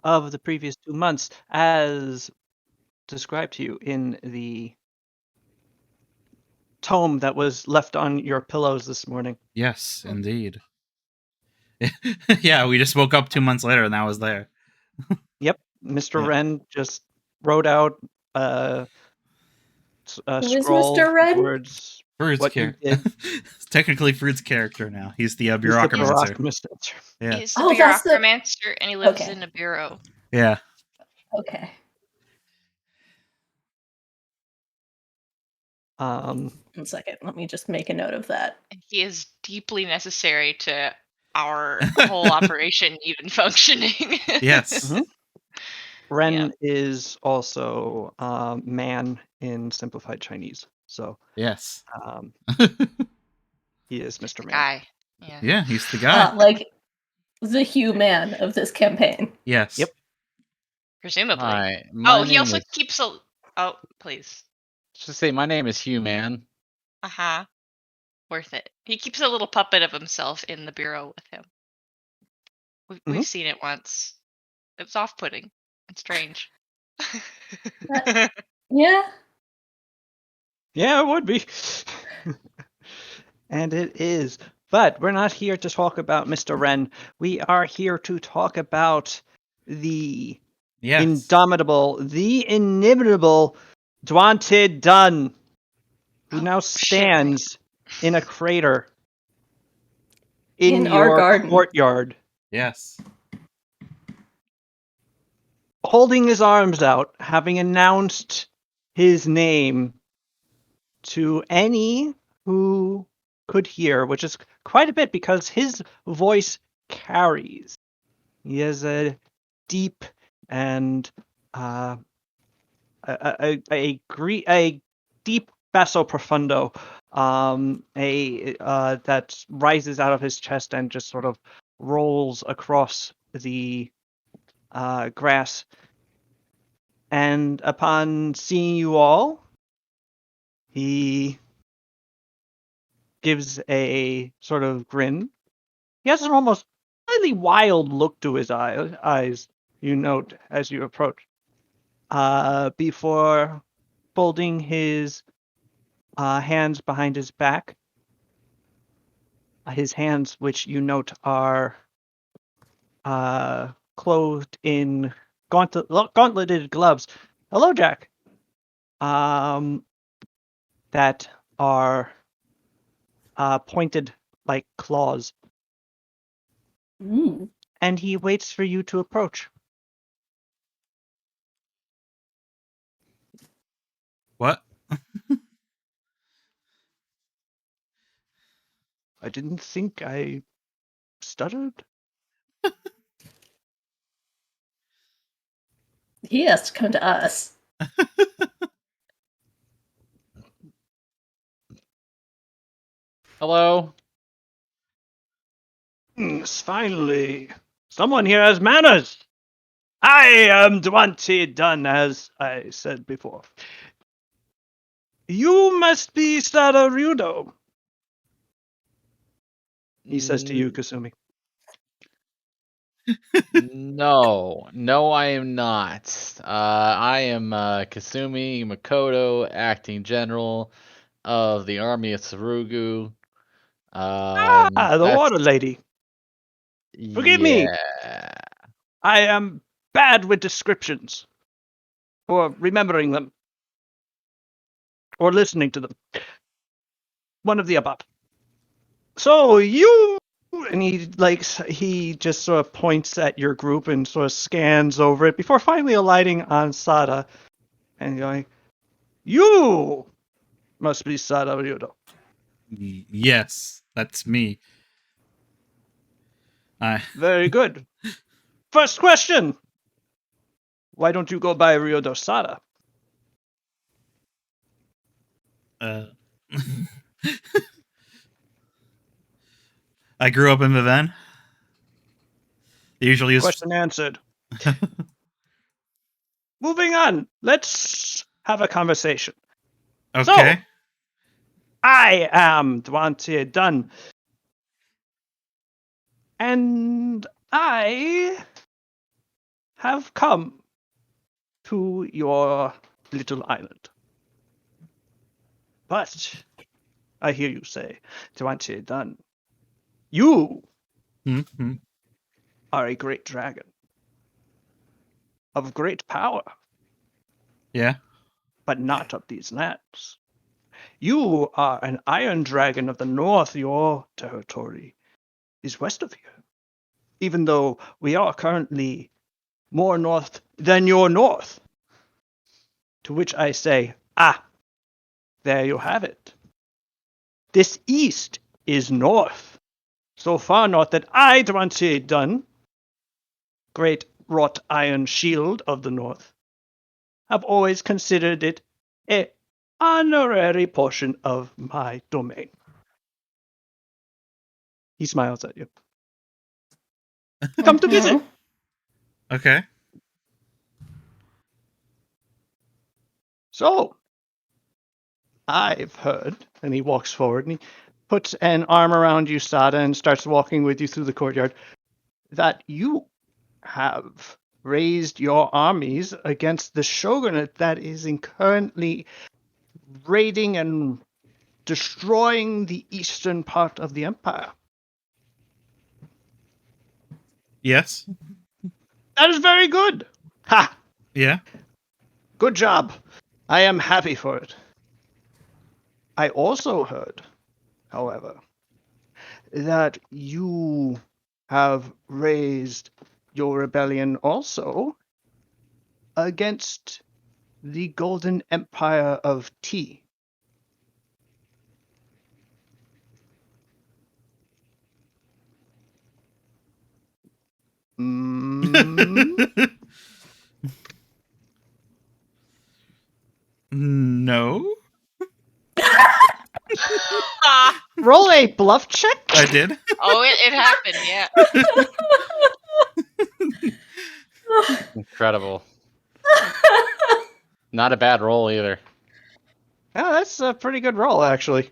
of the previous 2 months, as described to you in the tome that was left on your pillows this morning. Yes, indeed. Yeah, we just woke up 2 months later and that was there. Yep, Mr. Yeah. Wren just wrote out a Who is scroll Mr. Wren? towards Fruit's what you did. technically Fruit's character now. He's the He's the bureaucramancer. bureaucramancer. Yeah. He's the Oh, that's the- bureaucramancer, and he lives Okay. in a bureau. Yeah. Okay. Um, 1 second. Let me just make a note of that. And he is deeply necessary to our whole operation even functioning. Yes. Mhm. Ren Yep. is also man in simplified Chinese, so Yes. he is Mr. Man. Guy. Yeah. Yeah, he's the guy. Like the Hugh Man of this campaign. Yes. Yep. Presumably. My He name also is, keeps a. Oh, please. just say my name is Hugh Man. Worth it. He keeps a little puppet of himself in the bureau with him. We've seen it once. It was off-putting and strange. Yeah. Yeah, it would be. And it is. But we're not here to talk about Mr. Wren. We are here to talk about the Yes. indomitable, the inimitable Dwante Dunn, who now stands in a crater in our your garden. courtyard, Yes. holding his arms out, having announced his name to any who could hear, which is quite a bit because his voice carries. He has a deep and a deep basso profundo, that rises out of his chest and just sort of rolls across the grass. And upon seeing you all, he gives a sort of grin. He has an almost slightly wild look to his eyes, you note as you approach. Before folding his hands behind his back, his hands, which you note are clothed in gauntleted gloves. Hello, Jack. That are pointed like claws. Ooh. And he waits for you to approach. What? I didn't think I stuttered. He has to come to us. Hello. Finally, someone here has manners. I am Dwante Dunn, as I said before. You must be Sada Ryudo, he says to you, Kasumi. No, I am not. I am Kasumi Makoto, acting general of the army of Tsurugu. The water lady. Forgive me. I am bad with descriptions, or remembering them, or listening to them. One of the above. So you, and he just sort of points at your group and sort of scans over it before finally alighting on Sada, and going, "You must be Sada Ryudo." Yes, that's me. Very good. First question. Why don't you go by Ryudo Sada? I grew up in Viven. Usually is Question answered. Moving on. Let's have a conversation. okay. So, I am Dwante Dunn. And I have come to your little island. But I hear you say, Tuanche Dun, you Mm-hmm. are a great dragon of great power, Yeah. but not of these lands. You are an iron dragon of the north. Your territory is west of here, even though we are currently more north than your north. To which I say, there you have it. This east is north, so far north that I, Tuanche Dun, great wrought iron shield of the north, have always considered it a honorary portion of my domain. He smiles at you. Come to visit. Okay. So, I've heard, and he walks forward and he puts an arm around you, Sada, and starts walking with you through the courtyard, that you have raised your armies against the shogunate that is currently raiding and destroying the eastern part of the empire. Yes. That is very good. Ha! Yeah. Good job. I am happy for it. I also heard, however, that you have raised your rebellion also against the Golden Empire of Tea. No. Roll a bluff check. I did. Oh, it happened, yeah. Incredible. Not a bad roll either. Oh, that's a pretty good roll, actually.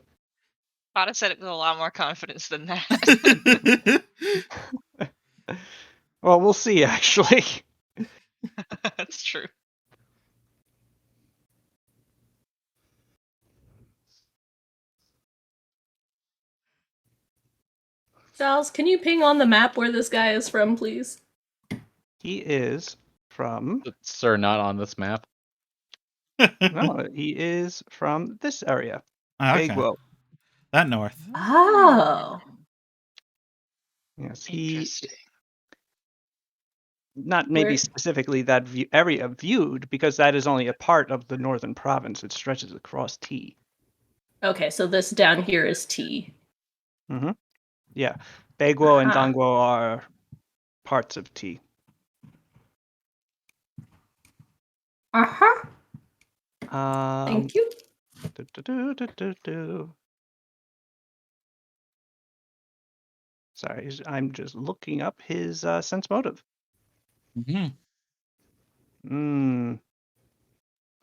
Thought I said it with a lot more confidence than that. Well, we'll see, actually. That's true. Giles, can you ping on the map where this guy is from, please? He is from... Sir, not on this map. No, he is from this area. Okay. Bagwell. That north. Oh. Yes, he... Interesting. Not maybe Where- specifically that area viewed, because that is only a part of the northern province. It stretches across T. Okay, so this down here is T. Mm-hmm. Yeah. Bagwo and Ah. Dongwo are parts of T. Uh-huh. Um, Thank you. Sorry, I'm just looking up his sense motive. Mm-hmm.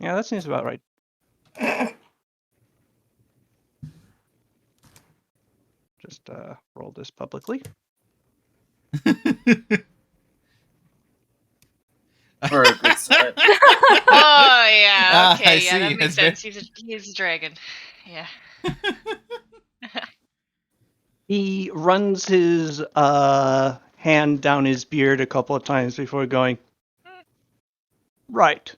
Yeah, that seems about right. Just roll this publicly. For a good start. Oh yeah, Ah, okay, I yeah, see. that makes It's sense. He's a dragon. Yeah. He runs his hand down his beard a couple of times before going, right.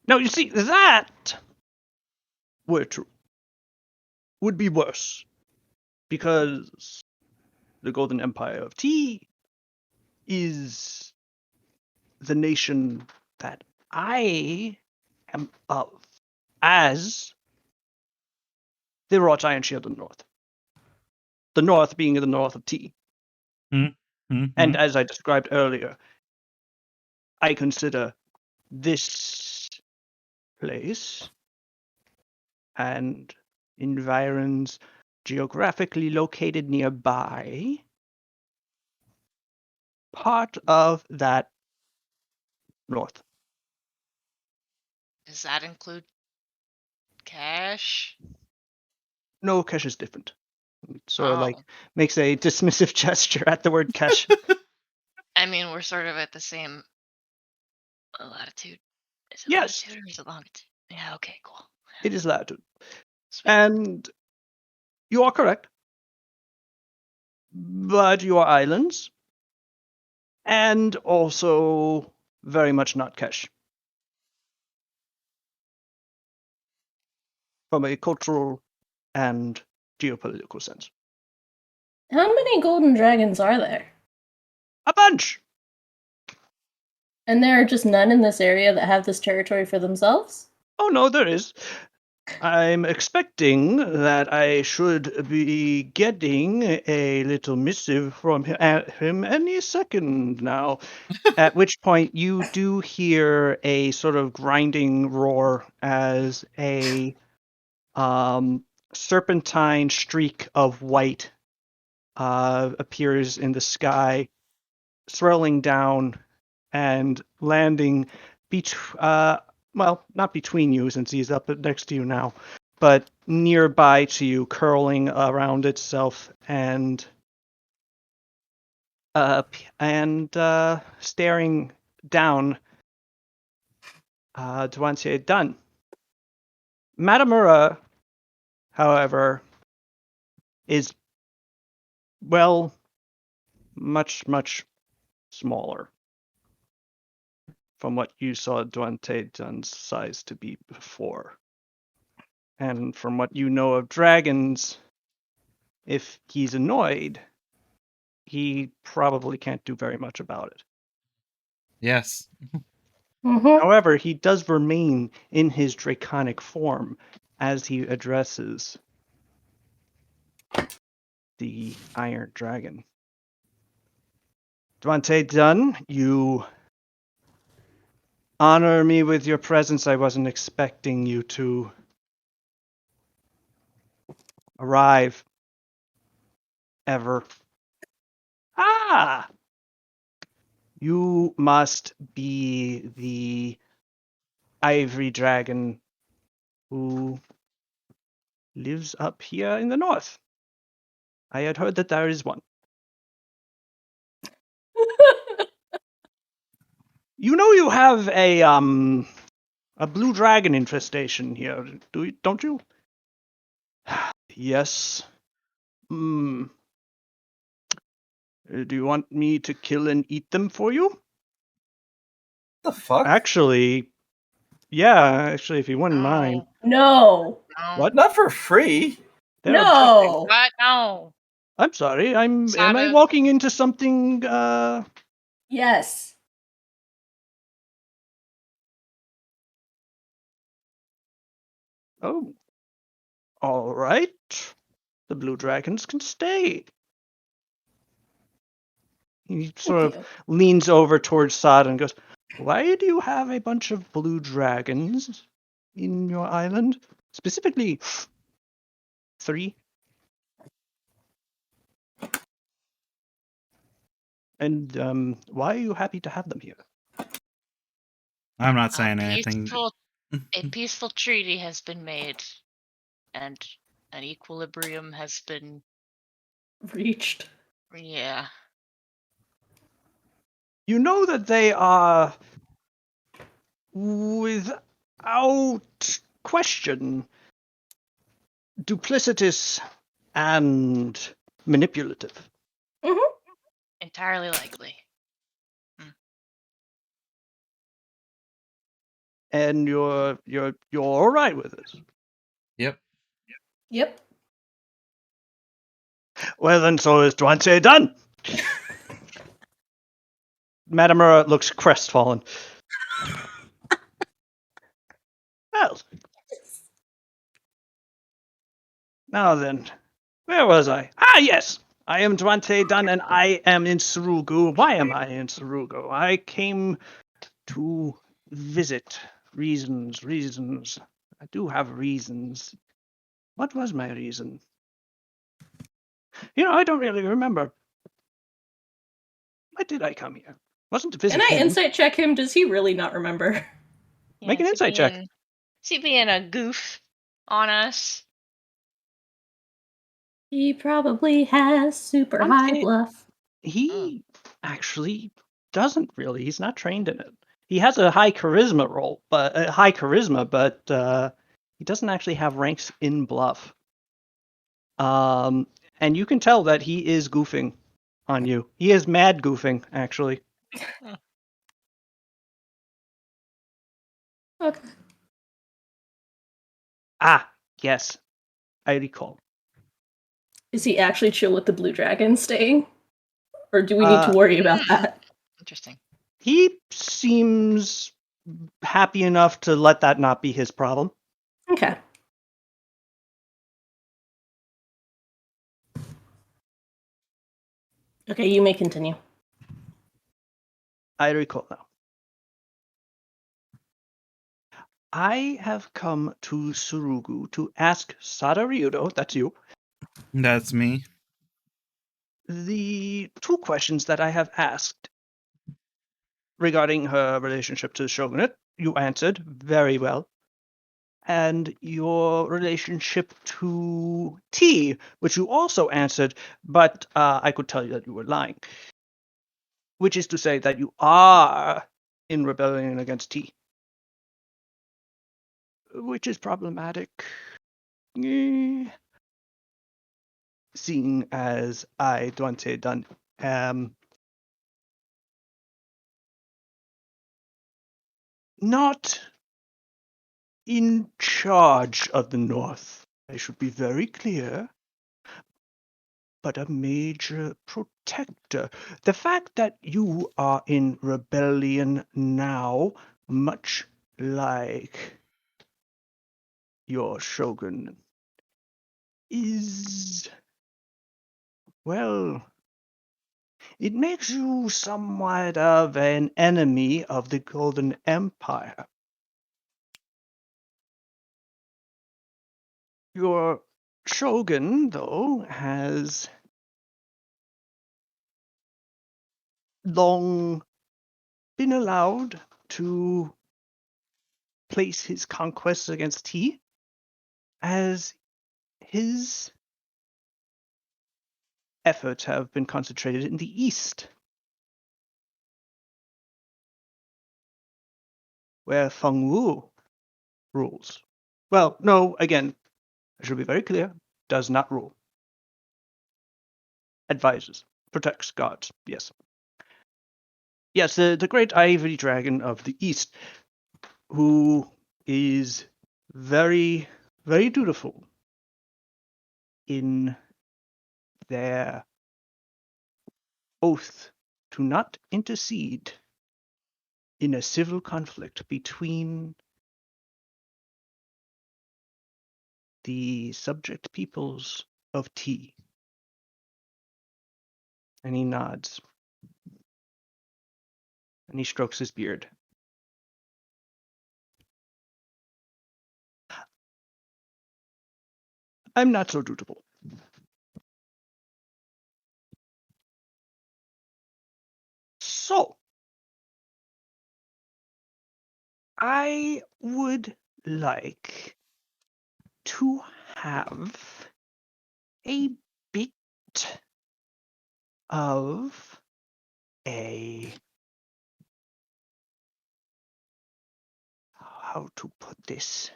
Now, you see, that were true would be worse, because the Golden Empire of Tea is the nation that I am of as the wrought iron shield of the North. The North being the north of Tea. Mm-hmm. And as I described earlier, I consider this place and environs geographically located nearby part of that north. Does that include cash? No, Kesh is different. Sort of Oh. like makes a dismissive gesture at the word Kesh. I mean, we're sort of at the same latitude. Is it Yes. latitude or is it longitude? Yeah, okay, cool. It is latitude. Sweet. And you are correct. But you are islands. And also very much not Kesh. From a cultural and geopolitical sense. How many golden dragons are there? A bunch! And there are just none in this area that have this territory for themselves? Oh no, there is. I'm expecting that I should be getting a little missive from him any second now. At which point you do hear a sort of grinding roar as a serpentine streak of white appears in the sky, swirling down and landing well, not between you since he's up next to you now, but nearby to you, curling around itself and staring down. Duancie done. Matamura, however, is, well, much, much smaller from what you saw Duante Dun's size to be before. And from what you know of dragons, if he's annoyed, he probably can't do very much about it. Yes. Mm-hmm. However, he does remain in his draconic form as he addresses the Iron Dragon. Duante Dunn, you honor me with your presence. I wasn't expecting you to arrive ever. Ah! You must be the ivory dragon who lives up here in the north. I had heard that there is one. You know you have a blue dragon infestation here, don't you? Yes. Do you want me to kill and eat them for you? The fuck? Actually, yeah, if you wouldn't mind. No. No. What? Not for free. They're objecting. No. What? No. I'm sorry, am I Sada. walking into something, Yes. Oh. Alright. The blue dragons can stay. He sort of Thank leans over towards Sada and goes, why do you have a bunch of blue dragons in your island? Specifically, 3. And why are you happy to have them here? I'm not saying anything. A peaceful treaty has been made, and an equilibrium has been. Reached. Yeah. You know that they are, without question, duplicitous and manipulative. Mm-hmm. Entirely likely. And you're all right with this. Yep. Yep. Well, then, so is Duante done. Matamura looks crestfallen. Well, now then, where was I? Ah, yes! I am Duante Dunn, and I am in Sarugu. Why am I in Sarugu? I came to visit. Reasons. I do have reasons. What was my reason? I don't really remember. Why did I come here? Wasn't to visit Can I him. insight check him? Does he really not remember? Make an is he insight check. being- Is he being a goof on us? He probably has super I'm high saying- bluff. He actually doesn't really. He's not trained in it. He has a high charisma roll, but he doesn't actually have ranks in bluff. And you can tell that he is goofing on you. He is mad goofing, actually. Okay. Ah, yes, I recall. Is he actually chill with the blue dragon staying? Or do we need to worry about that? Interesting. He seems happy enough to let that not be his problem. Okay. Okay, you may continue. I recall now. I have come to Surugu to ask Sadaryudo, that's you, That's me. the 2 questions that I have asked regarding her relationship to the shogunate. You answered very well. And your relationship to T, which you also answered, but I could tell you that you were lying. Which is to say that you are in rebellion against T. Which is problematic. Seeing as I Duante am not in charge of the North. I should be very clear. But a major protector. The fact that you are in rebellion now, much like your shogun, is, well, it makes you somewhat of an enemy of the Golden Empire. Your shogun, though, has long been allowed to place his conquests against T as his efforts have been concentrated in the east, where Feng Wu rules. Well, no, again, I should be very clear, does not rule. Advises, protects, guards, yes. Yes, the great ivory dragon of the east, who is very, very dutiful in their oath to not intercede in a civil conflict between the subject peoples of T. And he nods. And he strokes his beard. I'm not so dutiful. So, I would like to have a bit of a, how to put this,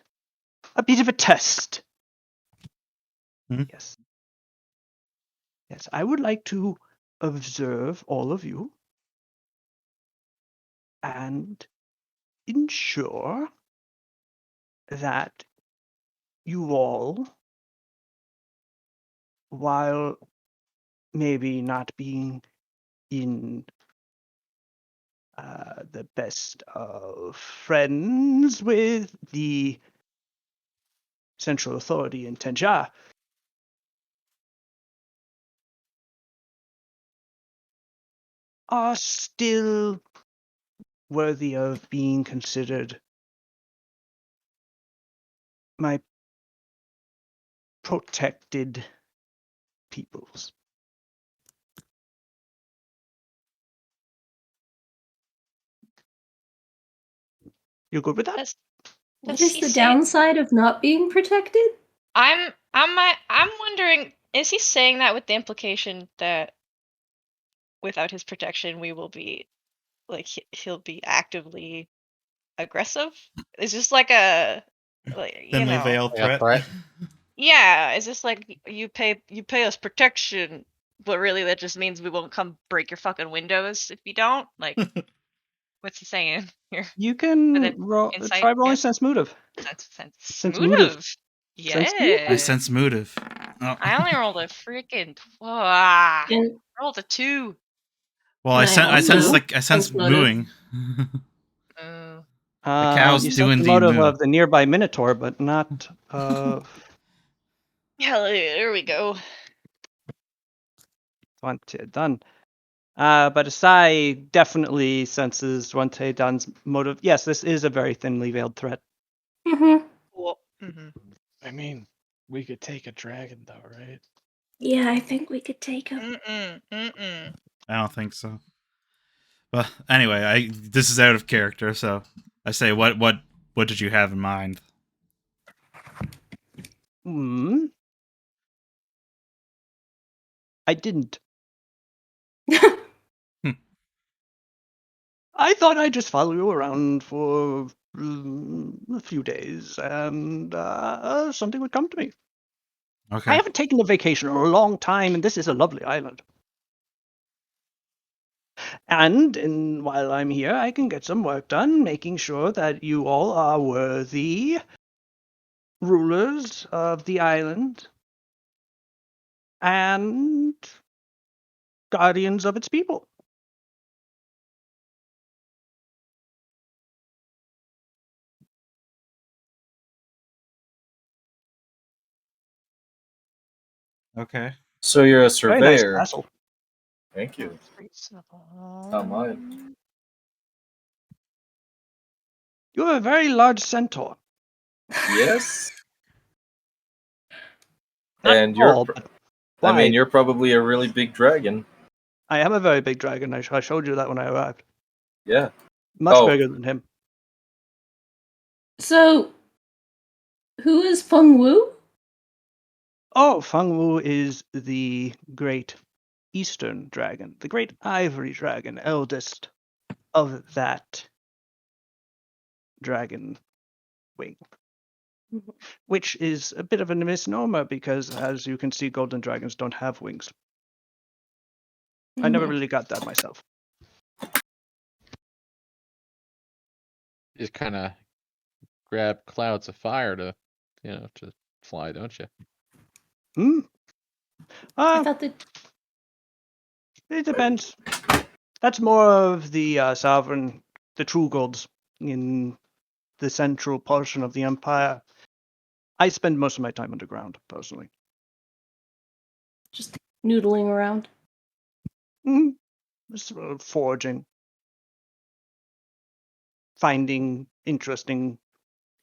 a bit of a test. Yes. Yes, I would like to observe all of you and ensure that you all, while maybe not being in the best of friends with the central authority in Tenja, are still worthy of being considered my protected peoples. You good with that? What Does is he the say- downside of not being protected? I'm wondering, is he saying that with the implication that without his protection we will be like he'll be actively aggressive? Is this like a like Thinly veiled Like a threat. threat? Yeah, is this like you pay us protection, but really that just means we won't come break your fucking windows if you don't? Like what's he saying here? You With can an insight? try rolling Yep. sense motive. Sense motive. motive. Sense I Yeah. sense motive. Oh. I only rolled a freaking I And rolled a 2. Well, Can I I sense also I sense sense motive? mooing. Oh. The cows You do sense the indeed motive moo. of the nearby minotaur, but not Yeah, there we go. Duante Dun. But Asai definitely senses Duante Dun's motive. Yes, this is a very thinly veiled threat. Mm-hmm. Cool. Mm-hmm. I mean, we could take a dragon though, right? Yeah, I think we could take him. Mm-mm. I don't think so. But anyway, this is out of character, so I say, what did you have in mind? Hmm. I didn't. I thought I'd just follow you around for a few days, and something would come to me. Okay. I haven't taken a vacation in a long time, and this is a lovely island. And while I'm here, I can get some work done, making sure that you all are worthy rulers of the island and guardians of its people. Okay. So you're a Very nice surveyor. castle. Thank you. Reasonable. Not mine. You have a very large centaur. Yes. Not And tall, but I mean, wide. you're probably a really big dragon. I am a very big dragon. I showed you that when I arrived. Yeah. Much Oh. bigger than him. So, who is Feng Wu? Oh, Feng Wu is the great eastern dragon, the great ivory dragon, eldest of that dragon wing. Which is a bit of a misnomer because, as you can see, golden dragons don't have wings. I never really got that myself. You just kind of grab clouds of fire to, to fly, don't you? Hmm? I thought that. It depends. That's more of the sovereign, the true gods in the central portion of the empire. I spend most of my time underground, personally. Just noodling around. Just foraging, finding interesting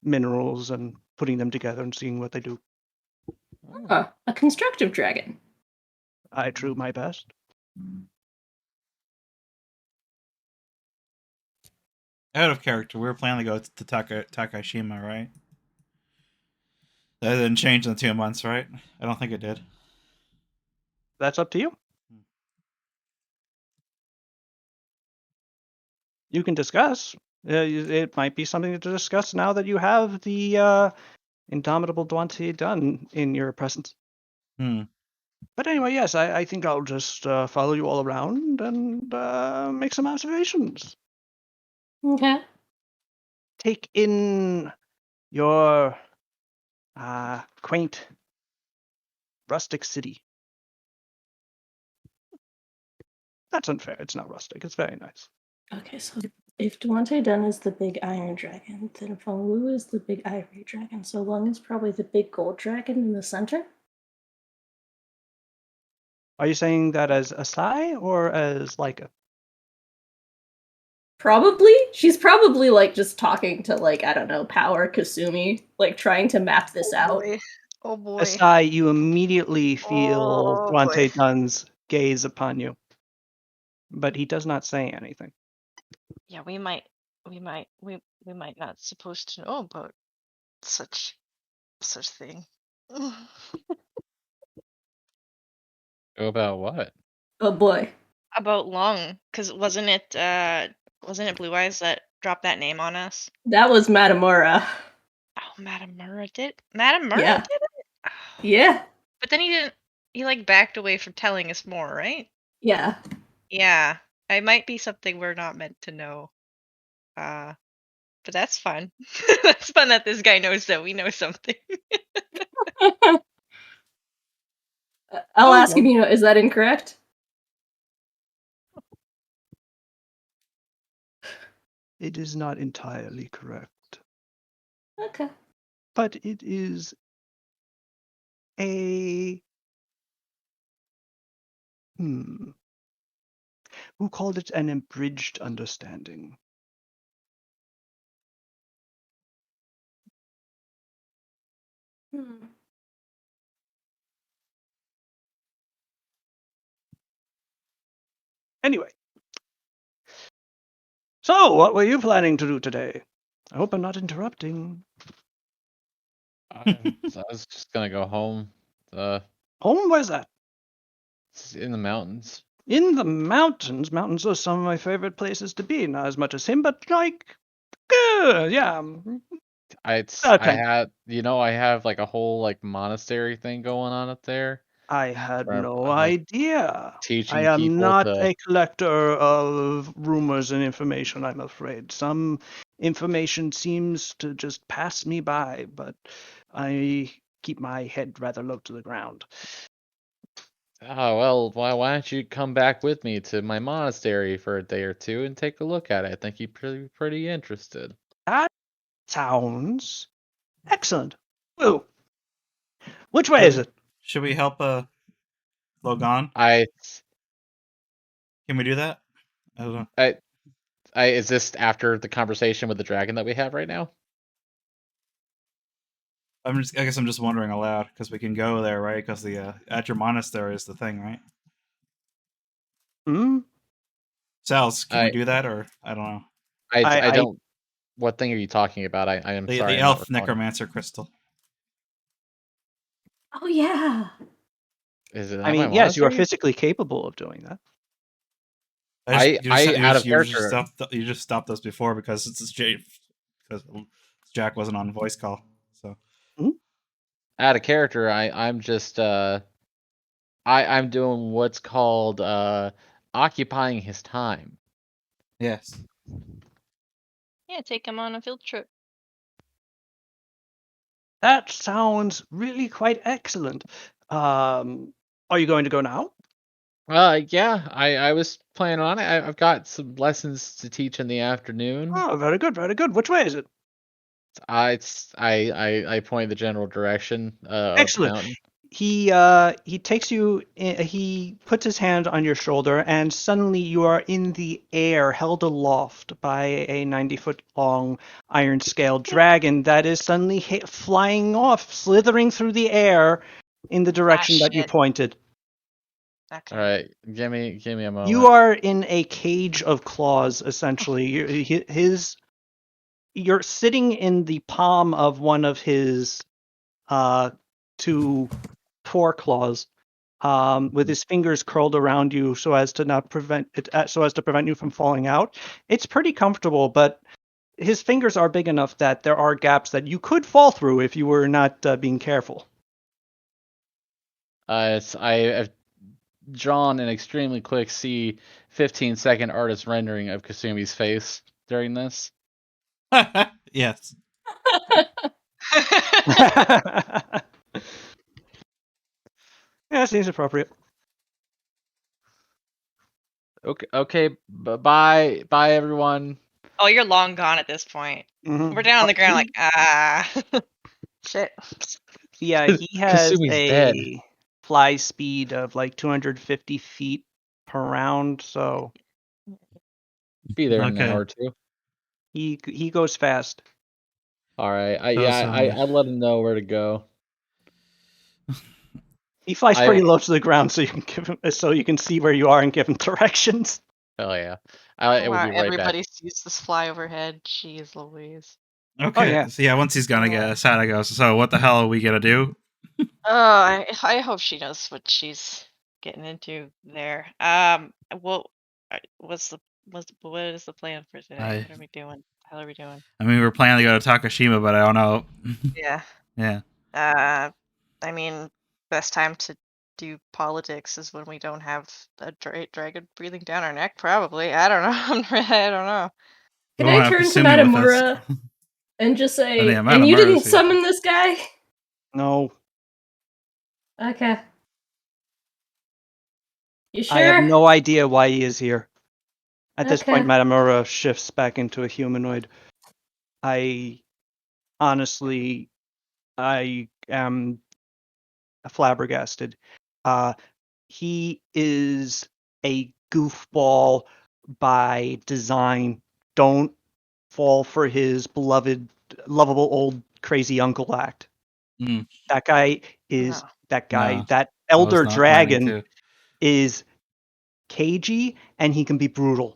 minerals and putting them together and seeing what they do. Huh, a constructive dragon. I do my best. Out of character, we were planning to go to Takashima, right? That didn't change in 2 months, right? I don't think it did. That's up to you. You can discuss. It might be something to discuss now that you have the indomitable Duante done in your presence. But anyway, yes, I think I'll just follow you all around and make some observations. Okay. Take in your quaint rustic city. That's unfair. It's not rustic. It's very nice. Okay, so if Duante Dun is the big iron dragon, then Feng Wu is the big ivory dragon. So Lung is probably the big gold dragon in the center. Are you saying that as Asai or as Leica? Probably. She's probably like just talking to like, I don't know, Power Kasumi, like trying to map this out. Boy. Oh boy. Asai, you immediately feel Oh, Duante boy. Dun's gaze upon you. But he does not say anything. Yeah, we might not supposed to know about such thing. About what? Oh boy. About Long, because wasn't it Wasn't it Blue Eyes that dropped that name on us? That was Matamura. Oh, Matamura did. Matamura Yeah. did it. Oh. Yeah. But then he didn't. He like backed away from telling us more, right? Yeah. Yeah. It might be something we're not meant to know. But that's fun. That's fun that this guy knows that we know something. I'll Oh, ask him, well. is that incorrect? It is not entirely correct, Okay. but it is a who called it an abridged understanding. Hmm. Anyway, so what were you planning to do today? I hope I'm not interrupting. I was just gonna go home. Home? Where's that? It's in the mountains. In the mountains. Mountains are some of my favorite places to be. Not as much as him, but like, yeah. I Okay. have like a whole like monastery thing going on up there. I had Where no I'm like idea. I teaching am people not to. a collector of rumors and information, I'm afraid. Some information seems to just pass me by, but I keep my head rather low to the ground. Oh well, why don't you come back with me to my monastery for a day or two and take a look at it? I think you'd be pretty interested. That sounds excellent. Woo. Which way is it? Should we help Logan? I Can we do that? I don't know. is this after the conversation with the dragon that we have right now? I guess I'm just wondering aloud because we can go there, right? Because the at your monastery is the thing, right? Hmm? Sals, can we I do that, or I don't know. I I don't. What thing are you talking about? I am The sorry, the I'm not elf recalling. necromancer crystal. Oh yeah. Is it I at my mean, yes, you are monastery? physically capable of doing that. Out of character. You just stopped us before because because Jack wasn't on voice call. So Out of character, I'm just I'm doing what's called occupying his time. yes, Yeah, take him on a field trip. That sounds really quite excellent. Are you going to go now? Yeah, I was planning on it. I've got some lessons to teach in the afternoon. Oh, very good, very good. Which way is it? I point the general direction of the Excellent. mountain. He takes you. He puts his hand on your shoulder, and suddenly you are in the air, held aloft by a 90-foot-long iron-scaled dragon that is suddenly flying off, slithering through the air in the direction that you Shit. pointed. Okay. All right, give me a moment. You are in a cage of claws, essentially. You're sitting in the palm of one of his two foreclaws, with his fingers curled around you so as to not prevent it, so as to prevent you from falling out. It's pretty comfortable, but his fingers are big enough that there are gaps that you could fall through if you were not being careful. I've drawn an extremely quick 15-second artist rendering of Kasumi's face during this. yes. Yeah, seems appropriate. Okay, bye everyone. Oh, you're long gone at this point. Mm-hmm. We're down on the ground like, shit. Yeah, he has Kasumi's dead. a fly speed of like 250 feet per round, so Be there in an Okay. hour or two. he goes fast. All right. I So, let him know where to go. He flies pretty low to the ground, so you can you can see where you are and give him directions. Oh yeah. It will Wow, be right back. everybody sees this fly overhead. Jeez Louise. okay. Oh, yeah. So yeah, once he's gonna get us out, I go. So what the hell are we gonna do? I hope she knows what she's getting into there. Well, what's the What is the plan for today? What are we doing? How are we doing? I mean, we were planning to go to Takashima, but I don't know. Yeah. Yeah. I mean, best time to do politics is when we don't have a dragon breathing down our neck. Probably. I don't know. I don't know. We Can won't I have turn to Kasumi with us. Matamura and just say, Yeah, and you didn't Matamura's here. summon this guy? No, Okay. You sure? I have no idea why he is here. At this point, Okay. Matamura shifts back into a humanoid. I honestly, I am flabbergasted. He is a goofball by design. Don't fall for his beloved, lovable old crazy uncle act. Mm. That guy is No. that guy. No, That I was elder not planning dragon to. is cagey, and he can be brutal.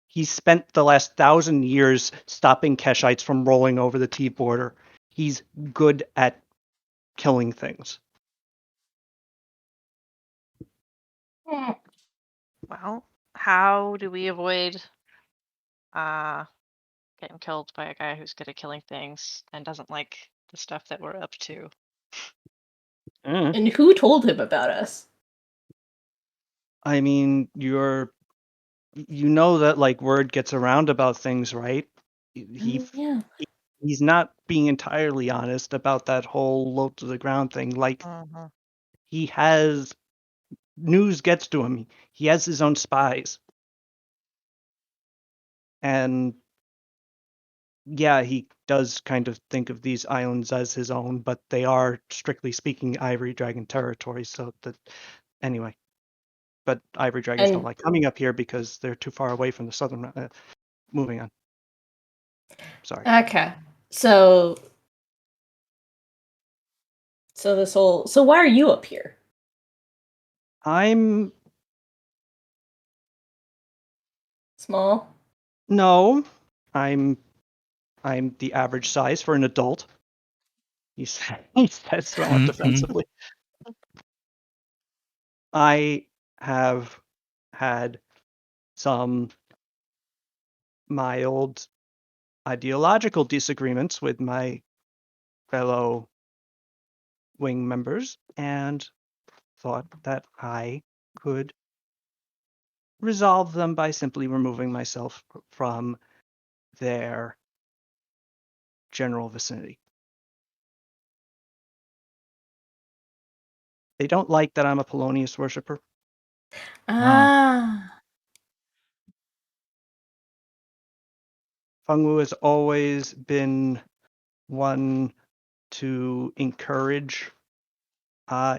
He spent the last 1,000 years stopping Keshites from rolling over the T border. He's good at killing things. Hmm. Well, how do we avoid getting killed by a guy who's good at killing things and doesn't like the stuff that we're up to? And who told him about us? I mean, you know that like word gets around about things, right? Yeah. He's not being entirely honest about that whole low to the ground thing. Like Mhm. he has news gets to him. He has his own spies. And yeah, he does kind of think of these islands as his own, but they are strictly speaking Ivory Dragon territory, so that anyway. But Ivory Dragons don't And like coming up here because they're too far away from the southern moving on. Sorry. okay. So so why are you up here? I'm Small? no. I'm the average size for an adult. He says somewhat defensively. I have had some mild ideological disagreements with my fellow wing members and thought that I could resolve them by simply removing myself from their general vicinity. They don't like that I'm a Polonius worshiper. Ah. Fengwu has always been one to encourage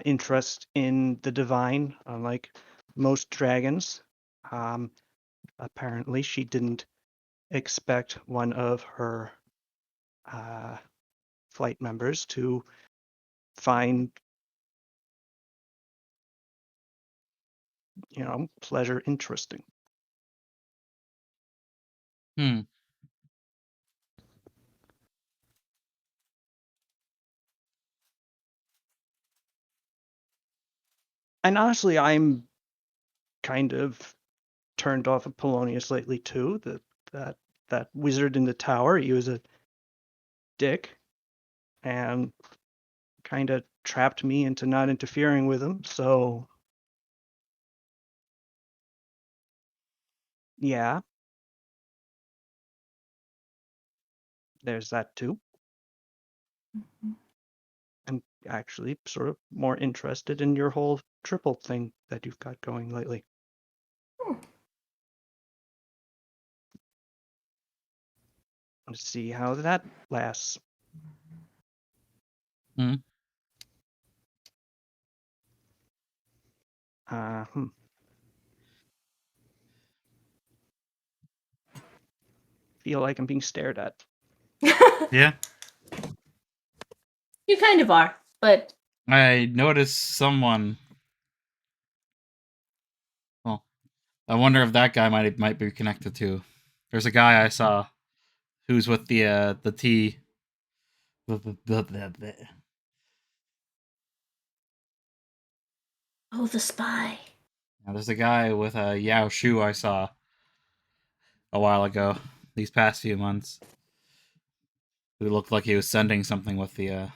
interest in the divine, unlike most dragons. Apparently, she didn't expect one of her flight members to find, pleasure interesting. Hmm. And honestly, I'm kind of turned off of Polonius lately too. That wizard in the tower, he was a dick and kind of trapped me into not interfering with him. So yeah, there's that too. I'm actually sort of more interested in your whole triple thing that you've got going lately. Let's see how that lasts. Hmm. Feel like I'm being stared at. Yeah. You kind of are, but I noticed someone. Well, I wonder if that guy might be connected to. There's a guy I saw who's with the T. oh, the spy. Now, there's a guy with a Yao Shu I saw a while ago. These past few months, it looked like he was sending something with the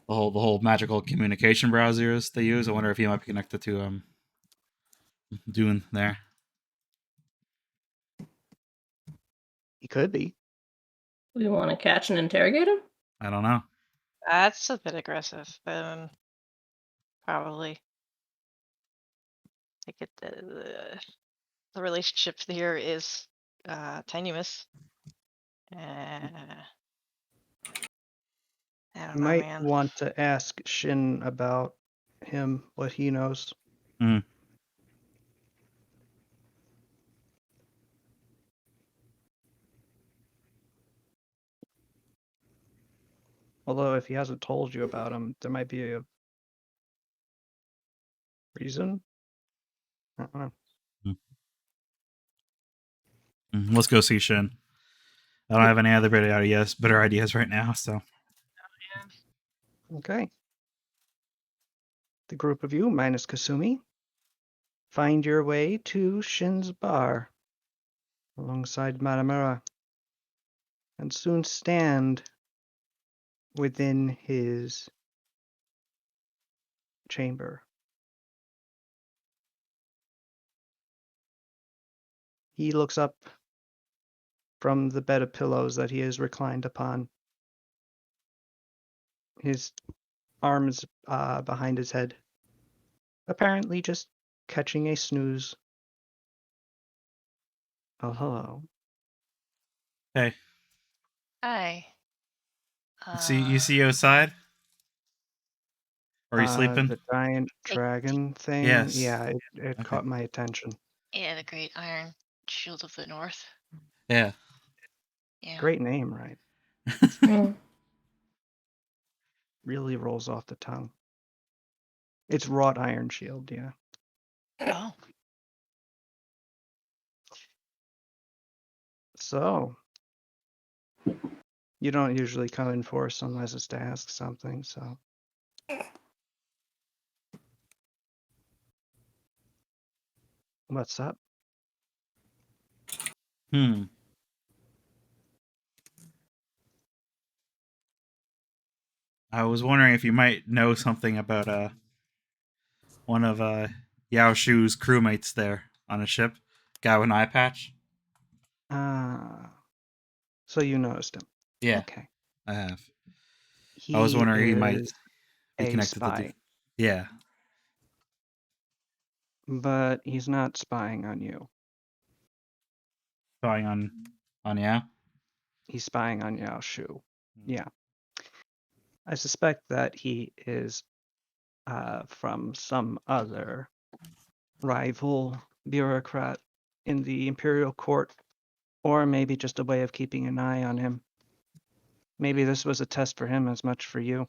whole magical communication browsers they use. I wonder if he might be connected to Dune there. He could be. We want to catch and interrogate him? I don't know. That's a bit aggressive. Probably. I get the relationship here is tenuous. I don't You know, might man. want to ask Shin about him, what he knows. Mm. Although if he hasn't told you about him, there might be a reason. I don't know. Let's go see Shin. I don't have any other better ideas right now. So Okay. The group of you, minus Kasumi, find your way to Shin's bar alongside Matamura and soon stand within his chamber. He looks up from the bed of pillows that he is reclined upon. His arms behind his head, apparently just catching a snooze. Oh, hello. hey, Hi. you see outside? Or are you sleeping? The giant dragon thing. Yes. Yeah, it Okay. caught my attention. Yeah, the Great Iron Shield of the North. Yeah. Yeah. Great name, right? Mm. Really rolls off the tongue. It's wrought iron shield, yeah. Oh. So, you don't usually come in force unless it's to ask something, so. What's up? I was wondering if you might know something about one of Yao Shu's crewmates there on a ship, guy with an eye patch. So you noticed him. Yeah, Okay. I have. I was He wondering he might is be a connected to. spy, Yeah. but he's not spying on you. Spying on Yao. He's spying on Yao Shu. Yeah. I suspect that he is from some other rival bureaucrat in the imperial court, or maybe just a way of keeping an eye on him. Maybe this was a test for him as much for you.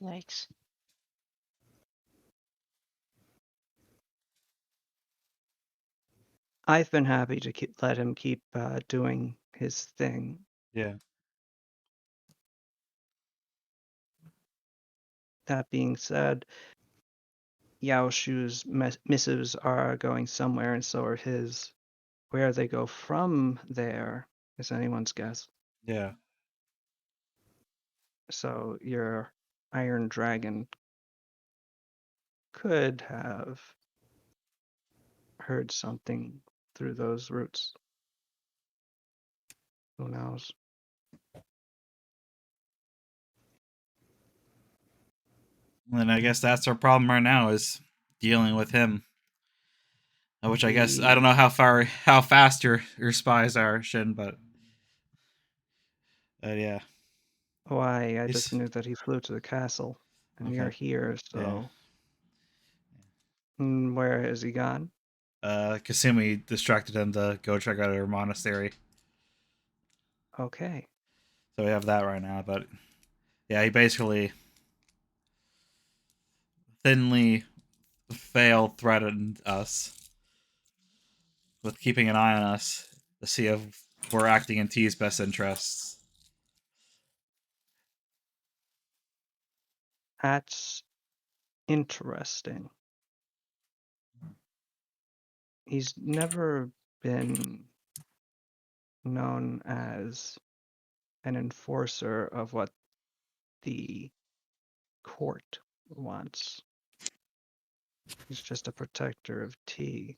Yikes. I've been happy to let him keep doing his thing. Yeah. That being said, Yao Shu's missives are going somewhere, and so are his. Where they go from there is anyone's guess. Yeah. So your Iron Dragon could have heard something through those roots. Who knows? And I guess that's our problem right now is dealing with him. Which I guess I don't know how fast your spies are, Shin, but yeah. Why? I just knew that he flew to the castle, and you're here, so. Yeah. Where has he gone? Kasumi distracted him to go check out her monastery. Okay. So we have that right now, but yeah, he basically thinly threatened us with keeping an eye on us to see if we're acting in T's best interests. That's interesting. he's never been known as an enforcer of what the court wants. He's just a protector of tea.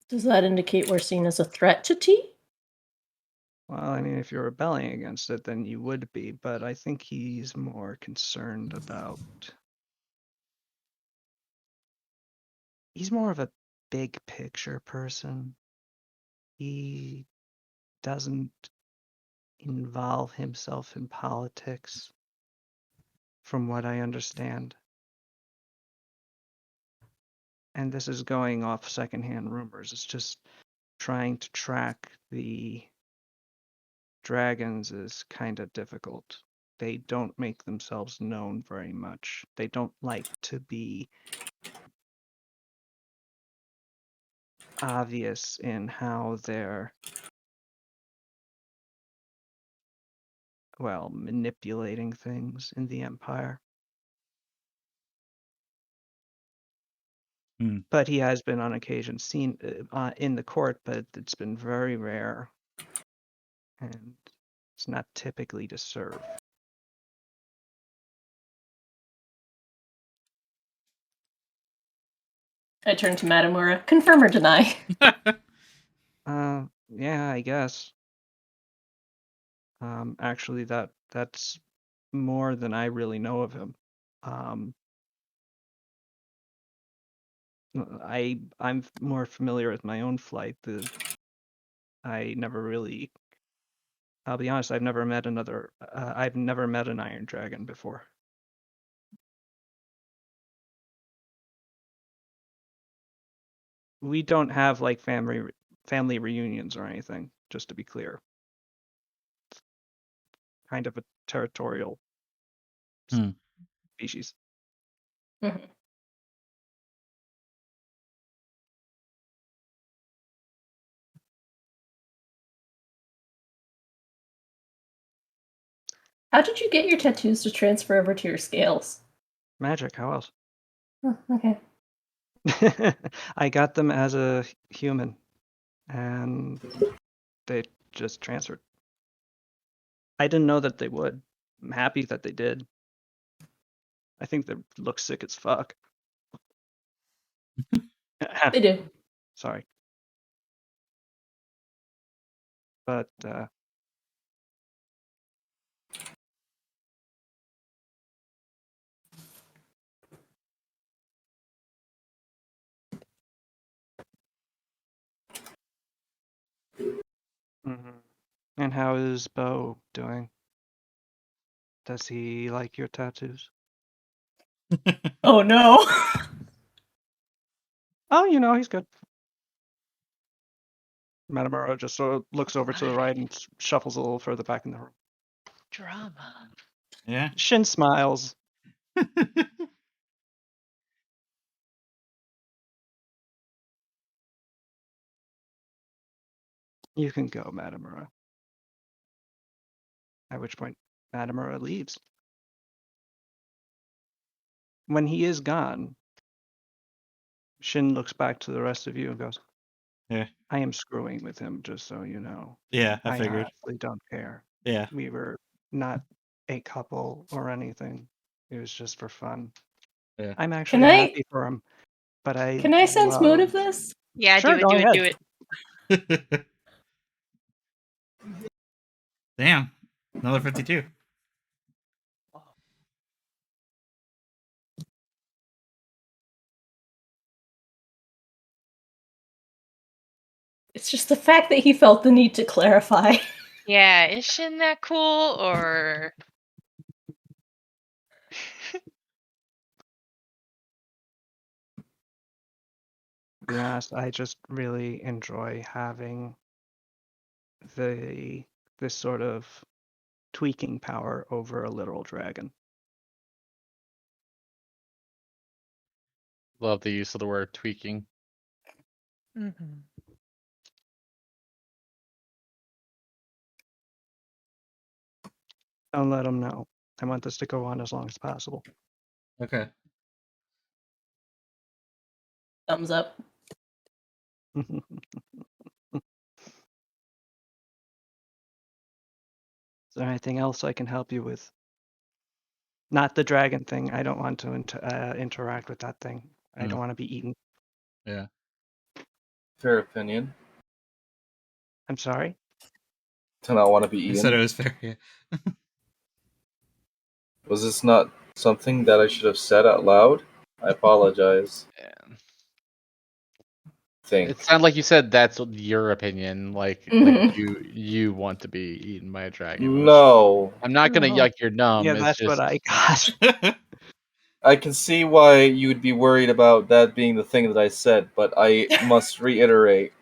Does that indicate we're seen as a threat to tea? Well, I mean, if you're rebelling against it, then you would be, but I think he's more concerned about. He's more of a big picture person. He doesn't involve himself in politics, from what I understand. And this is going off secondhand rumors. It's just trying to track the dragons is kind of difficult. They don't make themselves known very much. They don't like to be obvious in how they're, well, manipulating things in the Empire. But he has been on occasion seen in the court, but it's been very rare. And it's not typically to serve. I turn to Madamura. Confirm or deny? Yeah, I guess. Actually, that's more than I really know of him. I'm more familiar with my own flight. I never really. I'll be honest. I've never met another. I've never met an Iron Dragon before. We don't have like family reunions or anything. Just to be clear. Kind of a territorial species. Mhm. How did you get your tattoos to transfer over to your scales? Magic. How else? Oh, okay. I got them as a human, and they just transferred. I didn't know that they would. I'm happy that they did. I think they look sick as fuck. They do. Sorry. But, And how is Bo doing? Does he like your tattoos? Oh no. Oh, he's good. Matamura just sort of looks over to the right and shuffles a little further back in the room. Drama. Yeah. Shin smiles. You can go, Matamura. At which point, Matamura leaves. When he is gone, Shin looks back to the rest of you and goes, Yeah. I am screwing with him, just so you know. Yeah, I figured. Honestly don't care. Yeah. We were not a couple or anything. It was just for fun. Yeah. I'm actually Can I- happy for him, but I Can I sense love... motive this? Yeah, Sure, do go it. Damn. Another 52. It's just the fact that he felt the need to clarify. Yeah, is Shin that cool or? To be honest, I just really enjoy having this sort of tweaking power over a literal dragon. Love the use of the word tweaking. Mm-hmm. Don't let him know. I want this to go on as long as possible. Okay. Thumbs up. Is there anything else I can help you with? Not the dragon thing. I don't want to interact with that thing. I don't want to be eaten. Yeah. Fair opinion. I'm sorry. To not want to be You eaten. said it was fair. Yeah. Was this not something that I should have said out loud? I apologize. It sounded like you said that's your opinion, like you want to be eaten by a dragon. Which No. I'm not gonna Oh. yuck your numb. Yeah, it's that's just what I got. I can see why you would be worried about that being the thing that I said, but I must reiterate,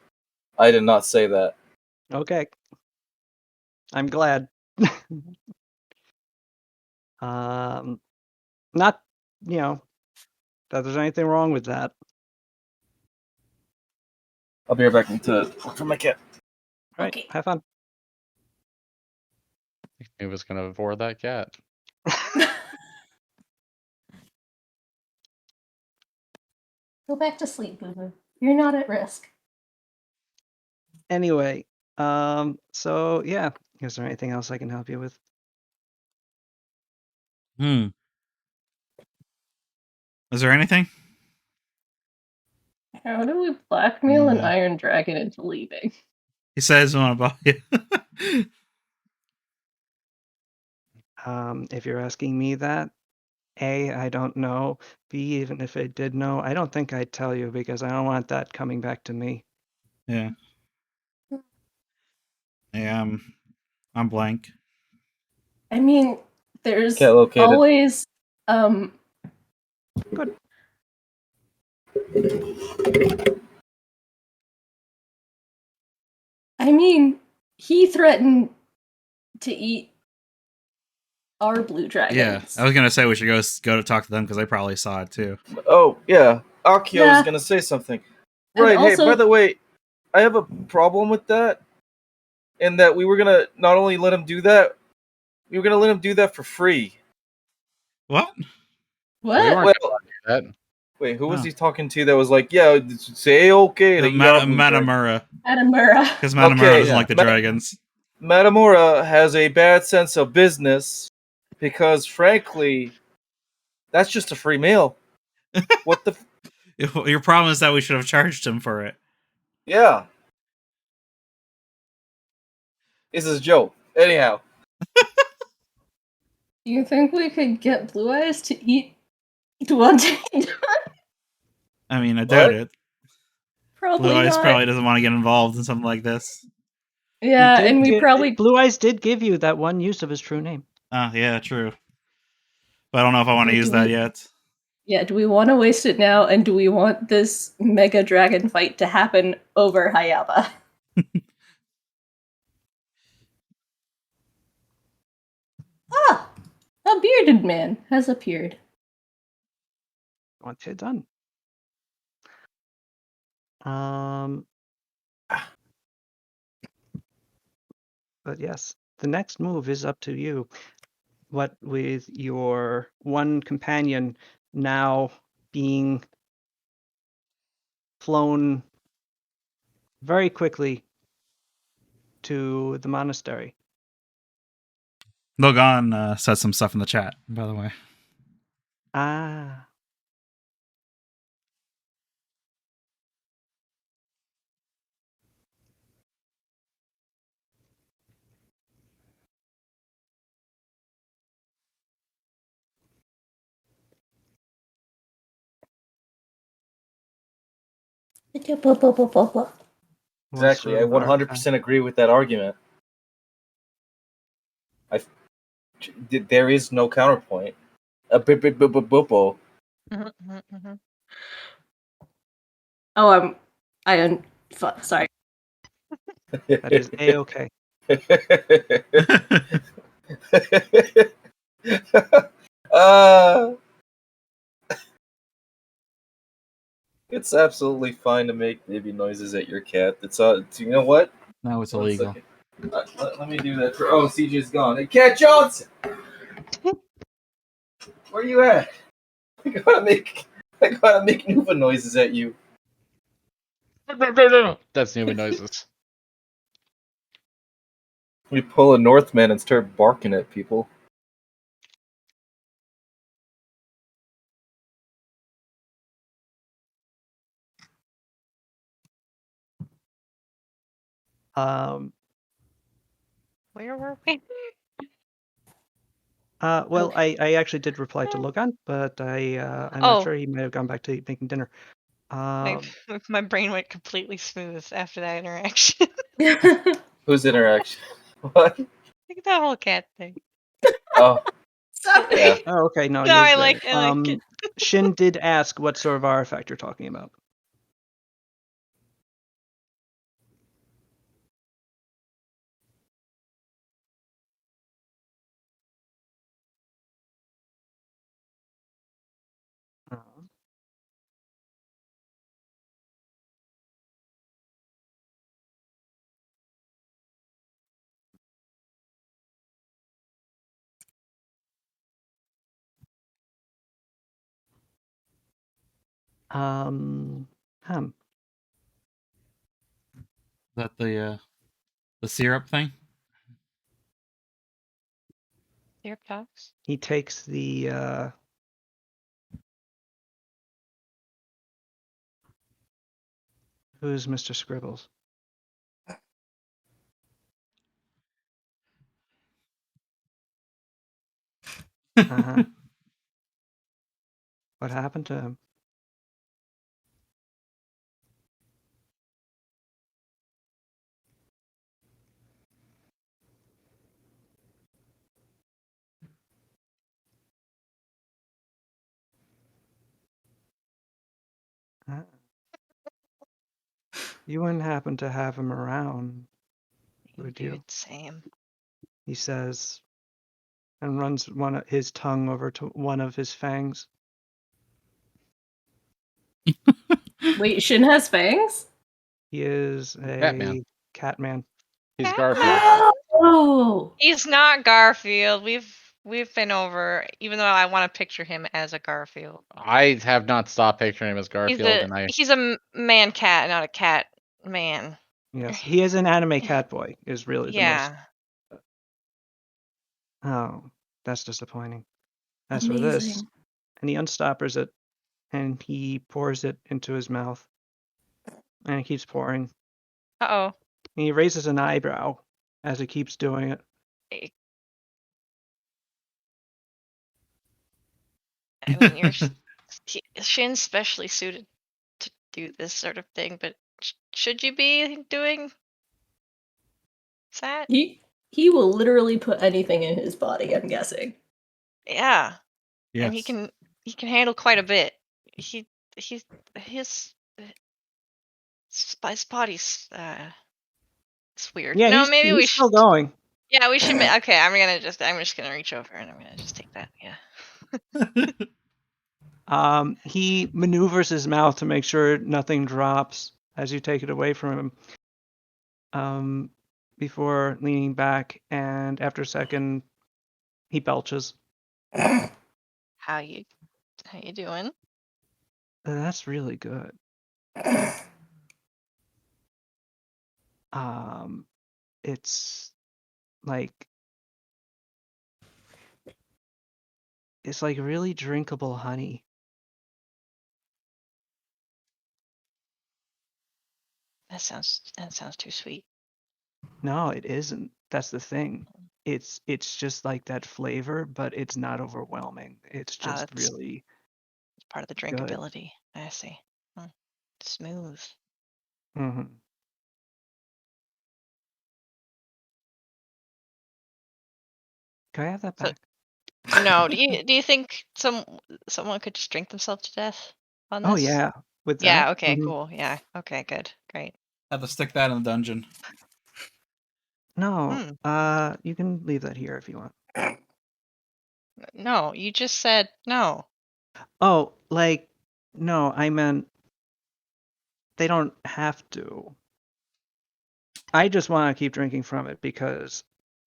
I did not say that. Okay. I'm glad. Not, that there's anything wrong with that. I'll be right back to look for my cat. All right, Okay. have fun. he was gonna devour that cat. Go back to sleep, Boo Boo. You're not at risk. Anyway, so yeah, is there anything else I can help you with? Is there anything? How do we blackmail an Yeah. Iron Dragon into leaving? He says he want to buy you. If you're asking me that, A, I don't know. B, even if I did know, I don't think I'd tell you because I don't want that coming back to me. Yeah. Yeah. I'm blank. I mean, there's Cat located. always Good. I mean, he threatened to eat our blue dragons. Yeah, I was gonna say we should go to talk to them because they probably saw it too. Oh, yeah. Akio Yeah. was gonna say something. And Right, also- hey, by the way, I have a problem with that. In that we were gonna not only let him do that, we were gonna let him do that for free. What? What? We weren't Well, gonna do that. wait, who was Huh. he talking to that was like, yeah, say okay that you got a blue dragon? Matamura, Adamura. because Matamura Okay, doesn't yeah. like the dragons. Matamura has a bad sense of business because, frankly, that's just a free meal. What the? Your problem is that we should have charged him for it. Yeah. This is a joke. Anyhow. Do you think we could get Blue Eyes to eat Duante? I mean, I doubt it. Probably Blue Eyes not. probably doesn't want to get involved in something like this. Yeah, and we probably Blue Eyes did give you that one use of his true name. Yeah, true. But I don't know if I want to use that yet. Yeah, do we want to waste it now, and do we want this mega dragon fight to happen over Hayaba? Ah! A bearded man has appeared. Once you're done. But yes, the next move is up to you. What with your one companion now being flown very quickly to the monastery. Logan said some stuff in the chat, by the way. Ah. Exactly. I 100% agree with that argument. There is no counterpoint. Oh, sorry. That is A-okay. It's absolutely fine to make baby noises at your cat. It's you know what? No, it's One illegal. second. Let me do that. CJ's gone. Hey, Cat Johnson, where you at? I gotta make Nuva noises at you. That's Nuba noises. We pull a Northman and start barking at people. Where were we? Well, Okay. I actually did reply to Logan, but I'm not Oh. sure he might have gone back to making dinner. My brain went completely smooth after that interaction. Whose interaction? What? Like that whole cat thing. Oh, Sorry. yeah. Oh, okay. No, No, he is I there. like it. Shin did ask what sort of artifact you're talking about. Um, Is that the syrup thing? Syrup talks. he takes the who's Mr. Scribbles? Uh-huh. What happened to him? Uh, You wouldn't happen to have him around, would you? Dude, same. He says, and runs his tongue over to one of his fangs. Wait, Shin has fangs? He is a Batman. Catman. He's Batman. Garfield. Oh. He's not Garfield. We've been over. Even though I want to picture him as a Garfield. I have not stopped picturing him as Garfield, and He's a man cat, not a cat man. Yes, he is an anime cat boy. Is really the most. Yeah. Oh, that's disappointing. As for this, Amazing. and he unstoppers it, and he pours it into his mouth, and he keeps pouring. Uh And he raises an eyebrow as he keeps doing it. oh. I mean, Shin's specially suited to do this sort of thing, but should you be doing that? He will literally put anything in his body, I'm guessing. Yeah. Yes. And he can handle quite a bit. His body's it's weird. Yeah, No, maybe we he's still should. going. Yeah, we should. Okay, I'm just gonna reach over and I'm gonna just take that. Yeah. He maneuvers his mouth to make sure nothing drops as you take it away from him. Before leaning back, and after a second, he belches. How you doing? That's really good. It's like really drinkable honey. That sounds too sweet. No, it isn't. That's the thing. It's just like that flavor, but it's not overwhelming. It's just It's really part of the good. drinkability. I see. Smooth. Mm-hmm. Can I have that back? No, do you think someone could just drink themselves to death on this? Oh yeah, with that. Yeah. Okay. Mhm. Cool. Yeah. Okay. Good. Great. Have to stick that in the dungeon. No, you can leave that here if you want. No, you just said no. Oh, no, I meant they don't have to. I just want to keep drinking from it because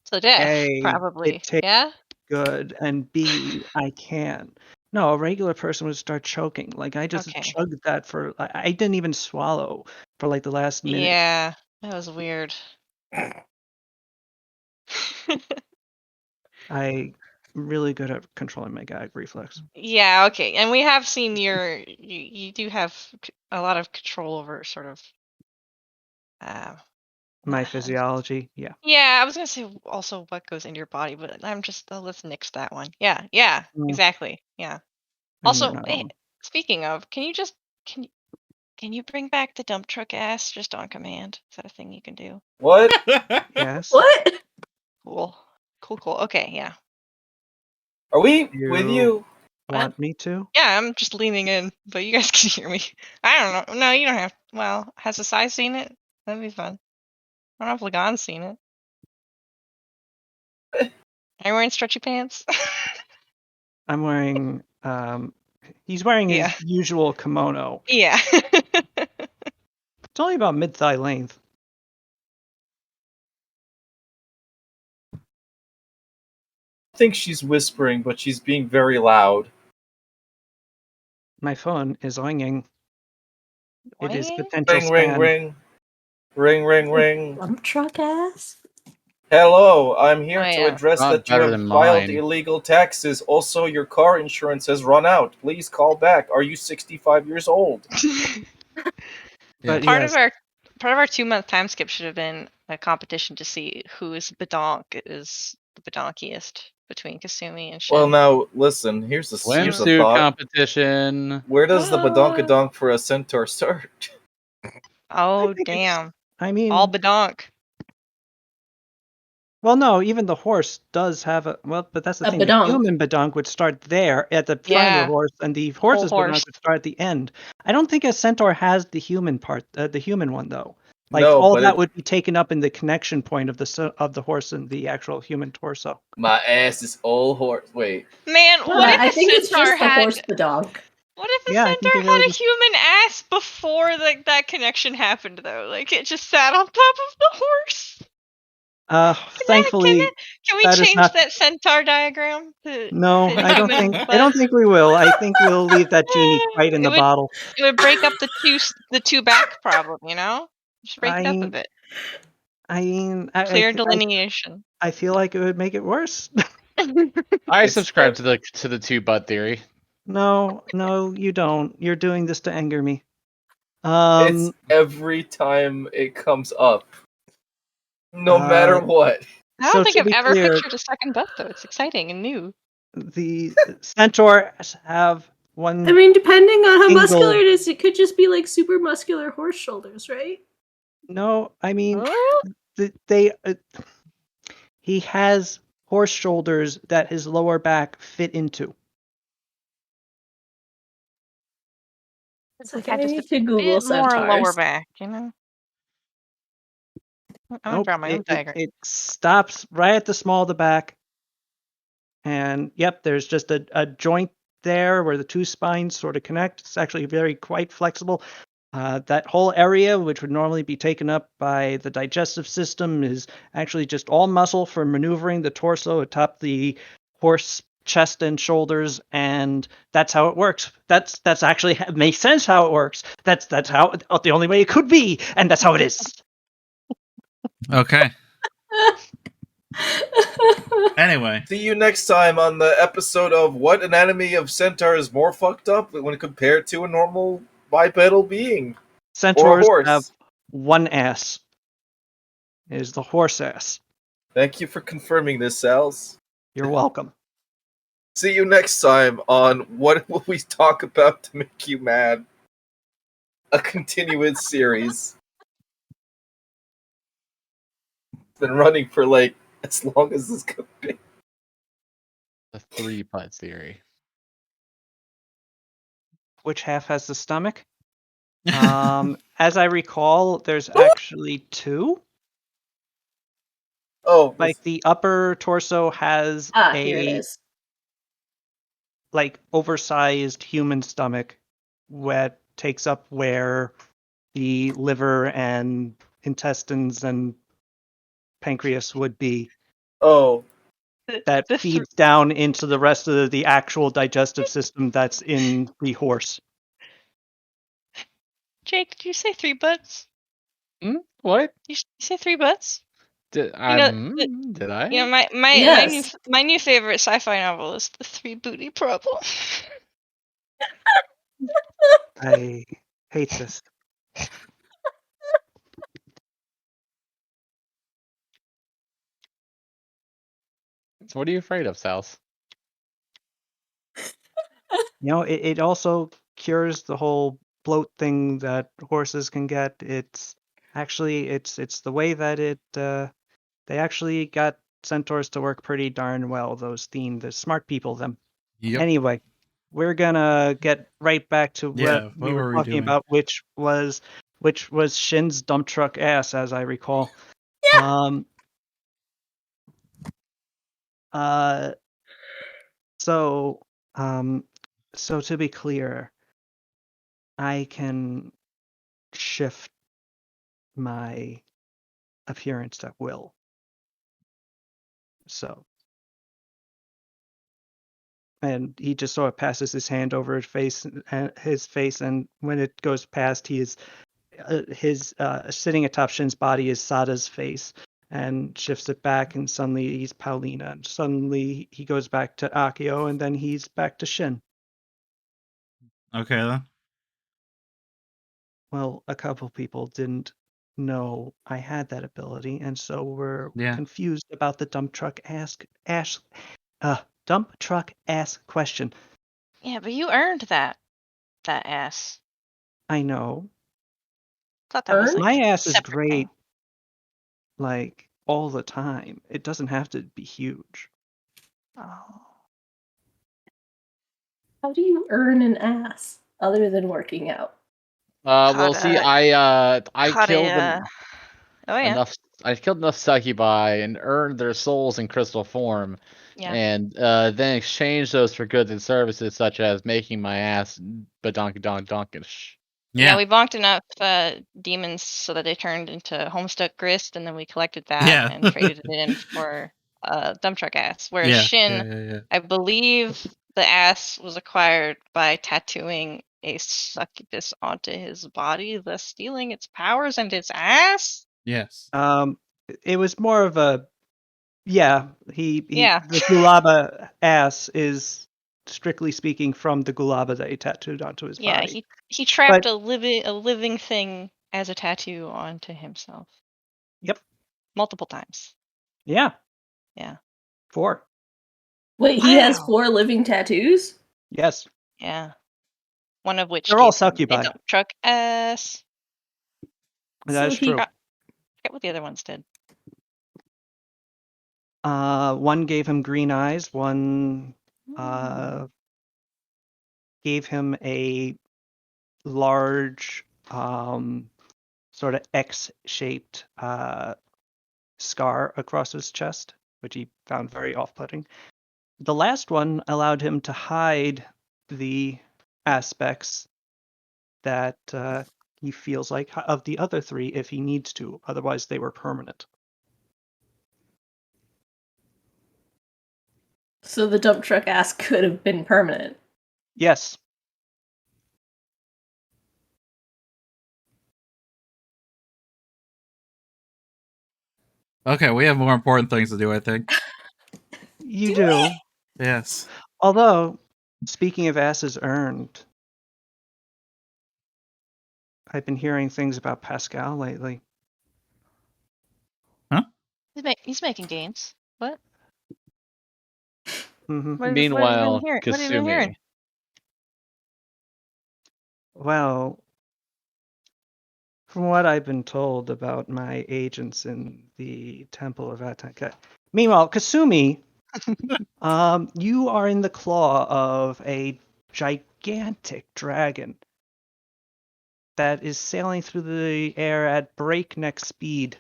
So death, A, probably. it tastes Yeah. good, and B, I can. No, a regular person would start choking. Like I just Okay. chugged that for. I didn't even swallow for like the last minute. Yeah, that was weird. I'm really good at controlling my gag reflex. Yeah, okay. And we have seen you do have a lot of control over sort of My uh, physiology, yeah. yeah, I was gonna say also what goes into your body, but I'm just let's nix that one. Yeah, Mm. exactly. Yeah. And you're Also, not hey, wrong. speaking of, can you bring back the dump truck ass just on command? Is that a thing you can do? What? Yes. What? Cool. Cool. Okay, yeah. Are we You with you? want me to? Yeah, I'm just leaning in, but you guys can hear me. I don't know. No, you don't have. Well, has Asai seen it? That'd be fun. I don't know if Lagan's seen it. Are you wearing stretchy pants? I'm wearing. He's wearing his Yeah. usual kimono. Yeah. It's only about mid-thigh length. I think she's whispering, but she's being very loud. My phone is ringing. It is Winging? potential Ring, ring, spam. ring. Ring, ring, ring. Dump truck ass? Hello, I'm here Oh, to yeah. address Not that you better have than filed mine. illegal taxes. Also, your car insurance has run out. Please call back. Are you 65 years old? But Part yes, of our 2-month time skip should have been a competition to see whose badonk is the badonkiest between Kasumi and Shin. Well, now, listen, here's a Swimsuit thought. competition. Where does the badonkadonk for a centaur start? Oh I think damn! I mean, All badonk. well, no, even the horse does have a well, but that's the A thing. The badonk. human badonk would start there at the front of Yeah. the horse, and the horse's horse. badonk would start at the end. I don't think a centaur has the human part, the human one though. Like No, all but that it- would be taken up in the connection point of the horse and the actual human torso. My ass is all horse. Wait. Man, No, what I if the think it's centaur just the had? horse badonk. What if the Yeah, I think centaur it really had a just. human ass before that connection happened though? Like it just sat on top of the horse. Thankfully, Can we that is change not. that centaur diagram to No, fit I don't human think. I butt? don't think we will. I think we'll leave that genie right in It the bottle. would break up the two back problem, you know? Just break it up a I. bit. I mean, Clear delineation. I feel like it would make it worse. I It's subscribe to the two butt theory. No, you don't. You're doing this to anger me. It's every time it comes up. No Uh, matter what. I don't So think to I've be ever clear, pictured a second butt though. It's exciting and new. the centaurs have one. I mean, depending on how Single- muscular it is, it could just be like super muscular horse shoulders, right? No, I mean, Oh, they. He has horse shoulders that his lower back fit into. It's like had I just a need to Google bit more lower centaurs. back, you know. I'm gonna Nope, draw my own diagram. it stops right at the small of the back. And yep, there's just a joint there where the two spines sort of connect. It's actually very quite flexible. That whole area, which would normally be taken up by the digestive system, is actually just all muscle for maneuvering the torso atop the horse chest and shoulders, and that's how it works. That's actually makes sense how it works. That's how the only way it could be, and that's how it is. Okay. Anyway, See you next time on the episode of What Anatomy of Centaur is More Fucked Up when compared to a normal bipedal being. Centaurs horse. have one ass. It is the horse ass. Thank you for confirming this, Sals. You're welcome. See you next time on What Will We Talk About to Make You Mad? A continuous series. It's been running for like as long as this could be. The three butt theory. Which half has the stomach? As I recall, there's actually two. Oh, Like the upper torso has Here it is. like oversized human stomach that takes up where the liver and intestines and pancreas would be. oh, that The feeds down into the rest of the actual digestive system that's in the horse. Jake, did you say 3 butts? What? You say 3 butts? Did Did I? Yes. my new favorite sci-fi novel is The 3 Booty Problem. I hate this. What are you afraid of, South? It also cures the whole bloat thing that horses can get. It's actually it's the way that they actually got centaurs to work pretty darn well. Those the smart people them. Yep. Anyway, we're gonna get right back to Yeah, what what we were were we talking doing? about, which was Shin's dump truck ass, as I recall. Yeah. So to be clear, I can shift my appearance at will. So, and he just sort of passes his hand over his face, and when it goes past, he is sitting atop Shin's body is Sada's face, and shifts it back, and suddenly he's Paulina, and suddenly he goes back to Akio, and then he's back to Shin. Okay then. Well, a couple people didn't know I had that ability, and so were Yeah. confused about the dump truck ass question. Yeah, but you earned that ass. I know. Thought that was Earned? like My a ass is separate great, thing. like all the time. It doesn't have to be huge. Oh. How do you earn an ass other than working out? Well, see, I killed Oh yeah. enough. I killed enough succubi and earned their souls in crystal form, Yeah. and then exchanged those for goods and services such as making my ass badonkish. Yeah, we bonked enough demons so that they turned into Homestuck Grist, and then we collected that Yeah. and traded it in for dump truck ass. Whereas Yeah. Shin, Yeah. I believe the ass was acquired by tattooing a succubus onto his body, thus stealing its powers and its ass. Yes. It was more of a Yeah. the Gulaba ass is strictly speaking from the Gulaba that he tattooed onto his Yeah, body. he trapped But- a living thing as a tattoo onto himself. Yep. Multiple times. Yeah. Yeah. 4. Wait, he has Wow. 4 living tattoos? Yes. Yeah. One of which They're all gave him a succubi. dump truck ass. That is true. I forget what the other ones did. One gave him green eyes. One gave him a large, sort of X-shaped scar across his chest, which he found very off-putting. The last one allowed him to hide the aspects that he feels like of the other 3 if he needs to. Otherwise, they were permanent. So the dump truck ass could have been permanent. Yes. Okay, we have more important things to do, I think. You do. Yes. Although, speaking of asses earned, I've been hearing things about Pascal lately. Huh? He's making gains. What? Mm-hmm. What have Meanwhile, you been hearing? Kasumi. Well, from what I've been told about my agents in the Temple of Ataka. Meanwhile, Kasumi, you are in the claw of a gigantic dragon that is sailing through the air at breakneck speed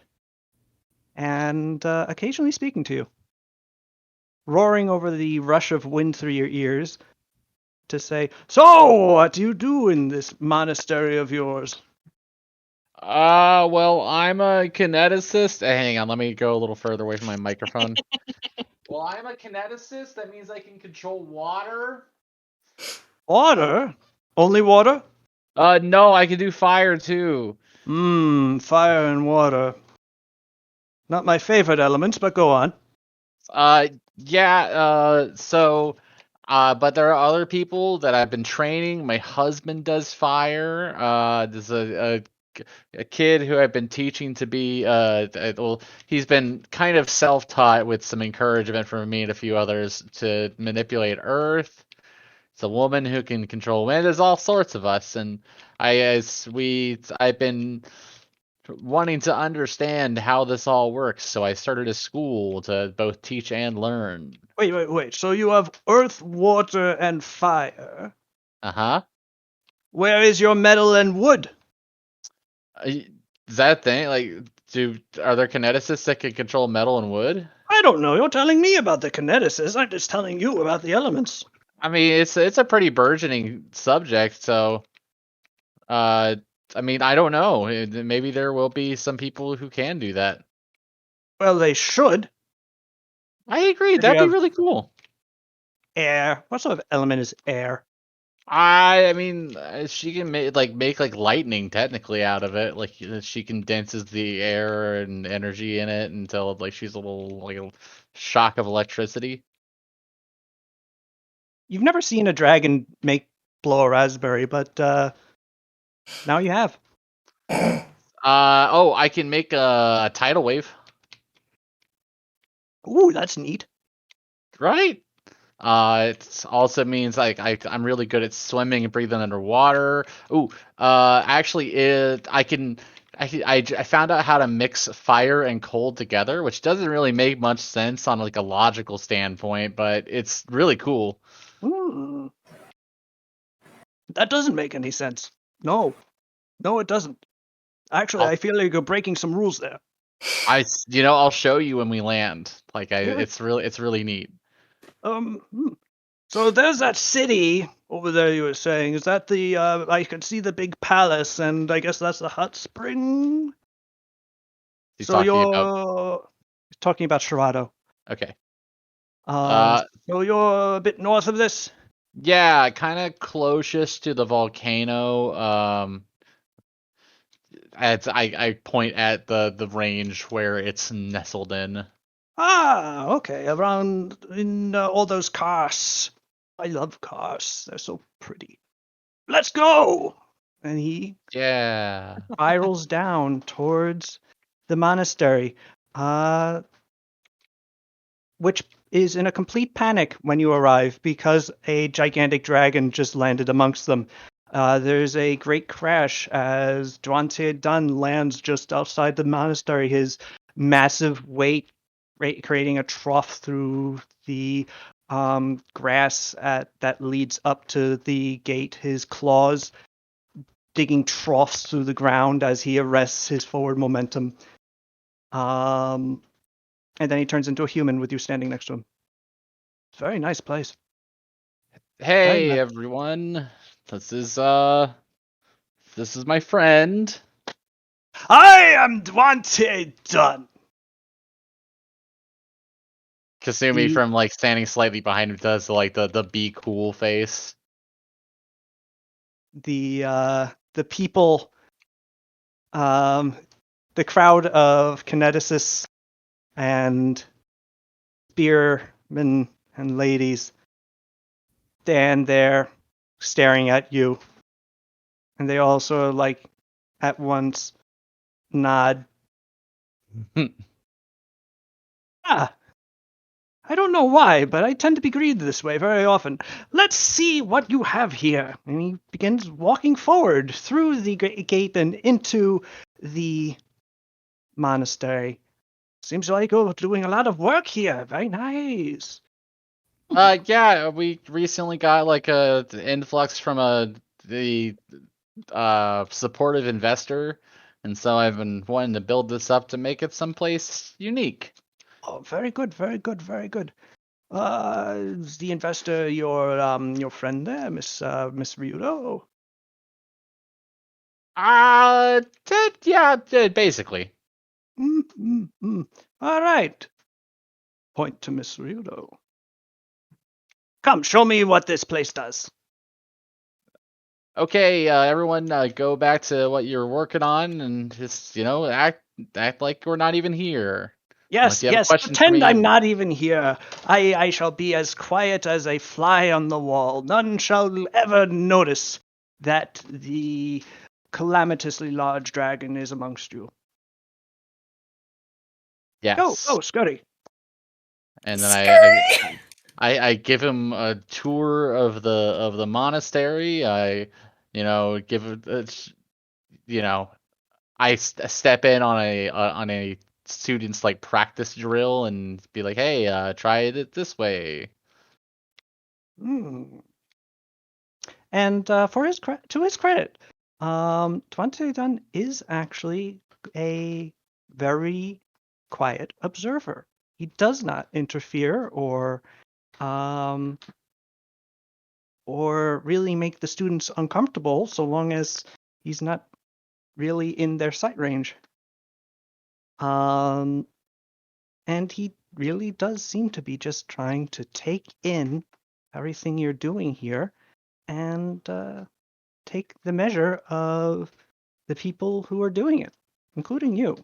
and occasionally speaking to you, roaring over the rush of wind through your ears to say, "So, what do you do in this monastery of yours?" Well, I'm a kineticist. Hang on, let me go a little further away from my microphone. Well, I'm a kineticist. That means I can control water. Water? Only water? No, I can do fire too. Fire and water. Not my favorite elements, but go on. Yeah, but there are other people that I've been training. My husband does fire. There's a kid who I've been teaching to be, well, he's been kind of self-taught with some encouragement from me and a few others to manipulate earth. It's a woman who can control wind. There's all sorts of us, and I've been wanting to understand how this all works, so I started a school to both teach and learn. Wait. So you have earth, water, and fire. Uh-huh. Where is your metal and wood? Is that a thing? Like, are there kineticists that can control metal and wood? I don't know. You're telling me about the kineticists. I'm just telling you about the elements. I mean, it's a pretty burgeoning subject, so uh I mean, I don't know. Maybe there will be some people who can do that. Well, they should. I agree. If you That'd be have really cool. air. What sort of element is air? I mean, she can make like lightning technically out of it. Like she condenses the air and energy in it until like she's a little like a shock of electricity. You've never seen a dragon blow a raspberry, but now you have. Oh, I can make a tidal wave, Ooh, that's neat. right? It also means like I'm really good at swimming and breathing underwater. Ooh, actually, I found out how to mix fire and cold together, which doesn't really make much sense on like a logical standpoint, but it's really cool. Hmm. That doesn't make any sense. No, it doesn't. Actually, I feel like you're breaking some rules there. I'll show you when we land. Really? It's really neat. Hmm. So there's that city over there you were saying. Is that the, I could see the big palace, and I guess that's the hot spring? He's So talking about. you're talking about Sherrado. Okay. So you're a bit north of this? Yeah, kind of closest to the volcano. I point at the range where it's nestled in. Ah, okay, around in all those cars. I love cars. They're so pretty. Let's go! And he Yeah. spirals down towards the monastery, which is in a complete panic when you arrive because a gigantic dragon just landed amongst them. There's a great crash as Duante Dunn lands just outside the monastery, his massive weight creating a trough through the grass that leads up to the gate, his claws digging troughs through the ground as he arrests his forward momentum. And then he turns into a human with you standing next to him. It's a very nice place. Very Hey nice. everyone. This is my friend. I am Duante Dunn. Kasumi The from like standing slightly behind him does like the be cool face. the people, the crowd of kineticists and spearmen and ladies stand there staring at you, and they also like at once nod. Ah, I don't know why, but I tend to be greeted this way very often. Let's see what you have here. And he begins walking forward through the gate and into the monastery. Seems like you're doing a lot of work here. Very nice. Yeah, we recently got like a influx from the supportive investor, and so I've been wanting to build this up to make it someplace unique. Oh, very good, very good, very good. Is the investor your friend there, Miss Ryudo? Yeah, basically. Mm. All right. point to Miss Ryudo. Come, show me what this place does. Okay, everyone, go back to what you're working on, and just act like we're not even here. Yes, If you have a yes, question for pretend me, I'm not even here. I shall be as quiet as a fly on the wall. None shall ever notice that the calamitously large dragon is amongst you. Go, yes. go, Scotty. And then I give him a tour of the monastery. I, give I step in on a student's like practice drill and be like, hey, try it this way. Mm. And to his credit, Twante Dunn is actually a very quiet observer. He does not interfere um, or really make the students uncomfortable so long as he's not really in their sight range. And he really does seem to be just trying to take in everything you're doing here and take the measure of the people who are doing it, including you.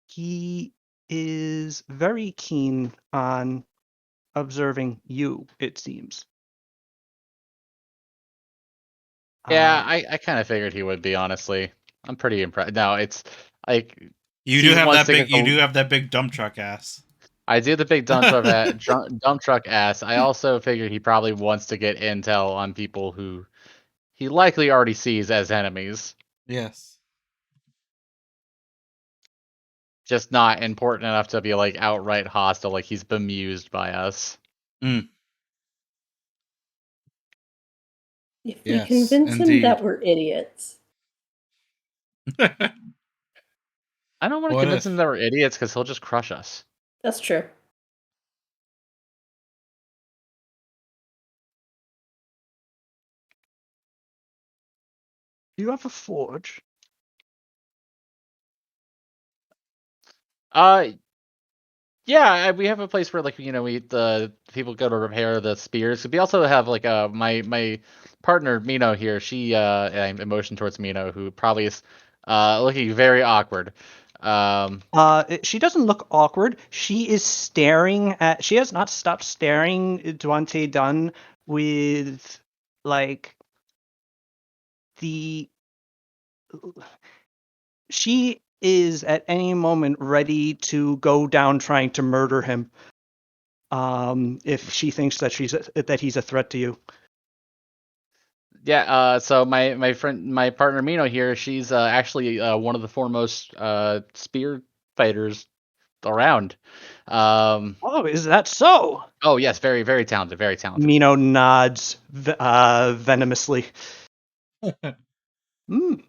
He is very keen on observing you, it seems. Yeah, I kind of figured he would be, honestly. I'm pretty impressed. No, it's like You do he have wants that to big. get You the. do have that big dump truck ass. I do the big dump truck ass. I also figured he probably wants to get intel on people who he likely already sees as enemies, Yes. just not important enough to be like outright hostile. Like he's bemused by us. Mm. If we Yes, convince him indeed. that we're idiots. I don't want to What convince if? him that we're idiots because he'll just crush us. That's true. You have a forge. Yeah, we have a place where like the people go to repair the spears. We also have like my partner Mino here. She and I motion towards Mino, who probably is looking very awkward. She doesn't look awkward. She is staring at. She has not stopped staring at Duante Dunn with like the. She is at any moment ready to go down trying to murder him. If she thinks that that he's a threat to you. Yeah, so my partner Mino here, she's actually one of the foremost spear fighters around. Oh, is that so? Oh yes, very very talented, very talented. Mino nods venomously. Mm,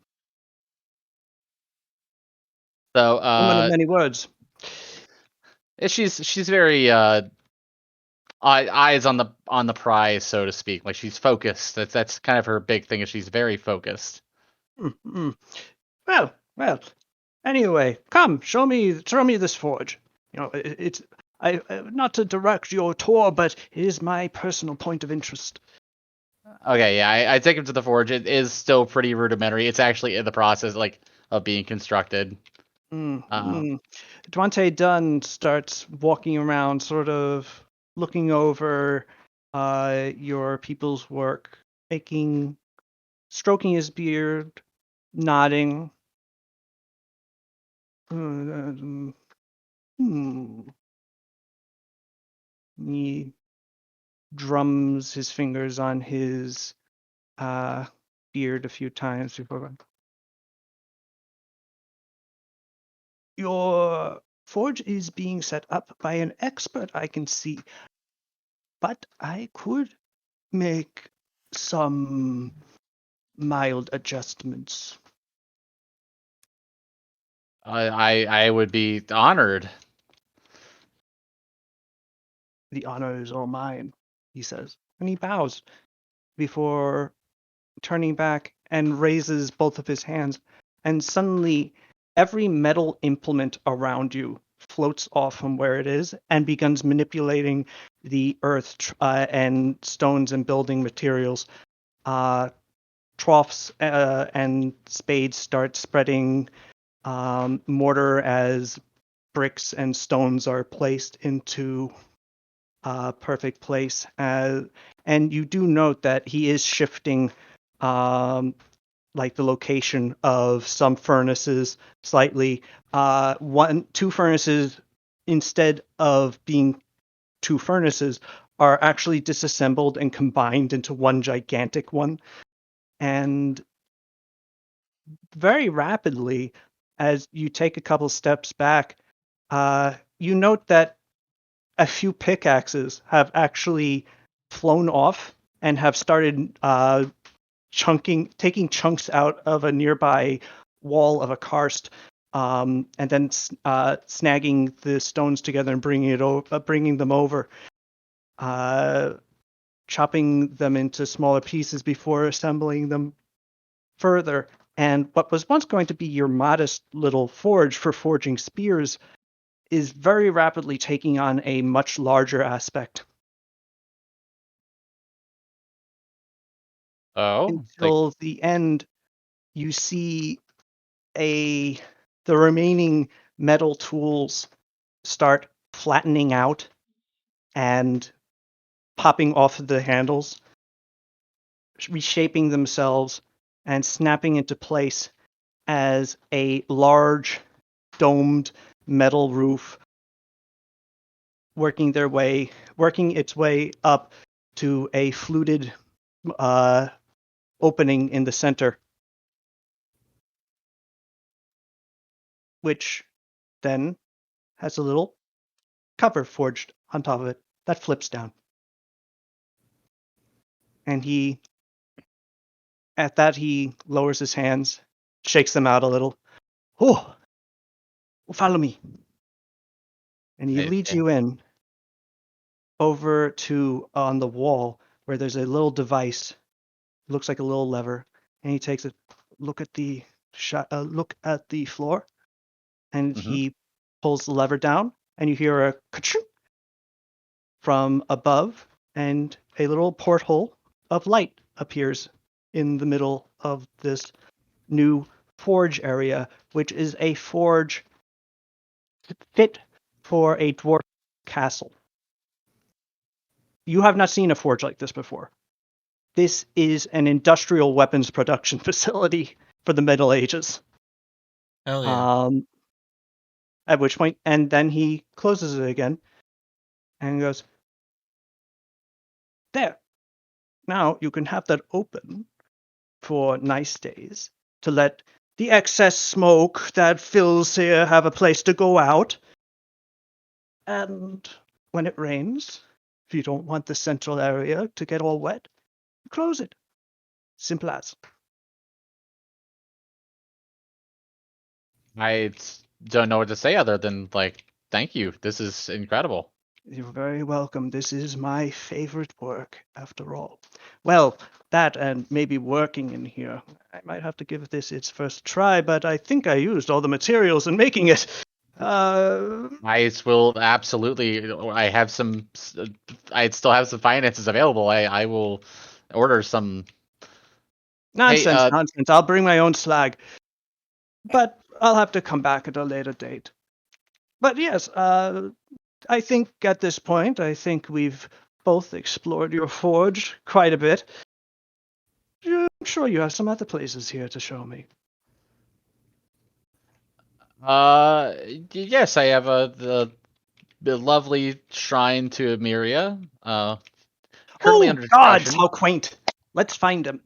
So woman of many words. she's very eyes on the prize, so to speak. Like she's focused. That's kind of her big thing. Is she's very focused. Mm. Well. Anyway, come, show me this forge. It's I not to direct your tour, but it is my personal point of interest. Okay, yeah, I take him to the forge. It is still pretty rudimentary. It's actually in the process like of being constructed. Duante Dunn starts walking around, sort of looking over your people's work, stroking his beard, nodding. He drums his fingers on his beard a few times before. Your forge is being set up by an expert, I can see, but I could make some mild adjustments. I would be honored. The honor is all mine, he says, and he bows before turning back and raises both of his hands, and suddenly every metal implement around you floats off from where it is and begins manipulating the earth and stones and building materials. Troughs and spades start spreading mortar as bricks and stones are placed into perfect place. And you do note that he is shifting like the location of some furnaces slightly. Two furnaces, instead of being two furnaces, are actually disassembled and combined into one gigantic one. And very rapidly, as you take a couple steps back, you note that a few pickaxes have actually flown off and have started taking chunks out of a nearby wall of a karst, and then snagging the stones together and bringing them over, chopping them into smaller pieces before assembling them further. And what was once going to be your modest little forge for forging spears is very rapidly taking on a much larger aspect. Oh, Until the end, you see the remaining metal tools start flattening out and popping off the handles, reshaping themselves and snapping into place as a large domed metal roof working its way up to a fluted opening in the center, which then has a little cover forged on top of it that flips down. And at that, he lowers his hands, shakes them out a little. Oh, follow me. And he leads you in over to on the wall where there's a little device, looks like a little lever, and he takes a look at the floor, and he pulls the lever down, and you hear a ka-ching from above, and a little porthole of light appears in the middle of this new forge area, which is a forge fit for a dwarf castle. You have not seen a forge like this before. This is an industrial weapons production facility for the Middle Ages. Hell yeah. At which point, and then he closes it again and goes, there. Now you can have that open for nice days to let the excess smoke that fills here have a place to go out. And when it rains, if you don't want the central area to get all wet, close it. Simple as. I don't know what to say other than like, thank you. This is incredible. You're very welcome. This is my favorite work, after all. Well, that and maybe working in here. I might have to give this its first try, but I think I used all the materials in making it. I will absolutely. I have some. I still have some finances available. I will order some. Nonsense, Hey, nonsense. I'll bring my own slag. But I'll have to come back at a later date. But yes, I think at this point, I think we've both explored your forge quite a bit. I'm sure you have some other places here to show me. yes, I have the lovely shrine to Emiria. Currently Oh, under gods, construction. how quaint. Let's find him.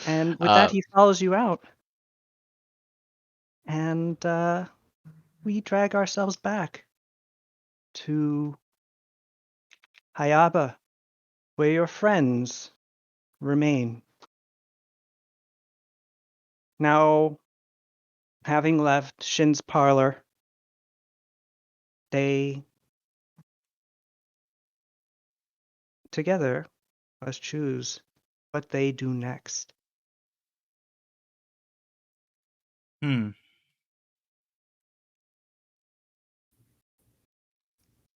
And with that, he follows you out. And we drag ourselves back to Hayaba, where your friends remain. Now, having left Shin's parlor, they together must choose what they do next.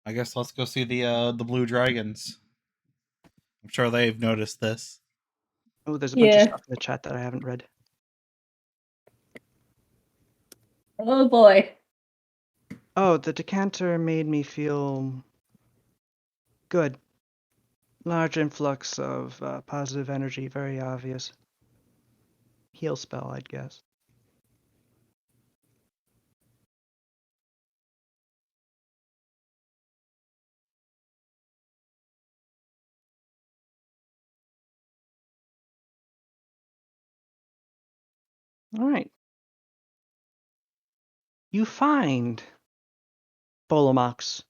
I guess let's go see the blue dragons. I'm sure they've noticed this. Oh, there's a bunch of Yeah. stuff in the chat that I haven't read. Oh boy. Oh, the decanter made me feel good. Large influx of positive energy, very obvious. Heal spell, I'd guess. All right. You find Bolomox,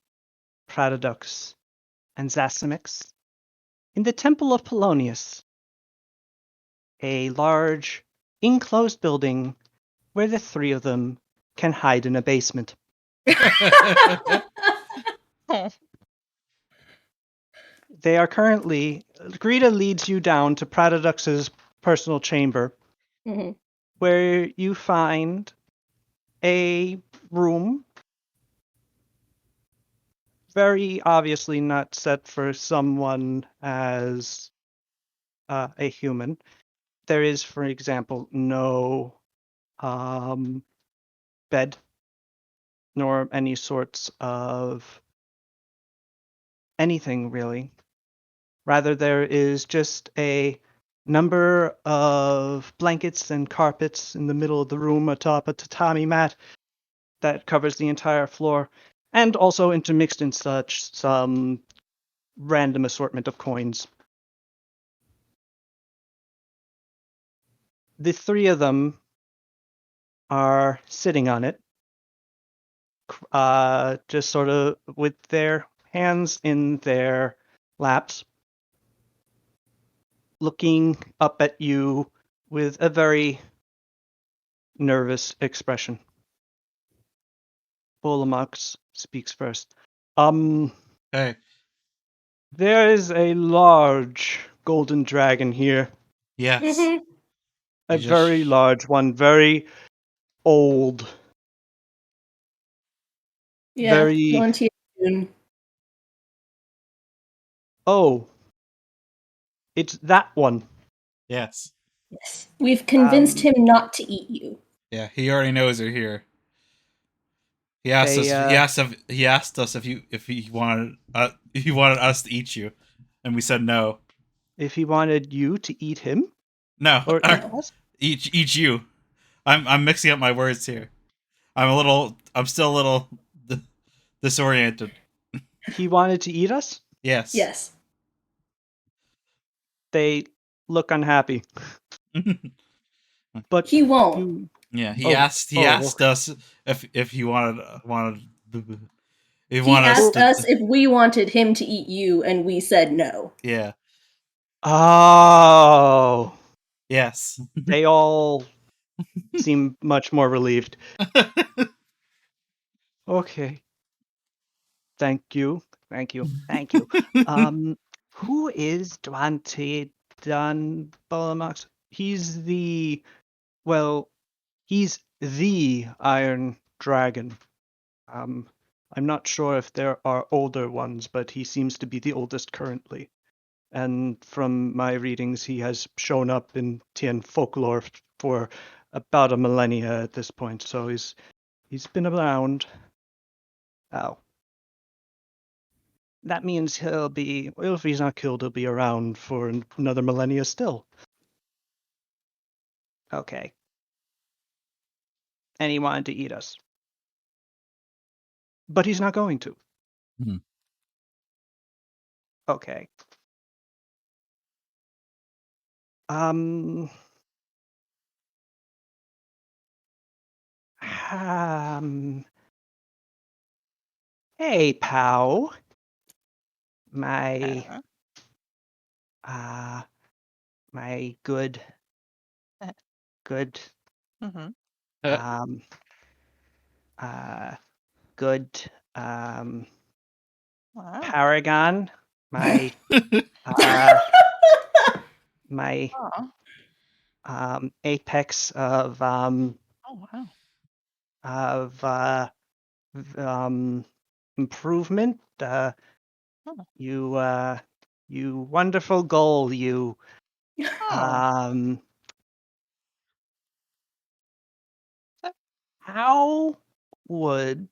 Pratodux, and Zasimix in the Temple of Polonius, a large, enclosed building where the three of them can hide in a basement. Oh. They are currently... Greta leads you down to Pratodux's personal chamber, Mhm. where you find a room very obviously not set for someone as a human. There is, for example, no bed, nor any sorts of anything really. Rather, there is just a number of blankets and carpets in the middle of the room atop a tatami mat that covers the entire floor, and also intermixed in such some random assortment of coins. The three of them are sitting on it, just sort of with their hands in their laps, looking up at you with a very nervous expression. Bolomox speaks first. Hey, There is a large golden dragon here. yes. Mhm. A You just very large one, very old. Yeah. Very... Volunteer soon. Oh, it's that one. Yes. Yes. We've convinced Um, him not to eat you. Yeah, he already knows you're here. He asked They, us. He asked us if he wanted us to eat you, and we said no. if he wanted you to eat him No, or eat No. us, eat you. I'm mixing up my words here. I'm still a little disoriented. he wanted to eat us. Yes. Yes. They look unhappy. But He won't. you... Yeah, Oh, he asked okay. us if he wanted he He wanted us asked to. us if we wanted him to eat you, and we said no. Yeah. Oh, Yes. they all seem much more relieved. Okay. Thank you. Thank you. Thank you. Who is Dwante Dun Bolomox? He's the... Well, he's the Iron Dragon. I'm not sure if there are older ones, but he seems to be the oldest currently. And from my readings, he has shown up in Tien folklore for about a millennia at this point, so he's been around. Oh. That means he'll be... Well, if he's not killed, he'll be around for another millennia still. Okay. And he wanted to eat us. But he's not going to. Hmm. Okay. Um, um, hey, pal. My, Uh, my good, Uh. good, mm-hmm. um, good, Wow. paragon. My, uh, my, Oh. apex of, Oh Oh wow. of improvement. You wonderful goal. You Oh. um. How would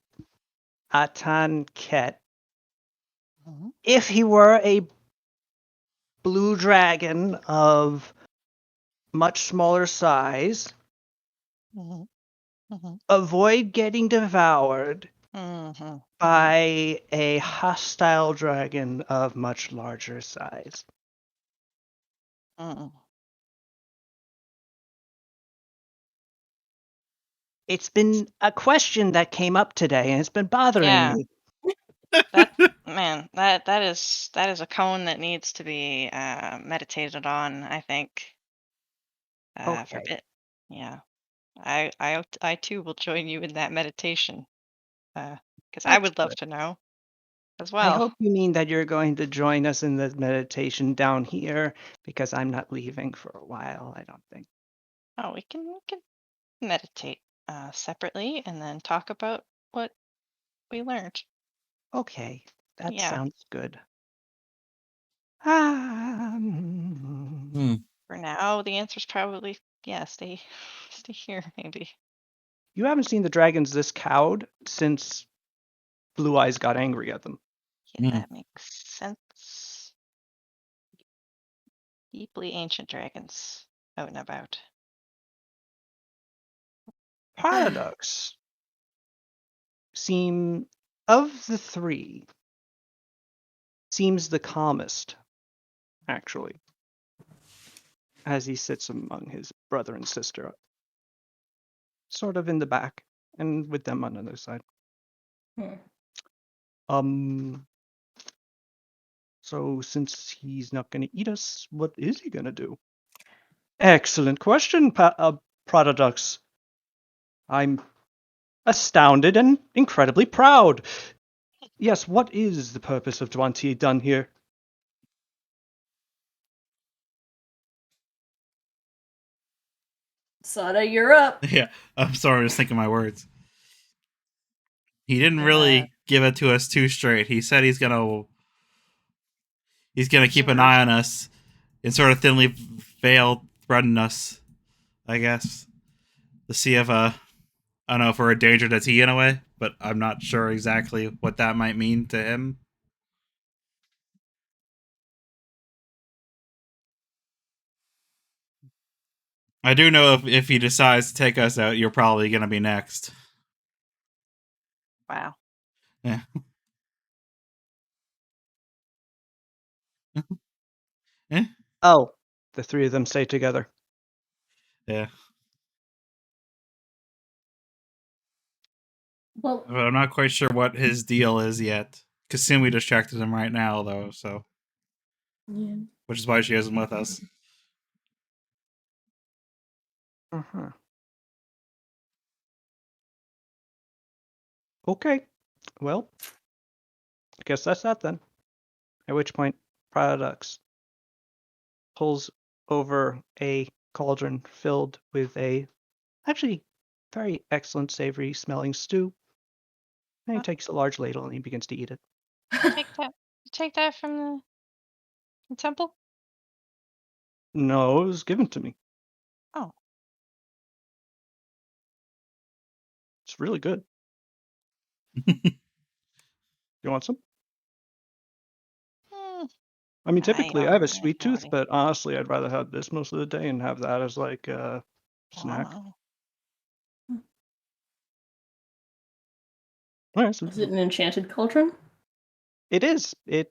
Atan Ket, Mhm. if he were a blue dragon of much smaller size, Mhm. Mhm. avoid getting devoured Mhm. by a hostile dragon of much larger size? Mhm. It's been a question that came up today, and it's been bothering Yeah. me. That man, that is a cone that needs to be meditated on, I think. For a Okay, bit. Yeah. I too will join you in that meditation. Because I that's would love good. to know as I well. hope you mean that you're going to join us in the meditation down here, because I'm not leaving for a while, I don't think. Oh, we can meditate separately and then talk about what we learned. Okay, that Yeah. sounds good. For now, the answer's probably yeah. Stay here, maybe. You haven't seen the dragons this cowed since Blue Eyes got angry at them. Yeah, that makes sense. Deeply ancient dragons out and about. Paradox seem of the three seems the calmest, actually, as he sits among his brother and sister, sort of in the back, and with them on the other side. Hmm. So since he's not going to eat us, what is he going to do? Excellent question, Paradox. I'm astounded and incredibly proud. Yes, what is the purpose of Dwanti done here? Sada, you're up. Yeah, I'm sorry, I was thinking my words. He didn't Yeah. really give it to us too straight. He said he's gonna keep an Observe. eye on us and sort of thinly veiled threaten us, I guess, to see if I don't know if we're a danger to T in a way, but I'm not sure exactly what that might mean to him. I do know if he decides to take us out, you're probably gonna be next. Wow. Yeah. Eh? Oh, the three of them stay together. Yeah. Well, But I'm not quite sure what his deal is yet. Kasumi distracted him right now, though, so yeah. which is why she isn't with us. Uh-huh. Okay. Well, I guess that's that then. At which point, Paradox pulls over a cauldron filled with a actually very excellent savory smelling stew. And he takes a large ladle and he begins to eat it. Take that from the temple. No, it was given to me. Oh. It's really good. You want some? Hmm. I mean, I typically I have a already. sweet tooth, but honestly, I'd rather have this most of the day and have that as like a snack. Oh. All right, so Is it an enchanted cauldron? it is. It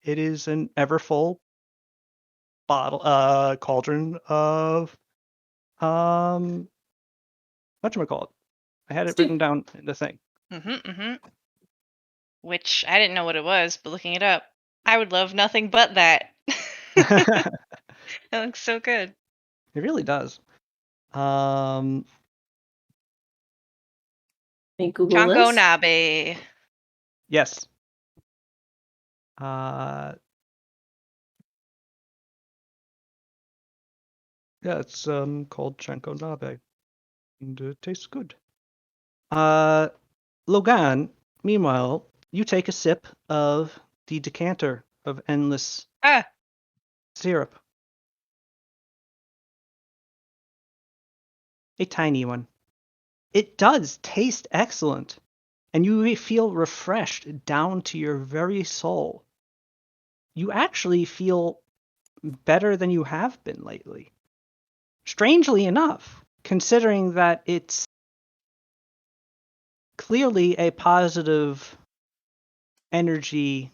is an ever full bottle cauldron of whatchamacallit. I had it Stew. written down in the thing. Which I didn't know what it was, but looking it up, I would love nothing but that. It That looks so good. really does. Um Let me Google Chanko this. Nabe. yes. Uh yeah, it's called Chenko Nabe. And it tastes good. Logan, meanwhile, you take a sip of the decanter of endless syrup. A tiny one. It does taste excellent, and you feel refreshed down to your very soul. You actually feel better than you have been lately. Strangely enough, considering that it's clearly a positive energy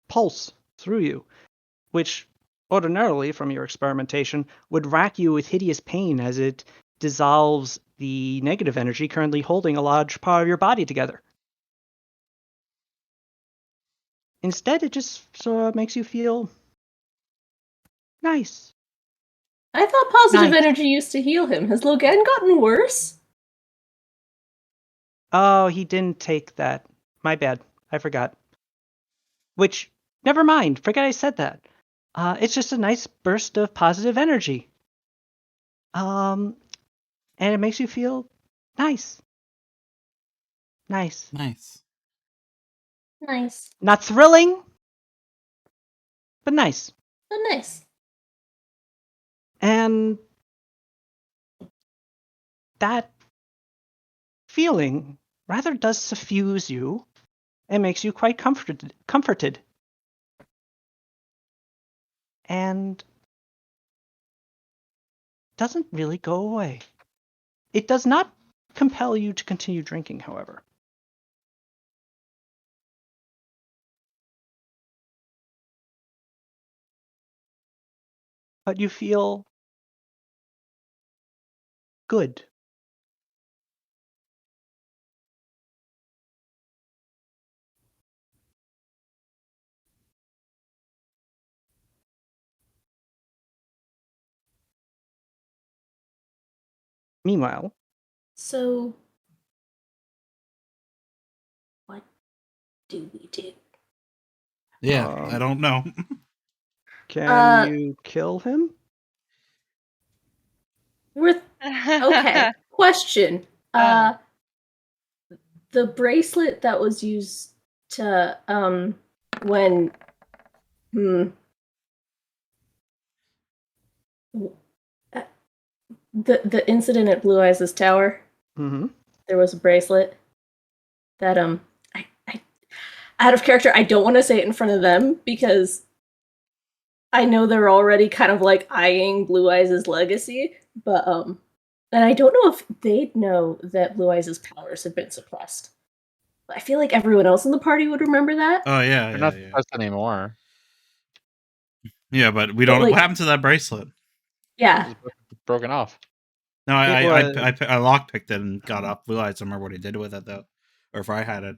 pulse through you, which ordinarily, from your experimentation, would rack you with hideous pain as it dissolves the negative energy currently holding a large part of your body together. Instead, it just sort of makes you feel nice. I thought positive Nice. energy used to heal him. Has Logan gotten worse? Oh, he didn't take that. My bad. I forgot. Which, never mind. Forget I said that. It's just a nice burst of positive energy. And it makes you feel nice. Nice. Nice. Nice. Not thrilling, but nice. But nice. And that feeling rather does suffuse you and makes you quite comforted. And doesn't really go away. It does not compel you to continue drinking, however. But you feel good. Meanwhile, So, what do we do? Yeah, I don't know. can you kill him? Okay. Question. The bracelet that was used to when the incident at Blue Eyes' tower. Mm-hmm. There was a bracelet that I out of character, I don't want to say it in front of them because I know they're already kind of like eyeing Blue Eyes' legacy, but and I don't know if they'd know that Blue Eyes' powers have been suppressed. I feel like everyone else in the party would remember that. Oh yeah, They're yeah, not yeah. suppressed anymore. Yeah, but we don't. Like, what happened to that bracelet? Yeah. It's broken off. No, It I was- lockpicked it and got off Blue Eyes. I don't remember what he did with it though, or if I had it.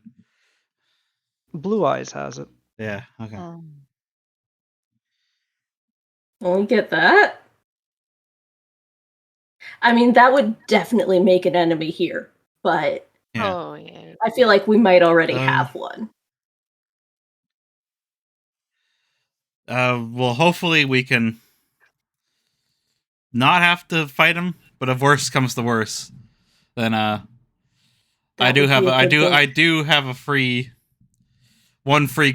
Blue Eyes has it. Yeah. Okay. Well, we get that. I mean, that would definitely make an enemy here, but Yeah. Oh yeah. I feel like we might already have one. Well, hopefully we can not have to fight him. But if worse comes to worse, then I do have I do have a free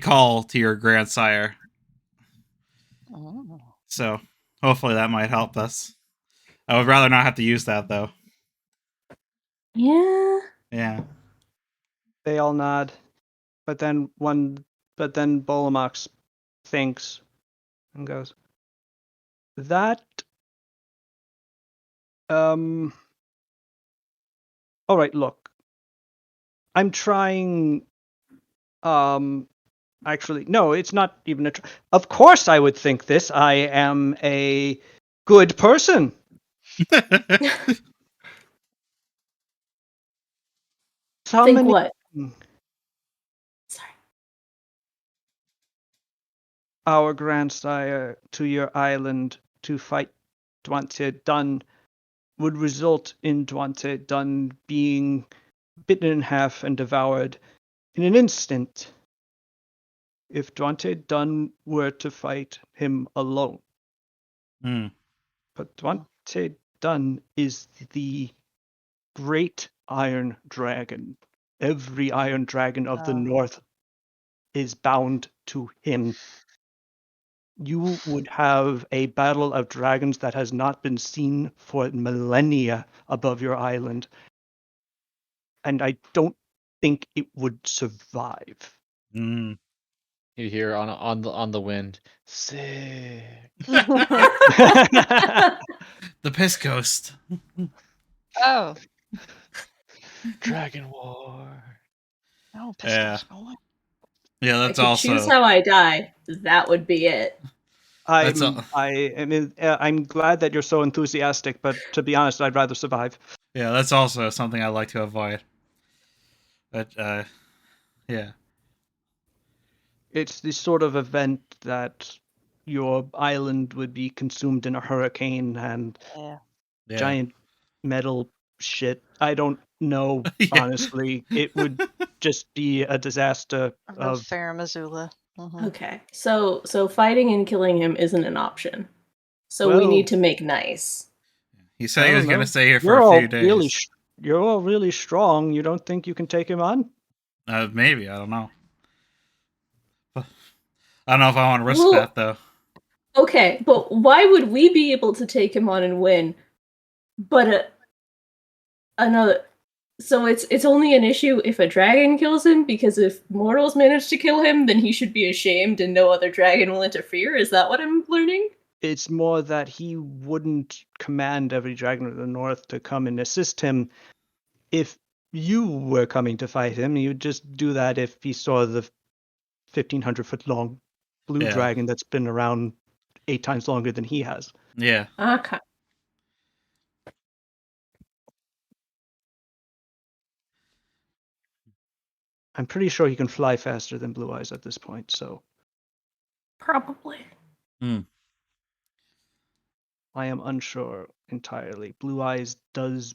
call to your grandsire. Oh. So hopefully that might help us. I would rather not have to use that though. Yeah. Yeah. They all nod, but then Bolomox thinks and goes, "That all right, look. I'm trying actually no, it's not even a of course I would think this. I am a good person. Think what? Sorry. Our grandsire to your island to fight Duante Dun would result in Duante Dun being bitten in half and devoured in an instant if Duante Dun were to fight him alone. But Dwante Dunn is the great Iron Dragon. Every Iron Dragon of the North is bound to him. You would have a battle of dragons that has not been seen for millennia above your island. And I don't think it would survive. Mm. You hear on the wind, sick. The piss ghost. Oh. Dragon War. No, Yeah. pistols. No. Yeah, I that's could choose also. how I die. That would be it. I'm glad that you're so enthusiastic, but to be honest, I'd rather survive. Yeah, that's also something I like to avoid. But yeah. It's the sort of event that your island would be consumed in a hurricane and Yeah. giant metal shit. I don't know, honestly. It would just be a disaster Of of Faramazula. Okay, so fighting and killing him isn't an option. So we Well- need to make nice. He said he was going to stay here for You're a all few days. you're all really strong. You don't think you can take him on? Maybe, I don't know. I don't know if I want to risk Well- that though. Okay, but why would we be able to take him on and win? But another. So it's only an issue if a dragon kills him, because if mortals manage to kill him, then he should be ashamed and no other dragon will interfere. Is that what I'm learning? It's more that he wouldn't command every dragon of the north to come and assist him. If you were coming to fight him, you'd just do that if he saw the 1,500-foot long blue dragon that's been around 8 times longer than he has. Yeah. Okay. I'm pretty sure he can fly faster than Blue Eyes at this point, so Probably. I am unsure entirely. Blue Eyes does...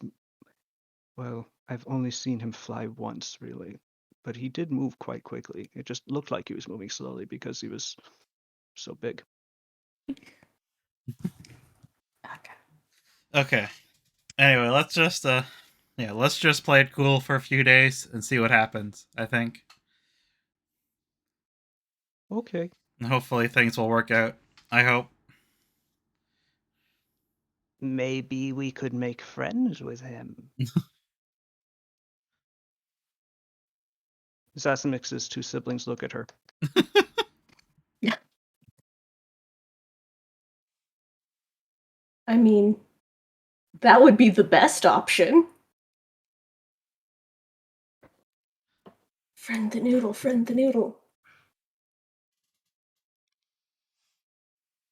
Well, I've only seen him fly once, really. But he did move quite quickly. It just looked like he was moving slowly because he was so big. Okay. Anyway, let's just play it cool for a few days and see what happens, I think. Okay. And hopefully things will work out. I hope. Maybe we could make friends with him. Zasimix's 2 siblings look at her. I mean, that would be the best option. Friend the noodle, friend the noodle.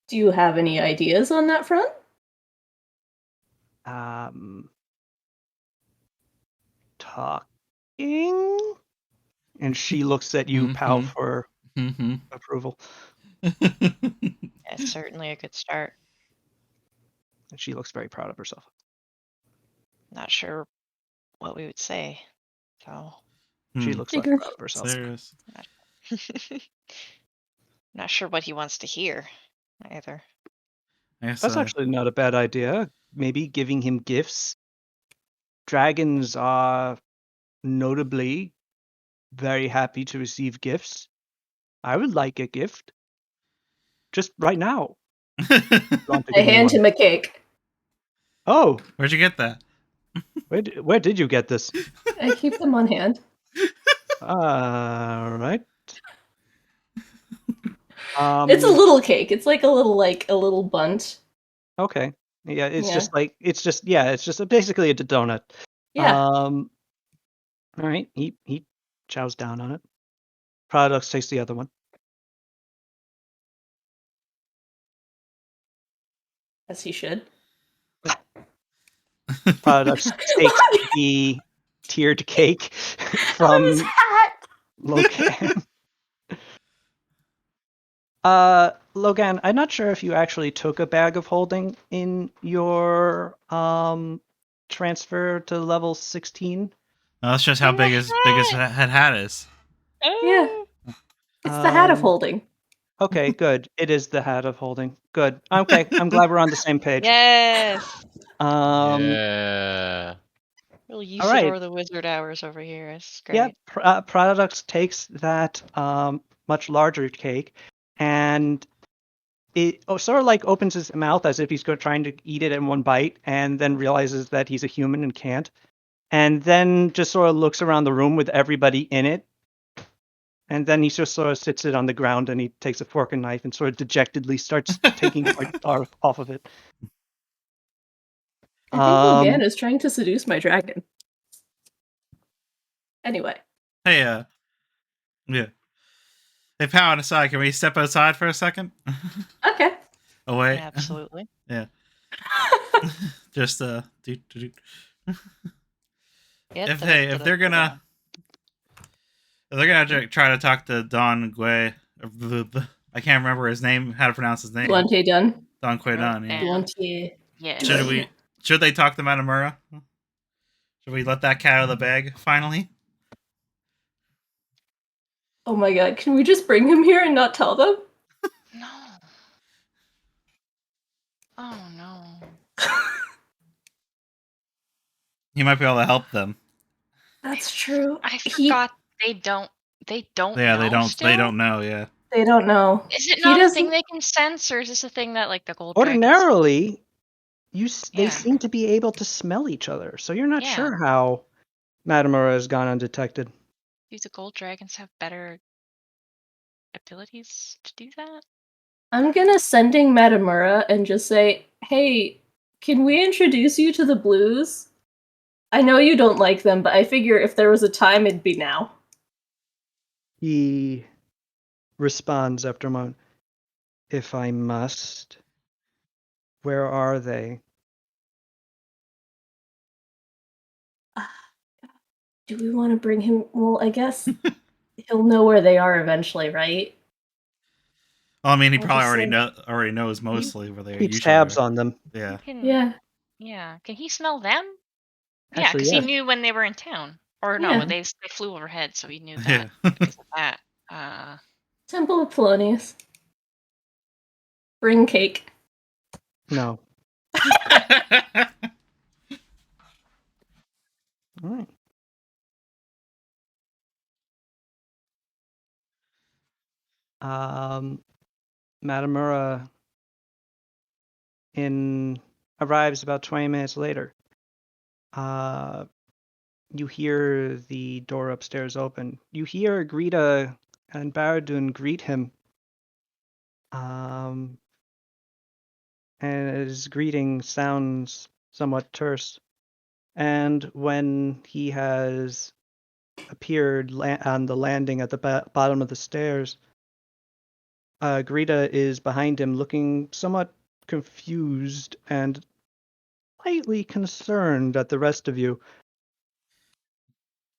Do you have any ideas on that front? Talking? And she looks at you, pal, for approval. It's certainly a good start. And she looks very proud of herself. Not sure what we would say. So She looks very proud of herself. Serious. not sure what he wants to hear either. That's actually not a bad idea. Maybe giving him gifts. Dragons are notably very happy to receive gifts. I would like a gift. Just right now. I hand him a cake. Oh, where'd you get that? Where did you get this? I keep them on hand. All right. It's a little cake. It's like a little bunt. Okay. Yeah, it's Yeah. just basically a donut. Yeah. All right. He chows down on it. Paradox takes the other one. As he should. Paradox takes the tiered cake from his hat. Logan. Logan, I'm not sure if you actually took a bag of holding in your transfer to level 16. No, that's just how big his hat is. Yeah. It's the hat of holding. Okay, good. It is the hat of holding. Good. Okay, I'm glad we're on the same page. Yes. Yeah. Real All right. Usador the Wizard hours over here. It's Yeah, great. Products takes that much larger cake, and it sort of like opens his mouth as if he's trying to eat it in one bite, and then realizes that he's a human and can't, and then just sort of looks around the room with everybody in it, and then he just sort of sits it on the ground, and he takes a fork and knife and sort of dejectedly starts taking parts off of it. I think Logan is trying to seduce my dragon. Anyway. Hey, yeah. Hey, Pow, on aside, can we step outside for a second? Okay. Away. Absolutely. Yeah. Just if they're gonna try to talk to Don Gui, I can't remember his name, how to pronounce his name. Duante Dunn. Don Quay Dunn. Yeah. Duante. Yeah. Should they talk to Matamura? Should we let that cat out of the bag finally? Oh my god, can we just bring him here and not tell them? No. Oh no. He might be able to help them. That's true. I forgot they don't. Yeah, know they don't. still? They don't know. Yeah. They don't know. Is it not a thing they can sense, or is this a thing that like the gold dragons? Ordinarily, they Yeah. seem to be able to smell each other, so you're not Yeah. sure how Matamura has gone undetected. Do the gold dragons have better abilities to do that? I'm gonna sending Matamura and just say, hey, can we introduce you to the blues? I know you don't like them, but I figure if there was a time, it'd be now. He responds after a moment. If I must, where are they? Do we want to bring him? Well, I guess he'll know where they are eventually, right? Well, I mean, he I'll probably just already knows mostly where they Keeps usually tabs are. on them. Yeah. Yeah. Yeah. Can he smell them? Yeah, Actually, because yes. he knew when they were in town. Or no, Yeah. they flew overhead, so he knew that Yeah. because of that. Temple of Polonius. Bring cake. No. All right. Matamura arrives about 20 minutes later. You hear the door upstairs open. You hear Greta and Baradun greet him. And his greeting sounds somewhat terse. And when he has appeared on the landing at the bottom of the stairs, Greta is behind him, looking somewhat confused and slightly concerned at the rest of you.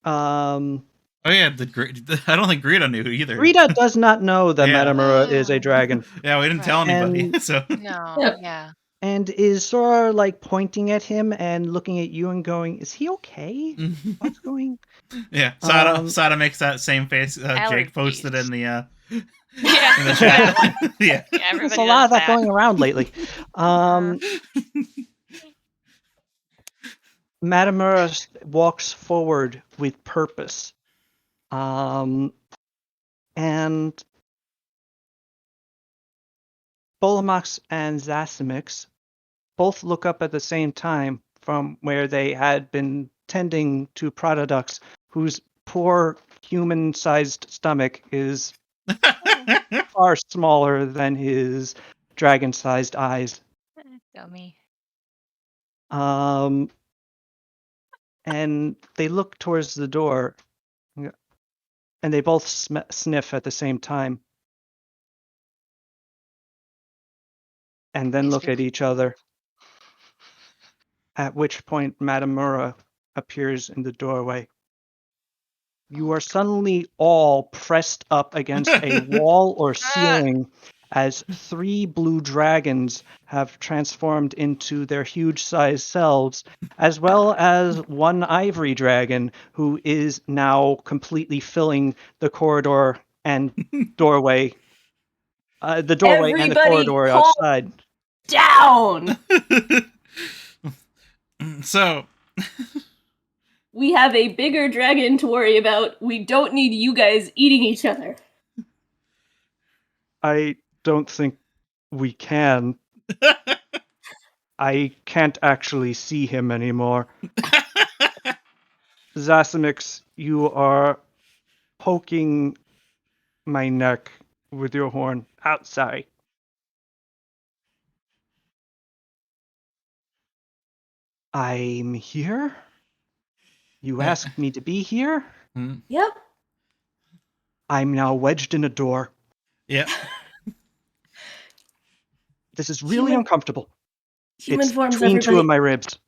Oh yeah, I don't think Greta knew either. Greta does not know that Yeah. Matamura is a dragon. Yeah, we didn't tell anybody. And- So No, Yep. yeah. And is sort of like pointing at him and looking at you and going, "Is he okay? What's going?" yeah, Sada makes that same face Jake posted in the Yeah. in the chat. That one. Yeah. Yeah, everybody There's a lot does of that going around lately. Matamura walks forward with purpose. And Bolamax and Zasimix both look up at the same time from where they had been tending to Prododux, whose poor human-sized stomach is far smaller than his dragon-sized eyes. Dummy. And they look towards the door, and they both sniff at the same time, and then look at each other. At which point, Matamura appears in the doorway. You are suddenly all pressed up against a wall or ceiling as 3 blue dragons have transformed into their huge-sized selves, as well as 1 ivory dragon who is now completely filling the corridor and doorway. The doorway and the Everybody corridor calm outside. down! So, We have a bigger dragon to worry about. We don't need you guys eating each other. I don't think we can. I can't actually see him anymore. Zasimix, you are poking my neck with your horn. Sorry. I'm here? You asked me to be here? Yep. I'm now wedged in a door. yeah. This is really Human- uncomfortable. Human It's forms, between everybody. two of my ribs.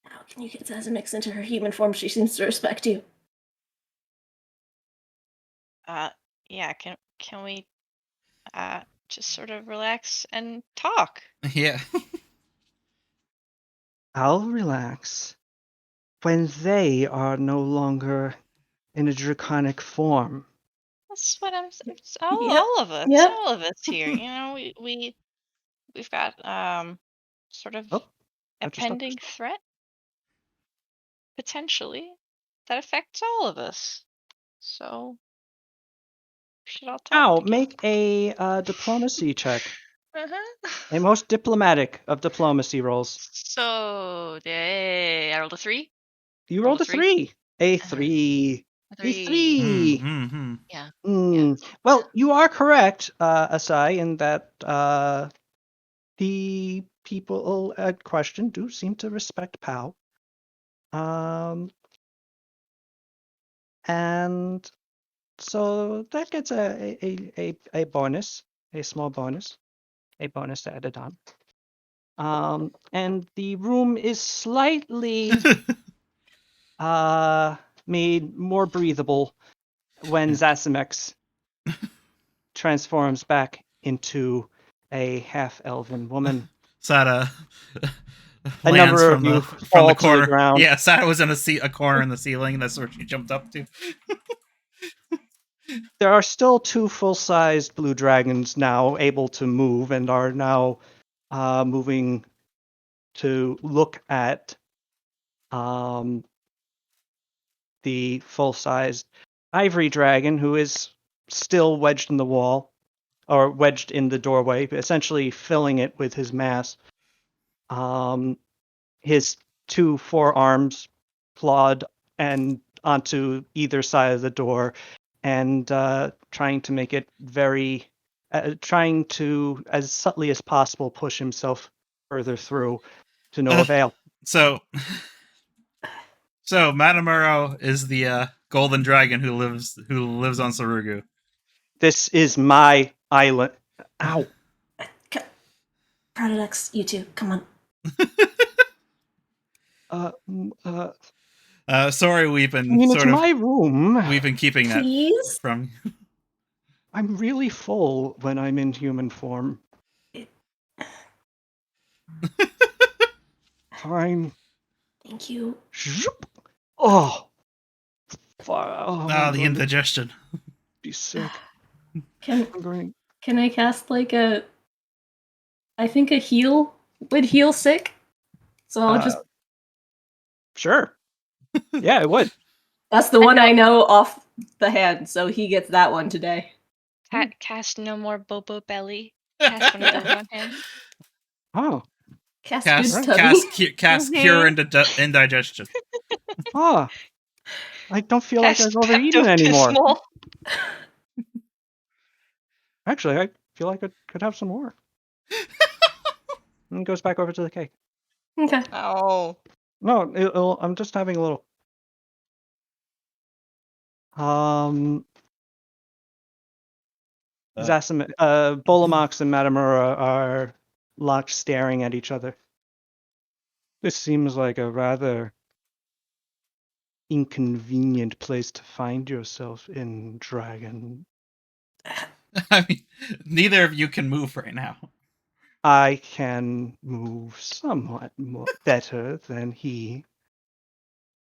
How can you get Zazimix into her human form? She seems to respect you. Yeah, can we just sort of relax and talk? Yeah. I'll relax when they are no longer in a draconic form. That's what it's Yep. all of us. Yep. All of us here. You know, we've got sort of Oh, a I just stopped pending this. threat potentially that affects all of us. So we should all talk Now, together. make a diplomacy check. Uh-huh. A most diplomatic of diplomacy rolls. So I rolled a 3. You Rolled rolled a a 3. 3. A Uh-huh. 3. A A 3. 3. Mm-hmm. Yeah. Well, you are correct, Asai, in that the people at question do seem to respect Pow. And so that gets a bonus, a small bonus, a bonus added on. And the room is slightly made more breathable when Zasimex transforms back into a half-elven woman. Sada A lands number of from you the fall to the corner. ground. Yeah, Sada was in a corner in the ceiling. That's where she jumped up to. There are still 2 full-sized blue dragons now able to move and are now moving to look at the full-sized ivory dragon, who is still wedged in the wall, or wedged in the doorway, essentially filling it with his mass. His 2 forearms clawed and onto either side of the door, and trying to make it trying to, as subtly as possible, push himself further through, to no avail. So Matamuro is the golden dragon who lives on Sarugu. This is my island. Ow. Protodex, you two, come on. Sorry, we've I been mean, sort it's of my room. we've been keeping that Please? from. I'm really full when I'm in human form. Fine. Thank you. Zoop. Oh. Oh, I'm The going to indigestion. be sick. Can I'm going. can I cast like a I think a heal would heal sick? So I'll just Sure. Yeah, it would. that's the one I know off the hand, so he gets that one today. Cast no more Bobo Belly. Cast one of those on him. Oh. Cast Cast good tubby. cast cure indigestion. Oh. I don't feel like Cast I've overeaten anymore. Pepto-Bismol. Actually, I feel like I could have some more. And it goes back over to the cake. Okay. Oh. No, I'm just having a little. Bolomox and Matamura are locked staring at each other. This seems like a rather inconvenient place to find yourself in, Dragon. I mean, neither of you can move right now. I can move somewhat better than he.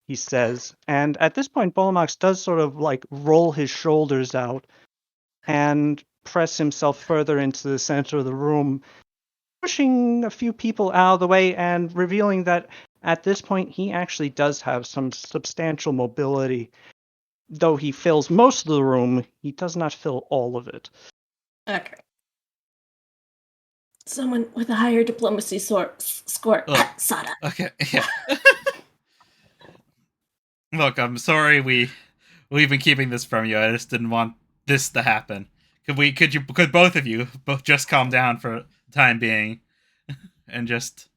he says. And at this point, Bolomax does sort of like roll his shoulders out and press himself further into the center of the room, pushing a few people out of the way and revealing that at this point he actually does have some substantial mobility. Though he fills most of the room, he does not fill all of it. Okay. Someone with a higher diplomacy score. Look. Sada. Okay, yeah. Look, I'm sorry we've been keeping this from you. I just didn't want this to happen. Could both of you both just calm down for the time being and just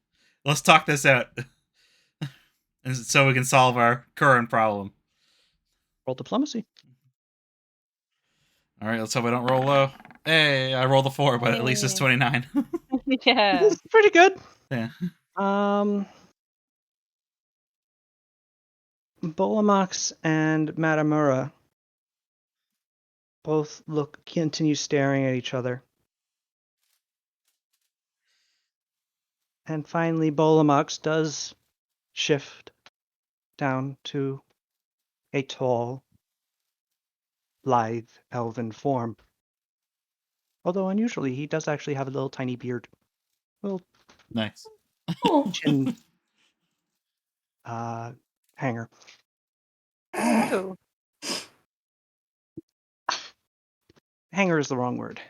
let's talk this out and so we can solve our current problem. Roll diplomacy. All right, let's hope I don't roll low. Hey, I rolled a 4, but at least it's 29. Yeah. This is pretty good. Yeah. Bolomax and Matamura both continue staring at each other. And finally, Bolomax does shift down to a tall, lithe elven form. Although unusually, he does actually have a little tiny beard. Little Nice. Oh. chin hanger. Ooh. Hanger is the wrong word.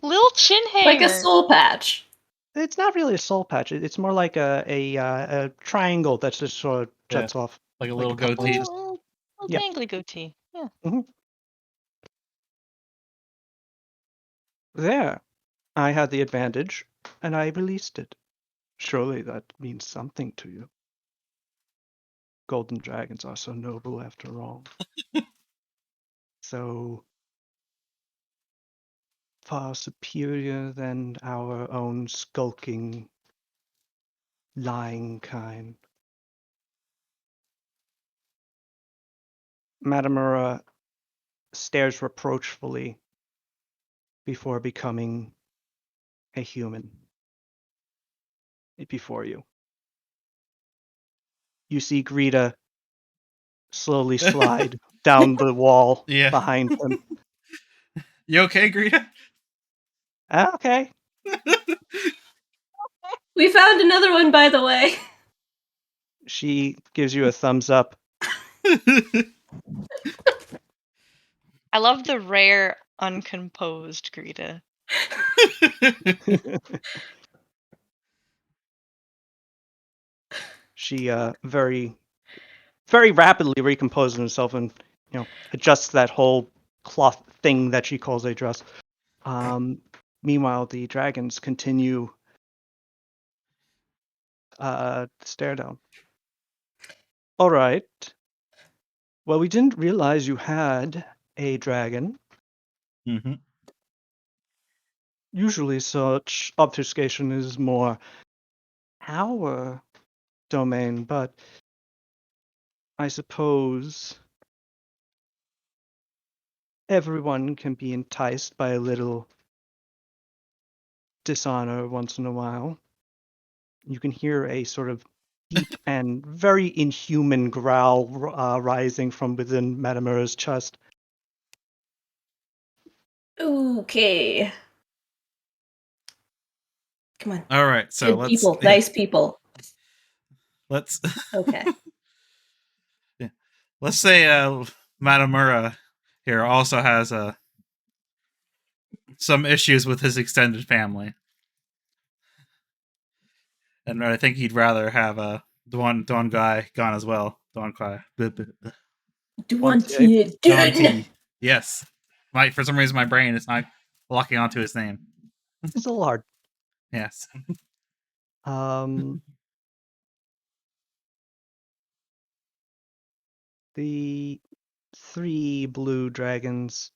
Little chin hanger. Like a soul patch. It's not really a soul patch. It's more like a triangle that just sort of juts off. Like a Like little a couple goatee. inches. Little Yeah. dangly goatee. Yeah. There. I had the advantage, and I released it. Surely that means something to you. Golden dragons are so noble after all. So far superior than our own skulking, lying kind. Matamura stares reproachfully before becoming a human before you. You see Greta slowly slide down the wall Yeah. behind him. You okay, Greta? Okay. We found another one, by the way. She gives you a thumbs up. I love the rare, uncomposed Greta. She very, very rapidly recomposes herself and adjusts that whole cloth thing that she calls a dress. Meanwhile, the dragons continue to stare down. All right. Well, we didn't realize you had a dragon. Mm-hmm. Usually such obfuscation is more our domain, but I suppose everyone can be enticed by a little dishonor once in a while. You can hear a sort of deep and very inhuman growl rising from within Matamura's chest. Okay. Come on. All right, so Good people. Nice people. Let's Okay. yeah. Let's say Matamura here also has some issues with his extended family, and I think he'd rather have the one guy gone as well. Don guy. Duantier. Don T. Yes. For some reason my brain is not locking onto his name. It's a little hard. Yes. The three blue dragons,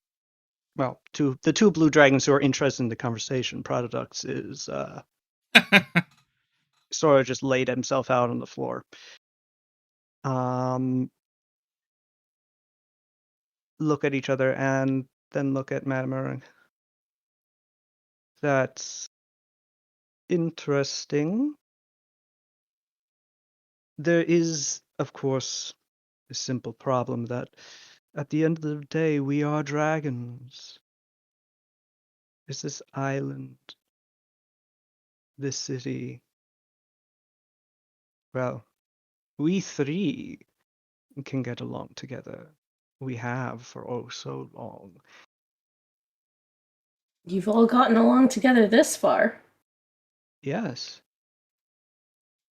well, the two blue dragons who are interested in the conversation, Produx is sort of just laid himself out on the floor. Look at each other and then look at Matamura. That's interesting. There is, of course, the simple problem that at the end of the day, we are dragons. Is this island, this city, well, we three can get along together. We have for oh so long. You've all gotten along together this far. Yes.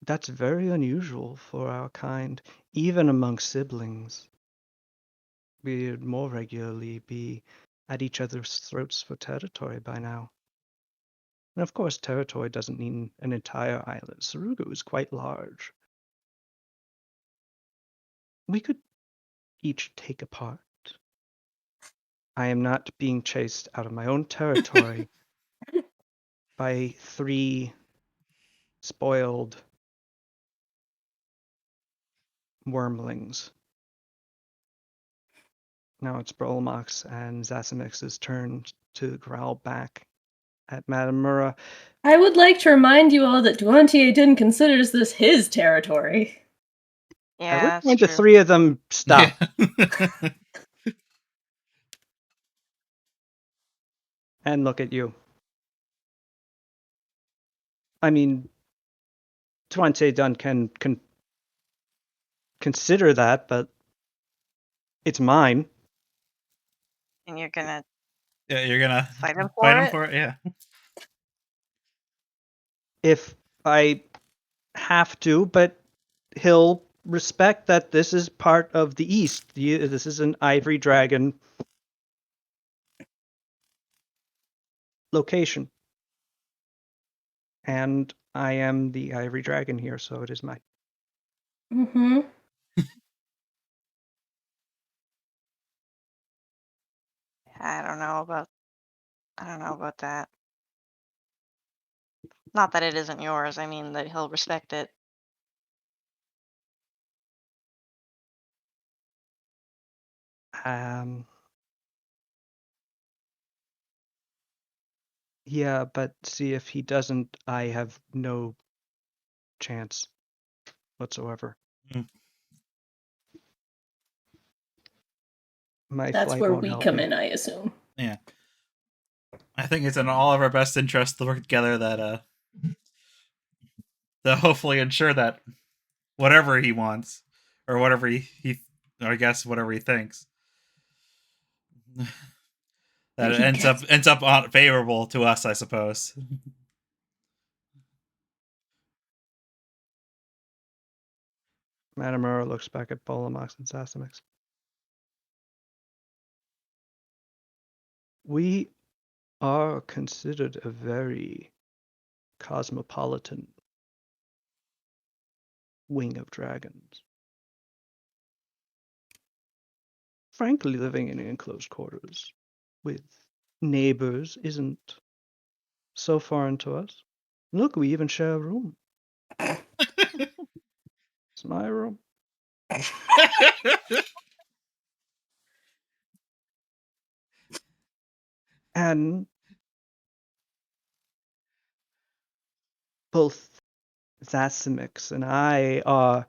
That's very unusual for our kind, even among siblings. We'd more regularly be at each other's throats for territory by now. And of course, territory doesn't mean an entire island. Sarugo is quite large. We could each take a part. I am not being chased out of my own territory by 3 spoiled wormlings. Now it's Brolmox and Zasimix's turn to growl back at Madame Mura. I would like to remind you all that Duantier didn't consider this his territory. Yeah, At which that's point true. the 3 of them stop Yeah. and look at you. I mean, Duantier Dunn can consider that, but it's mine. And you're gonna Yeah, you're gonna fight him fight for him it? for it. Yeah. If I have to, but he'll respect that this is part of the East. This is an Ivory Dragon location. And I am the Ivory Dragon here, so it is mine. Mm-hmm. I don't know about that. Not that it isn't yours. I mean that he'll respect it. Yeah, but see, if he doesn't, I have no chance whatsoever. Mm. My That's flight where won't we help come me. in, I assume. Yeah. I think it's in all of our best interest to work together that to hopefully ensure that whatever he wants or whatever he or I guess whatever he thinks that it He ends up favorable to us, I suppose. Madame Mura looks back at Bolomox and Sasamix. We are considered a very cosmopolitan wing of dragons. Frankly, living in enclosed quarters with neighbors isn't so foreign to us. Look, we even share a room. It's my room. And both Zasimix and I are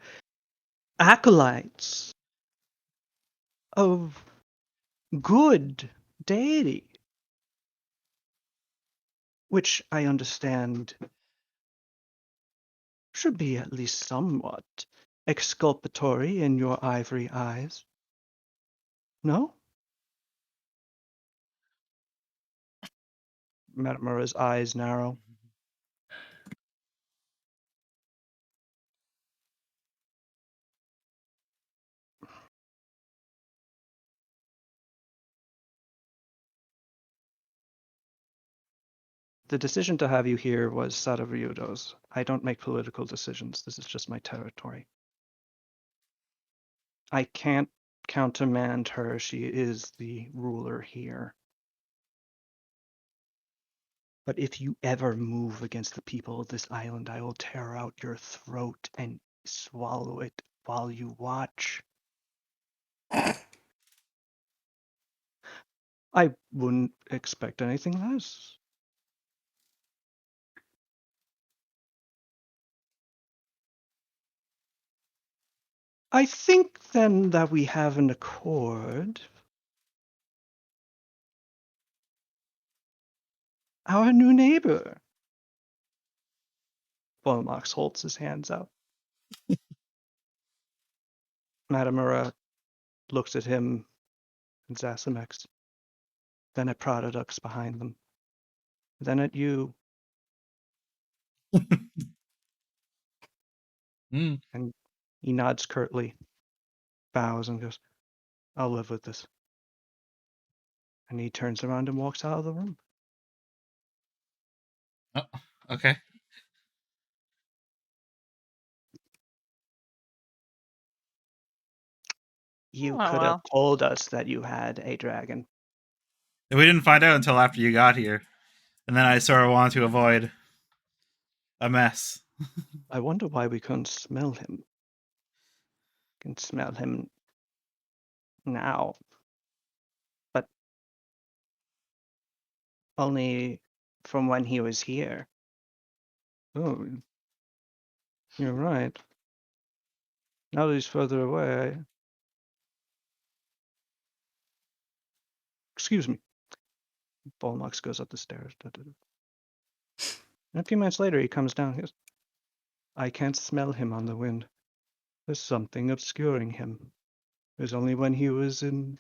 acolytes of good deity, which I understand should be at least somewhat exculpatory in your ivory eyes. No? Madame Mura's eyes narrow. The decision to have you here was Sadaryudo's. I don't make political decisions. This is just my territory. I can't countermand her. She is the ruler here. But if you ever move against the people of this island, I will tear out your throat and swallow it while you watch. I wouldn't expect anything less. I think then that we have an accord. Our new neighbor. Volmax holds his hands out. Matamura looks at him and Zasimex, then at Prododux behind them, then at you, Mm. and he nods curtly, bows, and goes, I'll live with this. And he turns around and walks out of the room. Oh, okay. You Oh, could have well. told us that you had a dragon. We didn't find out until after you got here. And then I sort of wanted to avoid a mess. I wonder why we couldn't smell him. Can smell him now, but only from when he was here. Oh, you're right. Now that he's further away, excuse me. Volmax goes up the stairs. And a few minutes later, he comes down. He goes, I can't smell him on the wind. There's something obscuring him. It was only when he was in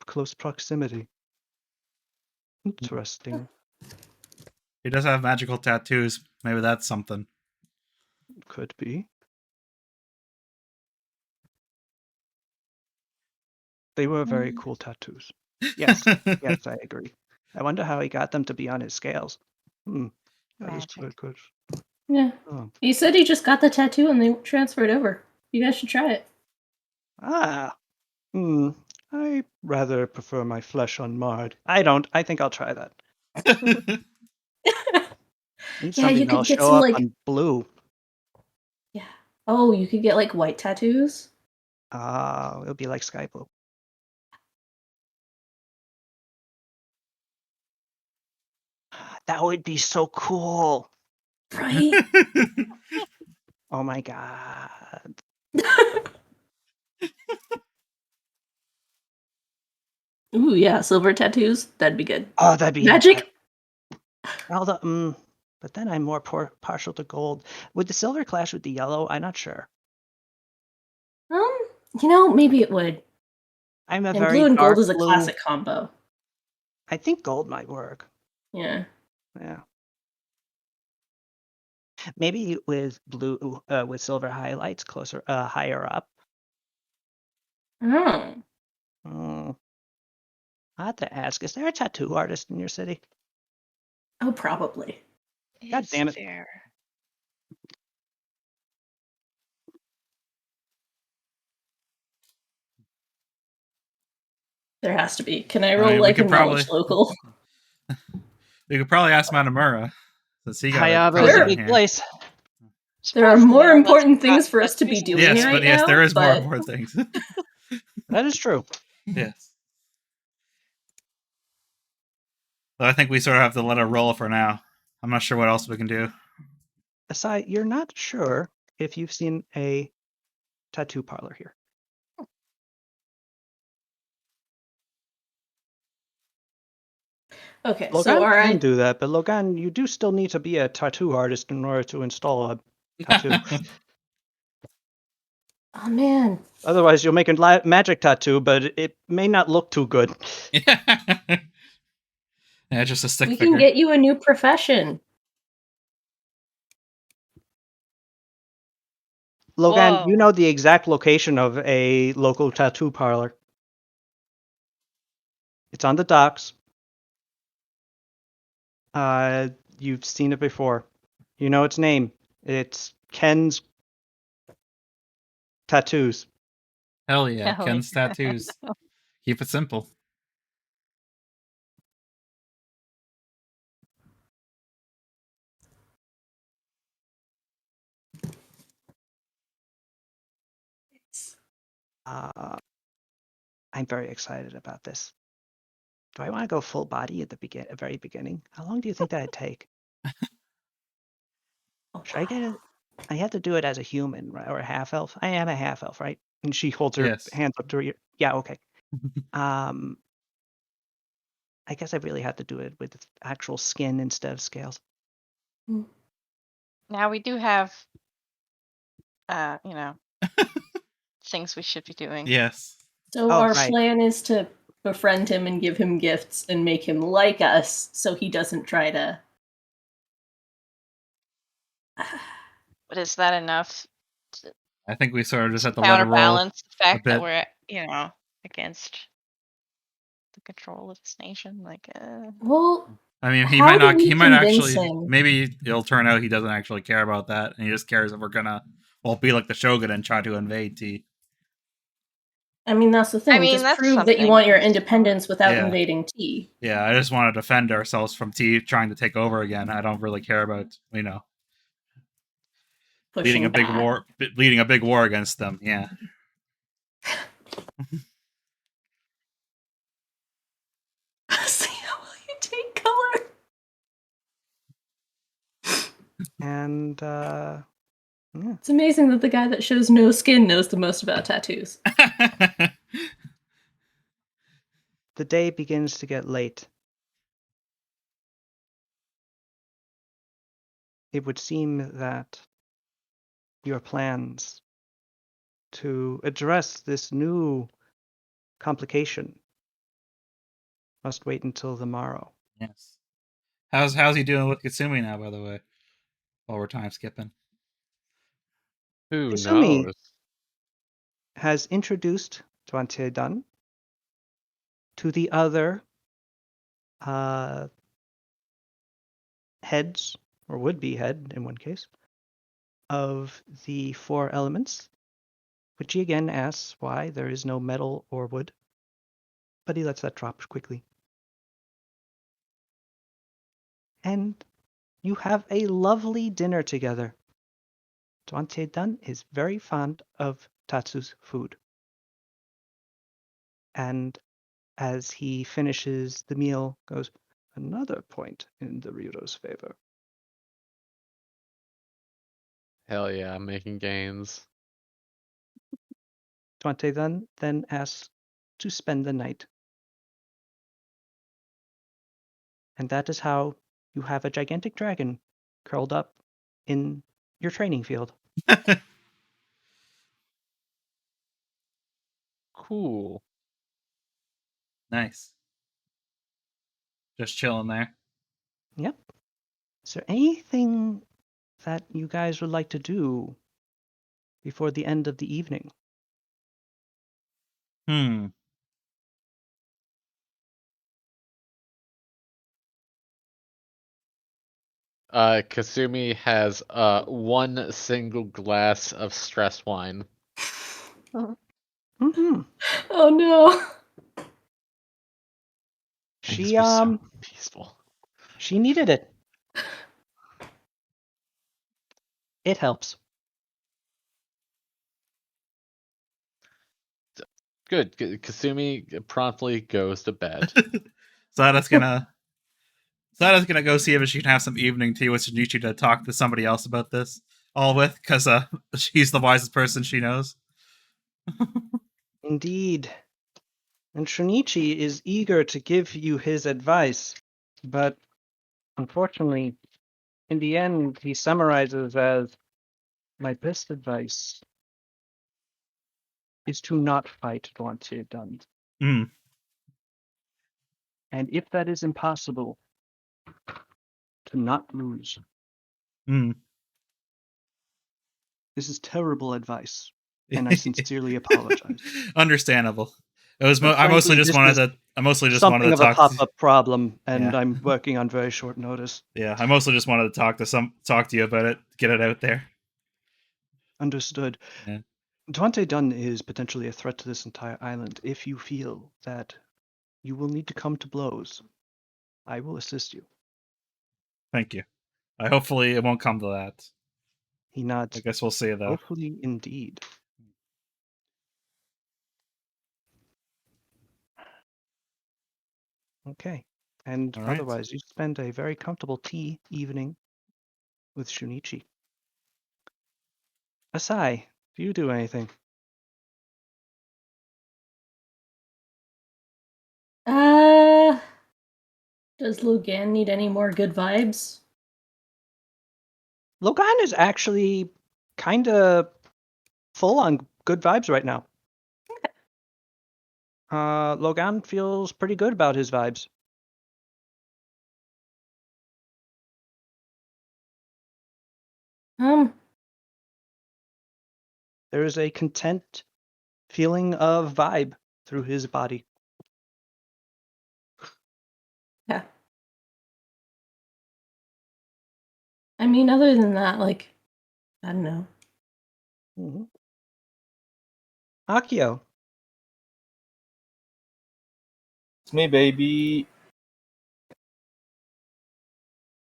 close proximity. Interesting. He does have magical tattoos. Maybe that's something. Could be. They were very cool tattoos. Yes, yes, I agree. I wonder how he got them to be on his scales. That was Magic. good. Yeah. Oh. He said he just got the tattoo and they transferred over. You guys should try it. Ah. I rather prefer my flesh unmarred. I don't. I think I'll try that. Need Yeah, something you that'll could get show some up like on blue. Oh, you could get like white tattoos. It'll be like sky blue. That would be so cool. Right? Oh my god. Ooh, yeah, silver tattoos. That'd be good. Oh, that'd be Magic? but then I'm more partial to gold. Would the silver clash with the yellow? I'm not sure. Maybe it would. I'm a And very blue and gold dark is a blue. classic combo. I think gold might work. Yeah. Yeah. Maybe with blue, with silver highlights closer, higher up. Oh. I have to ask, is there a tattoo artist in your city? Oh, probably. God damn it. Fair. There has to be. Can I I roll mean, we like a could knowledge probably- local? We could probably ask Matamura, since he got Hayabu it is a in big here. place. There are Surprisingly, more all that's important things got for us to be tattoos. doing Yes, right but yes, now, there is more but- important things. That is true. Yes. So I think we sort of have to let it roll for now. I'm not sure what else we can do. Aside, you're not sure if you've seen a tattoo parlor here. Okay, Logan so all can right. do that, but Logan, you do still need to be a tattoo artist in order to install a tattoo. Oh man. Otherwise, you'll make a magic tattoo, but it may not look too good. Yeah, just a stick We figure. can get you a new profession. Logan, Whoa. you know the exact location of a local tattoo parlor. It's on the docks. You've seen it before. You know its name. It's Ken's Tattoos. Hell yeah, Hell Ken's tattoos. Keep it simple. I'm very excited about this. Do I want to go full body at the very beginning? How long do you think that'd take? Oh, Should I get it? I had to do it as a human, right, or a half elf. I am a half elf, right? And she holds her Yes. hands up to her ear. Yeah, okay. I guess I really had to do it with actual skin instead of scales. Now we do have, you know, things we should be doing. Yes. So Oh, our right. plan is to befriend him and give him gifts and make him like us so he doesn't try to. But is that enough I think we sort of just to have to let it roll counterbalance the fact bit. that we're, against the control of this nation? Well, I mean, he how might do not. we He might convince actually. him? Maybe it'll turn out he doesn't actually care about that, and he just cares if we're gonna, be like the Shogun and try to invade T. I mean, that's the thing. Just that's prove that you something want your we can independence without Yeah. invading T. Yeah, I just want to defend ourselves from T trying to take over again. I don't really care about leading Pushing a big back. war, leading a big war against them. Yeah. See, how will you take color? And yeah. It's amazing that the guy that shows no skin knows the most about tattoos. The day begins to get late. It would seem that your plans to address this new complication must wait until the morrow. Yes. How's he doing with Kasumi now, by the way? While we're time skipping. Who Kasumi knows? has introduced Duante Dun to the other heads, or would-be head in one case, of the 4 elements, which he again asks why there is no metal or wood, but he lets that drop quickly. And you have a lovely dinner together. Duante Dun is very fond of Tatsu's food. And as he finishes the meal, goes, another point in the Ryudo's favor. Hell yeah, I'm making gains. Duante then asks to spend the night. And that is how you have a gigantic dragon curled up in your training field. Cool. Nice. Just chilling there. Yep. Is there anything that you guys would like to do before the end of the evening? Kasumi has one single glass of stress wine. Mm-hmm. Oh no. Things She be so peaceful. she needed it. It helps. Good. Kasumi promptly goes to bed. Sada's gonna go see if she can have some evening tea with Shinichi to talk to somebody else about this all with, because she's the wisest person she knows. Indeed. And Shunichi is eager to give you his advice, but unfortunately, in the end, he summarizes as, my best advice is to not fight Duante Dun. Mm. And if that is impossible, to not lose. Mm. This is terrible advice, and I sincerely apologize. Understandable. It was. But I mostly frankly, just this wanted is to. I mostly just wanted something to of a talk. pop-up problem, and Yeah. I'm working on very short notice. Yeah, I mostly just wanted to talk to you about it, get it out there. Understood. Yeah. Duante Dun is potentially a threat to this entire island. If you feel that you will need to come to blows, I will assist you. Thank you. Hopefully it won't come to that. He nods. I guess we'll see though. Hopefully, indeed. Okay. And All right. otherwise, you spend a very comfortable tea evening with Shunichi. Asai, do you do anything? Does Logan need any more good vibes? Logan is actually kind of full on good vibes right now. Logan feels pretty good about his vibes. There is a content feeling of vibe through his body. Yeah. I mean, other than that, like, I don't know. Mm-hmm. Akio. It's me, baby.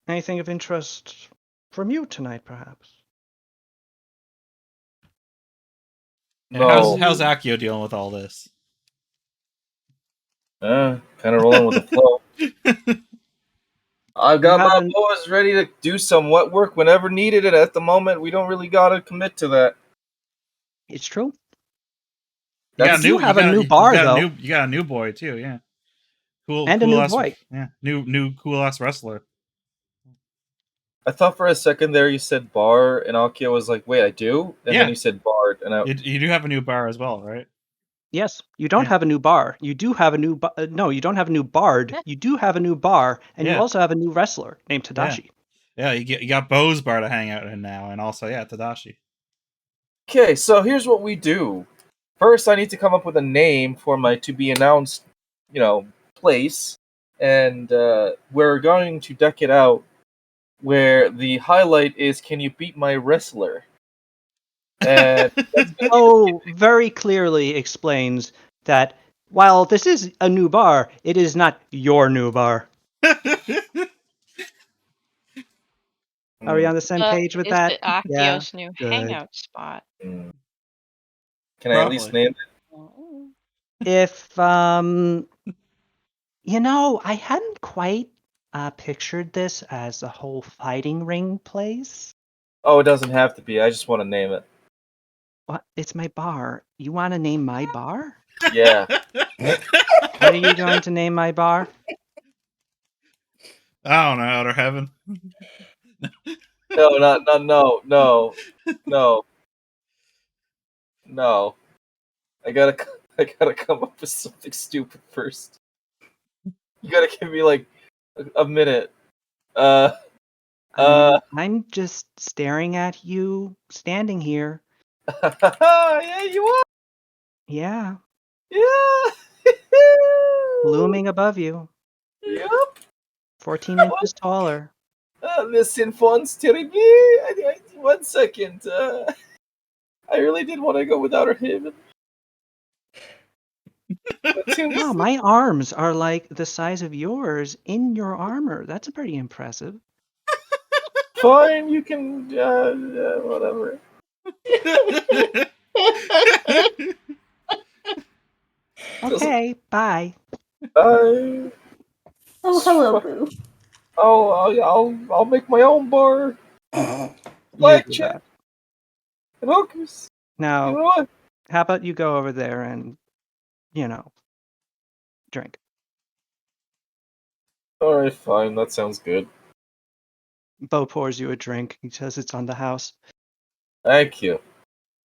Anything of interest from you tonight, perhaps? No. How's Akio dealing with all this? Kind of rolling with the flow. I've got my boys ready to do some wet work whenever needed, and at the moment, we don't really gotta commit to that. It's true. You got a new bar, though. You got a new boy too, yeah. Cool, and cool a new ass, boy. Yeah, new cool ass wrestler. I thought for a second there you said bar, and Akio was like, "Wait, I do," and Yeah. then you said bard, and you do have a new bar as well, right? Yes, you don't have a new bar. You do have a new no, you don't have a new bard. Yeah. You do have a new bar, and you Yeah. also have a new wrestler named Tadashi. Yeah, you got Bo's bar to hang out in now, and also Tadashi. Okay, so here's what we do. First, I need to come up with a name for my to be announced, place, and we're going to deck it out where the highlight is, "Can you beat my wrestler?" And that's Oh, very clearly explains that while this is a new bar, it is not your new bar. Are we on the same page with that? Is it Akio's new hangout spot? Can I at least name it? Oh. If I hadn't quite pictured this as a whole fighting ring place. Oh, it doesn't have to be. I just want to name it. What? It's my bar. You want to name my bar? Yeah. What are you going to name my bar? I don't know, Outer Heaven. No. I gotta come up with something stupid first. You gotta give me like a minute. I'm just staring at you, standing here. Yeah, you are. Yeah. Yeah. Looming above you. Yep. 14 inches taller. Listen, Fonz, terribly. 1 second. I really did want to go with Outer Heaven. Wow, my arms are like the size of yours in your armor. That's pretty impressive. Fine, you can, whatever. Okay, bye. Bye. Oh, hello, Boo. I'll make my own bar. You do Blackjack that. and hookers. Now, You know what? how about you go over there and, drink. Alright, fine. That sounds good. Bo pours you a drink. He says it's on the house. Thank you.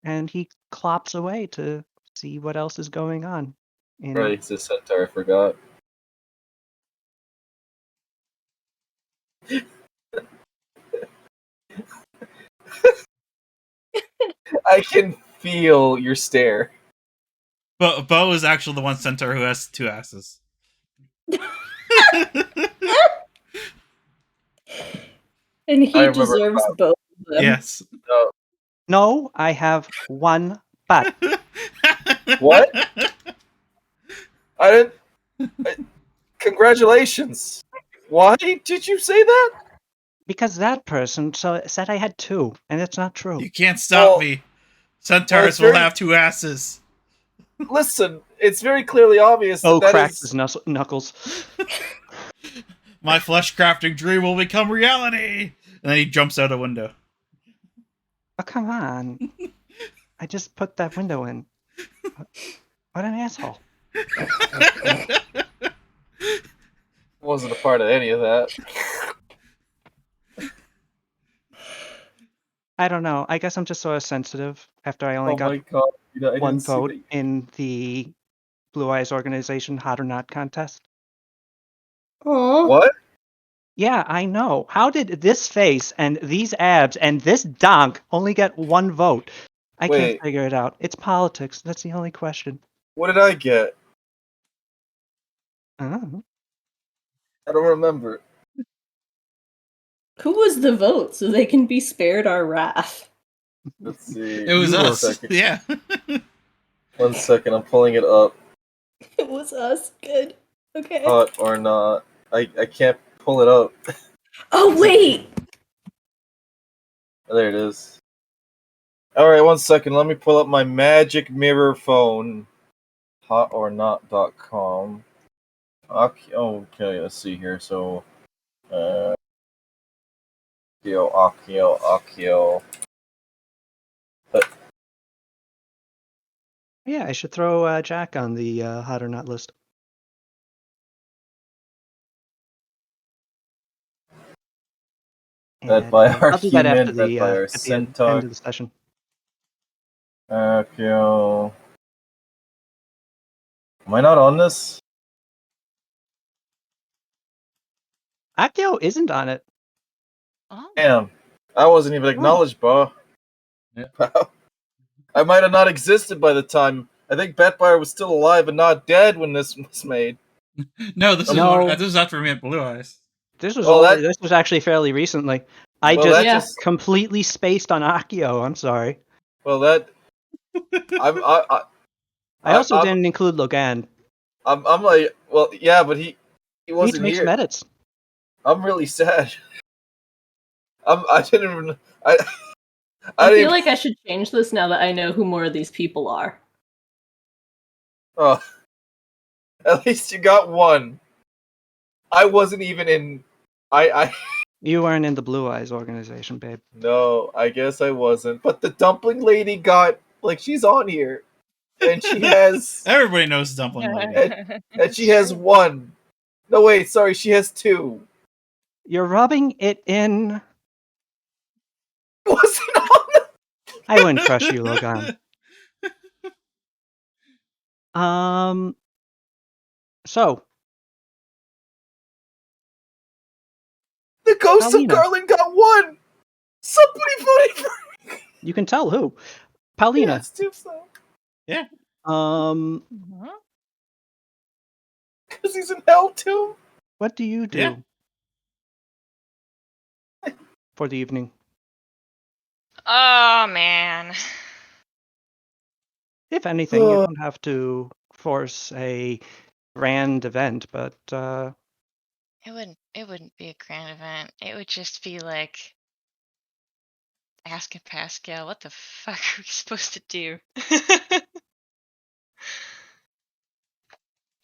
And he clops away to see what else is going on. Right, it's a centaur, I forgot. I can feel your stare. But Bo is actually the one centaur who has 2 asses. And he deserves both of them. Yes. No, I have one butt. What? I didn't. Congratulations. Why did you say that? Because that person said I had 2, and it's not true. You can't stop me. Centaurs will have 2 asses. Listen, it's very clearly obvious that cracks his knuckles. My flesh crafting dream will become reality. And then he jumps out a window. Oh, come on. I just put that window in. What an asshole. Wasn't a part of any of that. I don't know. I guess I'm just sort of sensitive after I only Oh got my god, I one didn't see vote that. in the Blue Eyes Organization Hot or Not contest. Aw. What? Yeah, I know. How did this face and these abs and this donk only get one vote? I can't Wait. figure it out. It's politics. That's the only question. What did I get? Oh. I don't remember. Who was the vote so they can be spared our wrath? Let's see. It was You were- us. Second. Yeah. 1 second, I'm pulling it up. It was us. Good. Okay. Hot or not. I can't pull it up. Oh, wait! There it is. Alright, 1 second. Let me pull up my magic mirror phone. Hotornot.com. Okay, let's see here. So, Akio. Yeah, I should throw Jack on the Hot or Not list. Read And, by our I'll do that after human, read by our at the end centaur. of the session. Akio. Am I not on this? Akio isn't on it. Oh. Damn. I wasn't even acknowledged, bro. Yeah. I might have not existed by the time. I think Batfire was still alive and not dead when this was made. No, this No. is this is after we met Blue Eyes. This was Well, this was actually fairly recently. I Well, just that Yeah. just. completely spaced on Akio. I'm sorry. Well, that. I also didn't include Logan. I'm like, well, yeah, but he He needs to wasn't make here. some edits. I'm really sad. I didn't even. I I didn't feel even, like I should change this now that I know who more of these people are. Oh, at least you got one. I wasn't even in. I You weren't in the Blue Eyes organization, babe. no, I guess I wasn't. But the dumpling lady got like she's on here, and she has Everybody knows Dumpling Lady. and she has one. No, wait, sorry, she has two. You're rubbing it in. Wasn't on. I wouldn't crush you, Logan. So The ghost Paulina. of Garland got one. Somebody voted for. You can tell who. Yeah, Paulina. it's Tombstone. Yeah. Because he's in hell too. What do you do Yeah. for the evening? Oh man. If anything, you don't have to force a grand event, but It wouldn't be a grand event. It would just be like asking Pascal, what the fuck are we supposed to do?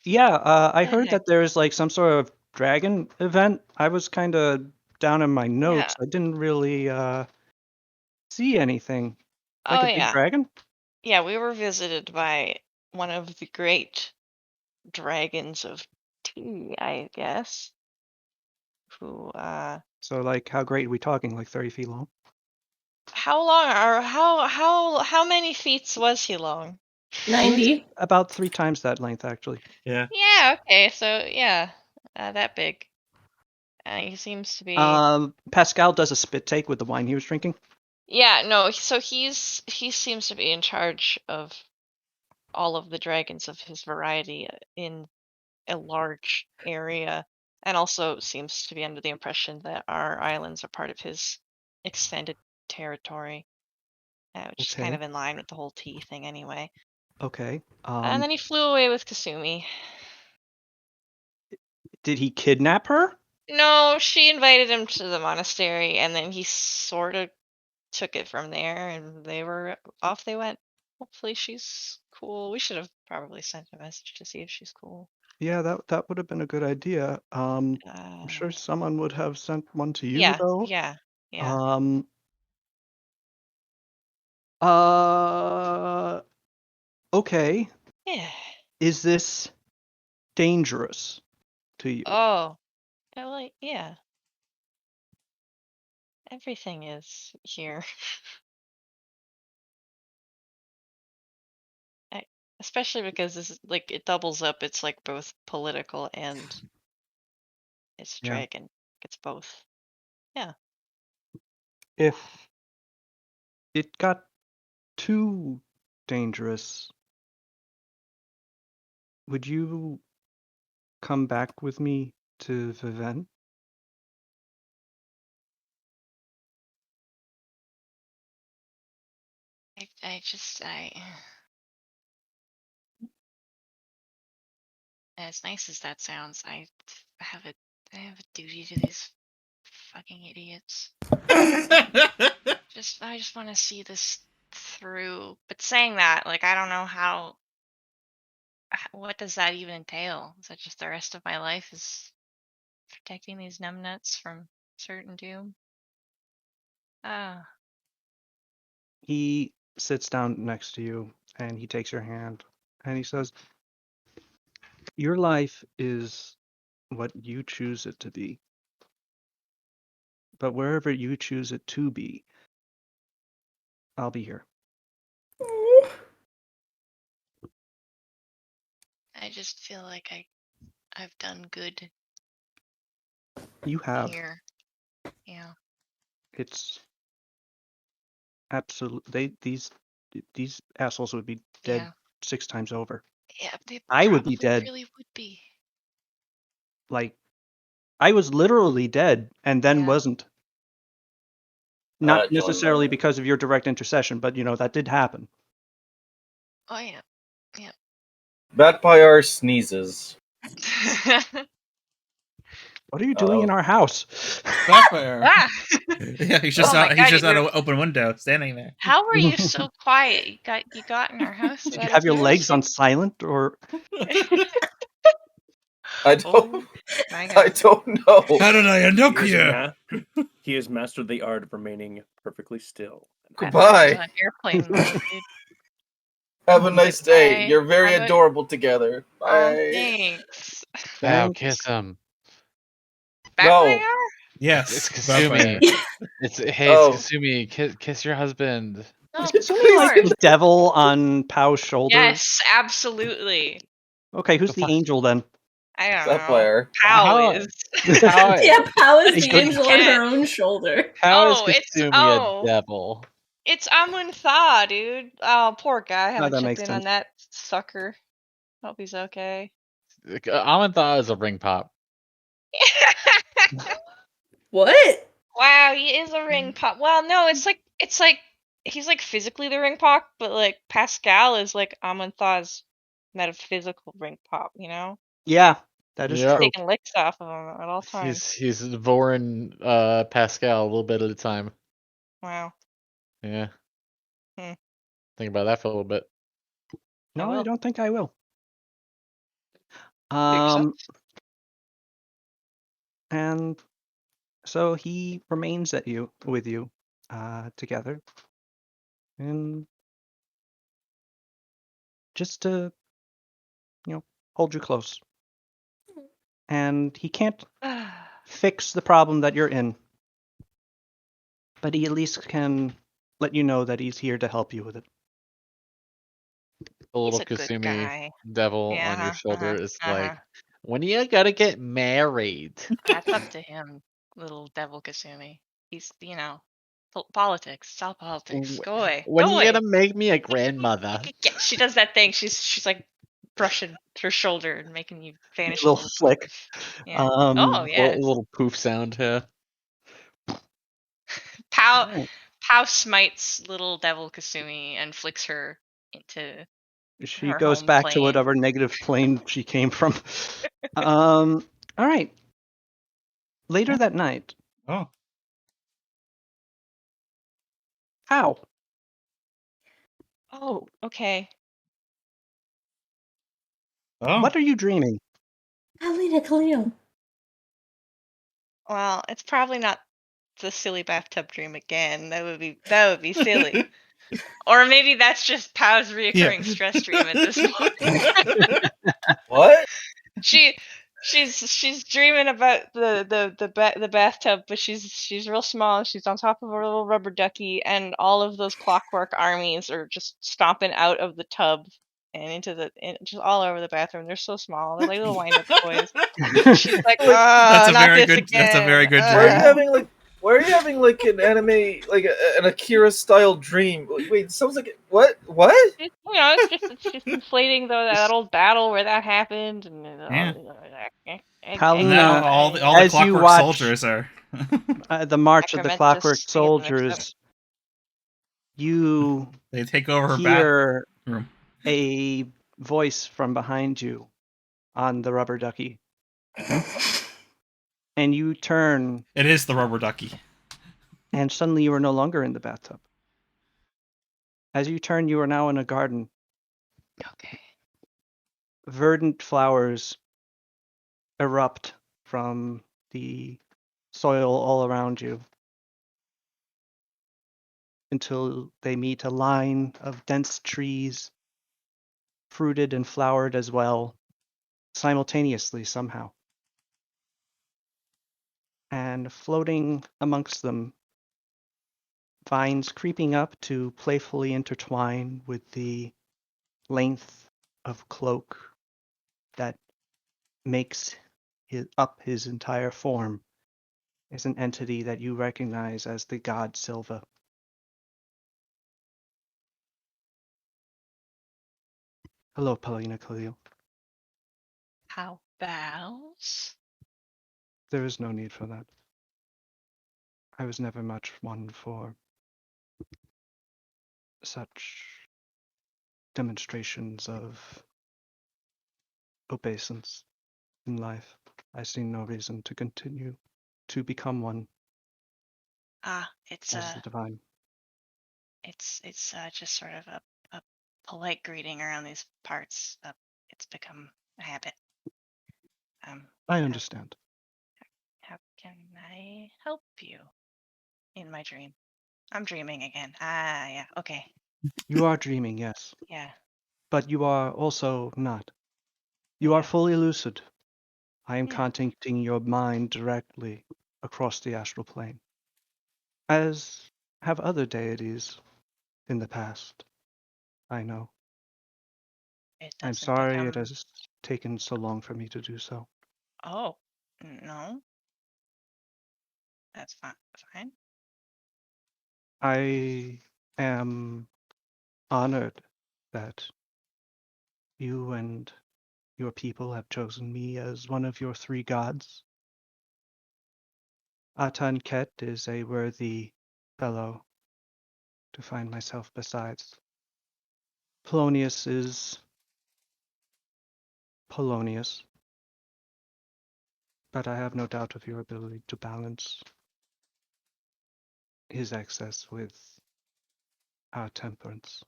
yeah, I heard that there's like some sort of dragon event. I was kind of down in my notes. I didn't really see anything. Like Oh a big yeah. dragon? Yeah, we were visited by one of the great dragons of tea, I guess. Who So like how great are we talking? Like 30 feet long? how long or how many feet was he long? 90. About 3 times that length, actually. Yeah. Yeah, okay, so yeah, that big. He seems to be. Pascal does a spit take with the wine he was drinking. Yeah, no, so he seems to be in charge of all of the dragons of his variety in a large area, and also seems to be under the impression that our islands are part of his extended territory, which is kind of in line with the whole tea thing anyway. Okay. And then he flew away with Kasumi. Did he kidnap her? No, she invited him to the monastery, and then he sort of took it from there, and off they went. Hopefully she's cool. We should have probably sent a message to see if she's cool. Yeah, that would have been a good idea. I'm sure someone would have sent one to you, though. Yeah. Okay. Yeah. Is this dangerous to you? Oh. Well, yeah. Everything is here. Especially because this is like it doubles up. It's like both political and it's Yeah. dragon. It's both. Yeah. If it got too dangerous, would you come back with me to Vivent? As nice as that sounds, I have a duty to these fucking idiots. I just want to see this through. But saying that, like, I don't know how. What does that even entail? Is that just the rest of my life is protecting these numbnuts from certain doom? He sits down next to you and he takes your hand and he says, "Your life is what you choose it to be. But wherever you choose it to be, I'll be here." I just feel like I've done good You have. here. Yeah. It's absolutely these assholes would be dead Yeah. 6 times over. Yeah, they I would probably be dead. really would be. Like, I was literally dead and then Yeah. wasn't. Not totally necessarily know. because of your direct intercession, but that did happen. Oh yeah. Vampire sneezes. What are you doing in our house? Sapphire. Ah! Yeah, he's just Oh my out. He's God, just out you're- an open window, standing there. How were you so quiet? You got in our house Did you without have us your legs on noticing? silent or I don't. Oh my I God. don't know. How did I end up He has, here? he has mastered the art of remaining perfectly still. Goodbye. On airplane mode, dude. Have a nice day. Bye. You're very Have a- adorable together. Oh, Bye. thanks. Val, Thanks. kiss him. Vampire? Yes, It's Sapphire. Kasumi. Hey, Oh. it's Kasumi. Kiss your husband. Oh, is of Kasumi like course. the devil on Pow's shoulder? Yes, absolutely. Okay, who's the angel then? I don't know. Sapphire. Pow How- is. How, Yeah, Pow is the Good angel on her own shoulder. how is Oh, it's Kasumi a devil? It's Amun Tha, dude. Oh, poor guy. I haven't that checked makes in sense. on that sucker. Hope he's okay. Amantha is a ring pop. What? Wow, he is a ring pop. Well, no, it's like he's like physically the ring pop, but like Pascal is like Amun Tha's metaphysical ring pop. Yeah, that is Yeah. true. Taking licks off of him at all times. He's Vorin Pascal a little bit at a time. Wow. Yeah. Hmm. Think about that for a little bit. No, I will. don't think I will. Yourself? And so he remains with you, together, and just to, hold you close. And he can't fix the problem that you're in, but he at least can let you know that he's here to help you with it. The little He's a good Kasumi guy. devil Yeah, on your shoulder is like, uh-huh. when you gotta get married? That's up to him, little devil Kasumi. He's, politics. It's all politics. Go away. When Go you away. gonna make me a grandmother? Yeah, she does that thing. She's like brushing her shoulder and making you vanish Little flick. poof. Yeah. Oh yeah. Little poof sound here. Pow smites little devil Kasumi and flicks her into She her goes home back to plane. whatever negative plane she came from. All right. Later that night. Oh. How? Oh, okay. Oh. What are you dreaming? Alina Cleo. Well, it's probably not the silly bathtub dream again. That would be silly. Or maybe that's just Pow's reoccurring stress dream at this point. What? She's dreaming about the bathtub, but she's real small. She's on top of a little rubber ducky, and all of those clockwork armies are just stomping out of the tub and just all over the bathroom. They're so small. They're like little wind-up toys. She's like, Like, oh, not this That's a very again. good Why are you dream. having like? Why are you having like an anime, like an Akira style dream? Wait, it sounds like what? What? It's just inflating that old battle where that happened, and Yeah. Paulina, And that, all the as you clockwork watch- soldiers are. The March of the Clockwork Necromantis, I get them mixed up. Soldiers, you They take over her hear bathroom. a voice from behind you on the rubber ducky. And you turn, It is the rubber ducky. and suddenly you are no longer in the bathtub. As you turn, you are now in a garden. Okay. Verdant flowers erupt from the soil all around you until they meet a line of dense trees, fruited and flowered as well, simultaneously somehow. And floating amongst them, vines creeping up to playfully intertwine with the length of cloak that makes up his entire form, is an entity that you recognize as the god Silva. Hello, Paulina Khalil. How bows? There is no need for that. I was never much one for such demonstrations of obeisance in life. I see no reason to continue to become one It's as the divine. it's just sort of a polite greeting around these parts. It's become a habit. I understand. How can I help you in my dream? I'm dreaming again. Yeah. Okay. You are dreaming, yes, Yeah. but you are also not. You are Yeah. fully lucid. I am Yeah. contacting your mind directly across the astral plane, as have other deities in the past. I know. It I'm doesn't sorry it become. has taken so long for me to do so. Oh, no. That's fine. I am honored that you and your people have chosen me as one of your three gods. Atan Ket is a worthy fellow to find myself besides. Polonius is Polonius, but I have no doubt of your ability to balance his excess with our temperance.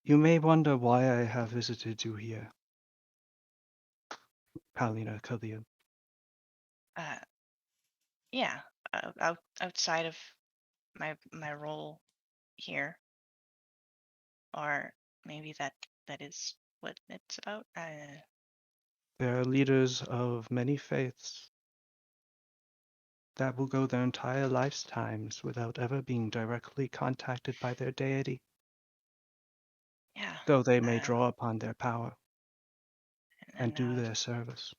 You may wonder why I have visited you here, Paulina Khalil. Yeah. Outside of my role here, or maybe that is what it's about. There are leaders of many faiths that will go their entire lifetimes without ever being directly contacted by their deity, Yeah. though they may draw upon their power and do I've their service.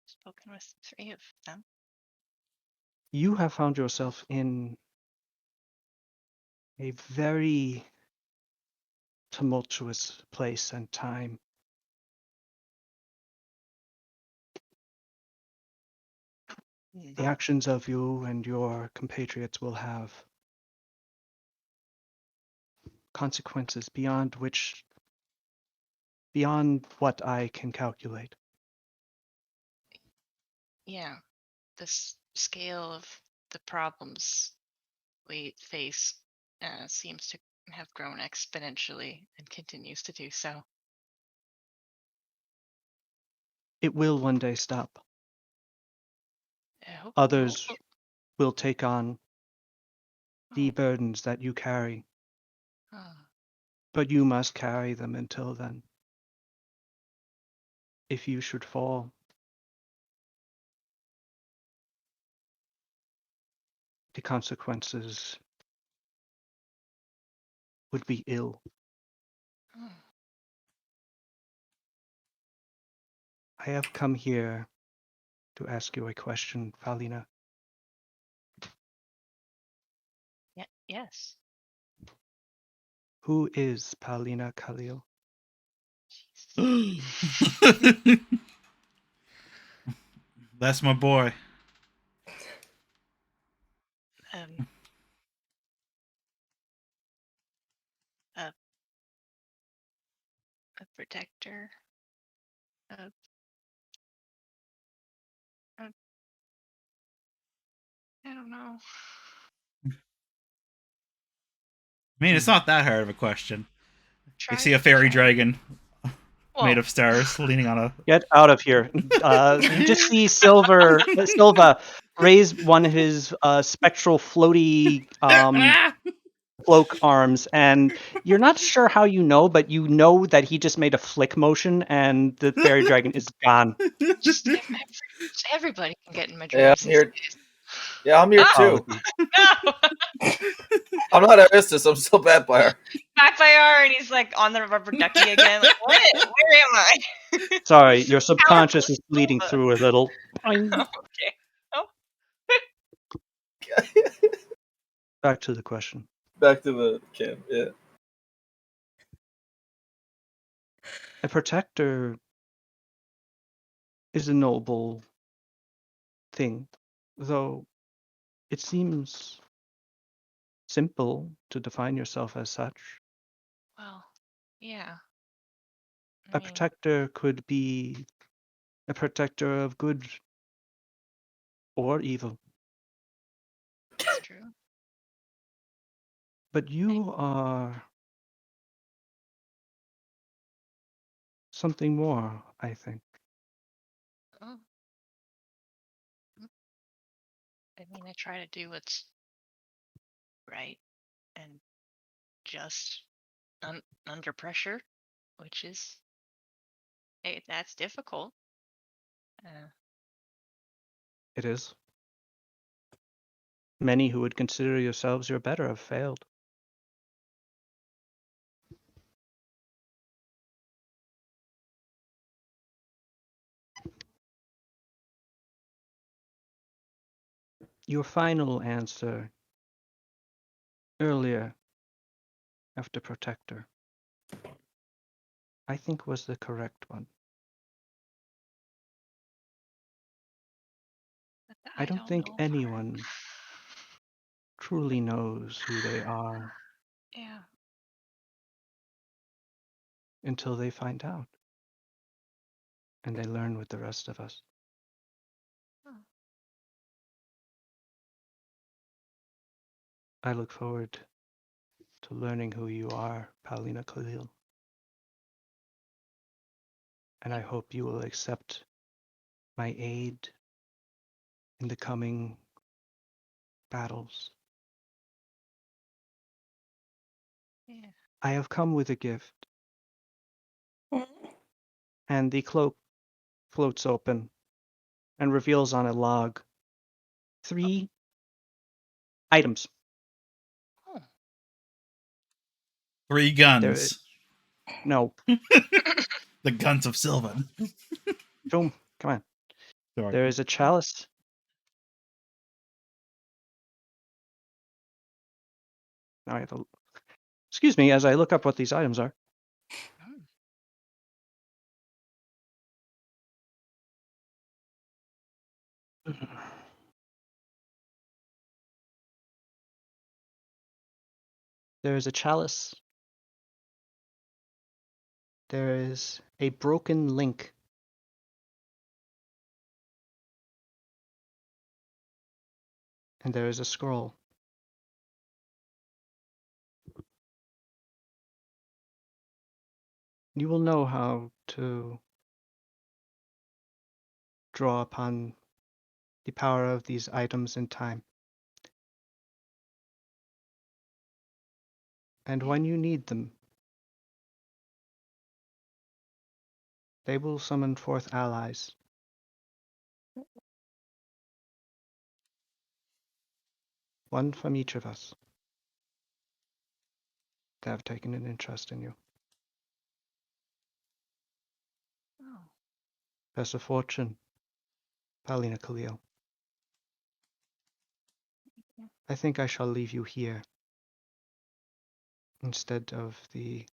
spoken with 3 of them. You have found yourself in a very tumultuous place and time. The actions of you and your compatriots will have consequences beyond what I can calculate. Yeah. The scale of the problems we face seems to have grown exponentially and continues to do so. It will one day stop. I hope. Others will take on the burdens that you carry, Oh. but you must carry them until then. If you should fall, the consequences would be ill. Oh. I have come here to ask you a question, Falina. Yes. Who is Paulina Khalil? Jesus. That's my boy. Um. A protector. A. I don't know. I mean, it's not that hard of a question. You see a fairy dragon made Well, of stars leaning on a. Get out of here. You just see Silva raise one of his spectral floaty cloak arms, and you're not sure how you know, but you know that he just made a flick motion and the fairy dragon is gone. just everybody can get in my Yeah, dreams I'm these here. days. Yeah, I'm here too. No! I'm not Aristus. I'm still Vampire. Backfire, and he's like on the rubber ducky again. Like, what? Where am I? Sorry, your subconscious is bleeding through a little. Okay. Oh. Back to the question. Back to the camp. Yeah. A protector is a noble thing, though it seems simple to define yourself as such. Well, yeah. A protector could be a protector of good or evil. That's true. But you are something more, I think. Oh. I mean, I try to do what's right and just under pressure, which is that's difficult. It is. Many who would consider yourselves your better have failed. Your final answer earlier after protector, I think, was the correct one. I don't think know. anyone truly knows who they are Yeah. until they find out. And they learn with the rest of us. Oh. I look forward to learning who you are, Paulina Khalil. And I hope you will accept my aid in the coming battles. Yeah. I have come with a gift. And the cloak floats open and reveals on a log 3 items. Oh. 3 guns. No. The guns of Sylvan. Boom. Come on. Sorry. There is a chalice. Now I have a... Excuse me as I look up what these items are. There is a chalice. There is a broken link. And there is a scroll. You will know how to draw upon the power of these items in time. And when you need them, they will summon forth allies. One from each of us. They have taken an interest in you. Oh. Best of fortune, Paulina Khalil. I think I shall leave you here instead of the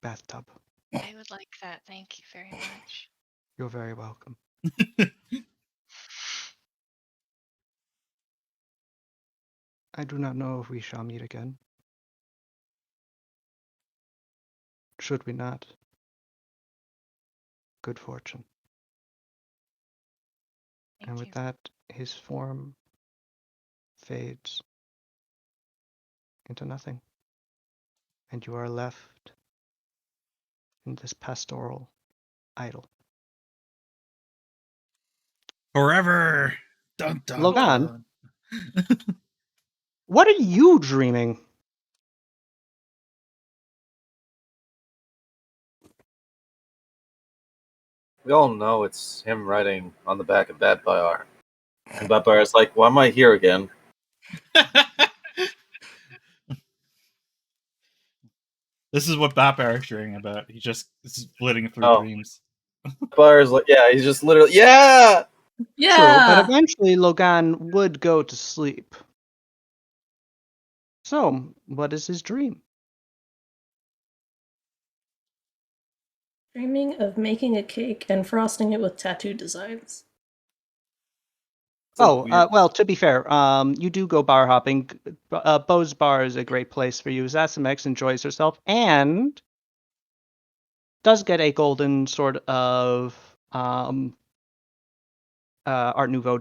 bathtub. I would like that. Thank you very much. You're very welcome. I do not know if we shall meet again. Should we not? Good fortune. Thank And you. with that, his form fades into nothing. And you are left in this pastoral idol. Forever. Dun, dun, Logan, dun. what are you dreaming? We all know it's him riding on the back of Batfire. And Batfire's like, why am I here again? This is what Bap Eric's dreaming about. He just is splitting through Oh. dreams. Batfire's like, yeah, he's just literally, yeah! Yeah. True, but eventually Logan would go to sleep. So, what is his dream? Dreaming of making a cake and frosting it with tattoo designs. So weird. Well, to be fair, you do go bar hopping. Bo's Bar is a great place for you. Zasamex enjoys herself and does get a golden sort of Art Nouveau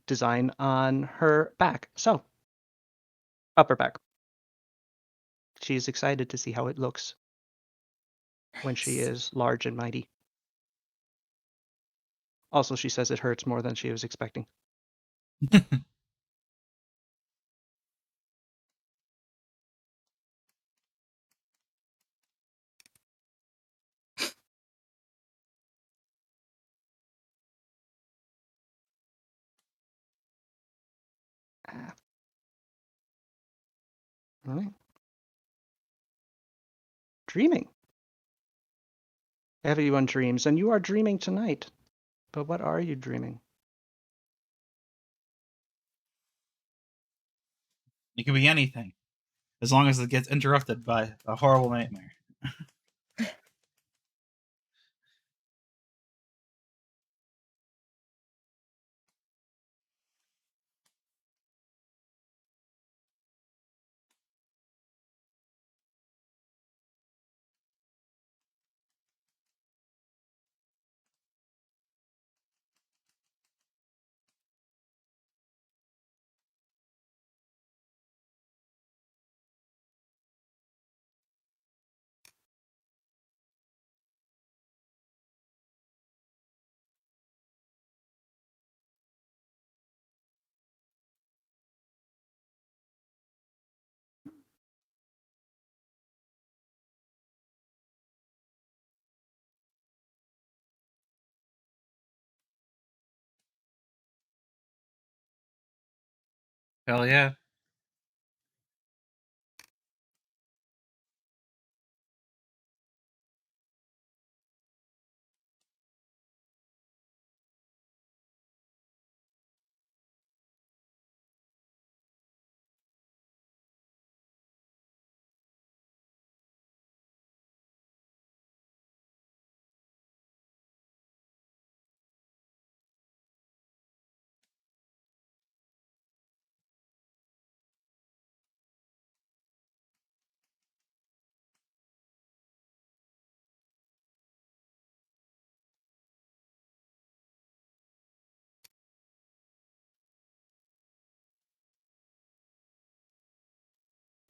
design on her back. So, upper back. She's excited to see how it looks when she Nice. is large and mighty. Also, she says it hurts more than she was expecting. All right. Dreaming. Everyone dreams, and you are dreaming tonight. But what are you dreaming? It could be anything, as long as it gets interrupted by a horrible nightmare. Hell yeah.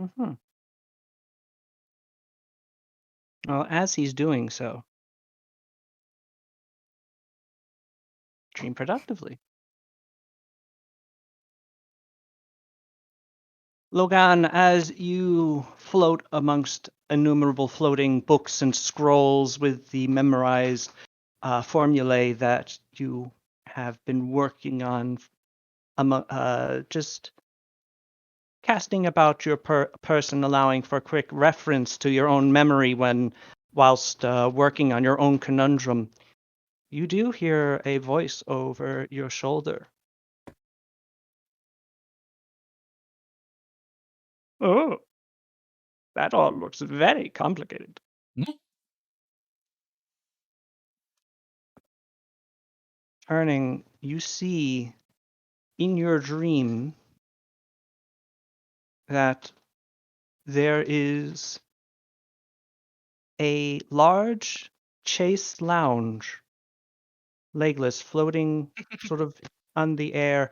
Mm-hmm. Well, as he's doing so, dream productively. Logan, as you float amongst innumerable floating books and scrolls with the memorized formulae that you have been working on, just casting about your person, allowing for quick reference to your own memory whilst working on your own conundrum, you do hear a voice over your shoulder. Oh, that all looks very complicated. Turning, you see in your dream that there is a large chase lounge, legless, floating sort of on the air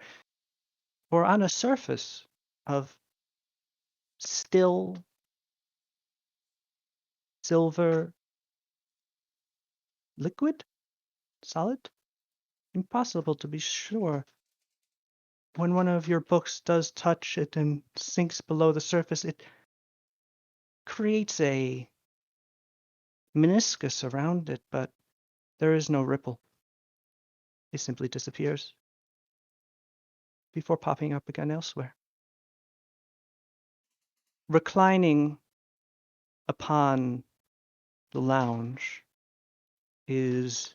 or on a surface of still silver liquid? Solid? Impossible to be sure. When one of your books does touch it and sinks below the surface, it creates a meniscus around it, but there is no ripple. It simply disappears before popping up again elsewhere. Reclining upon the lounge is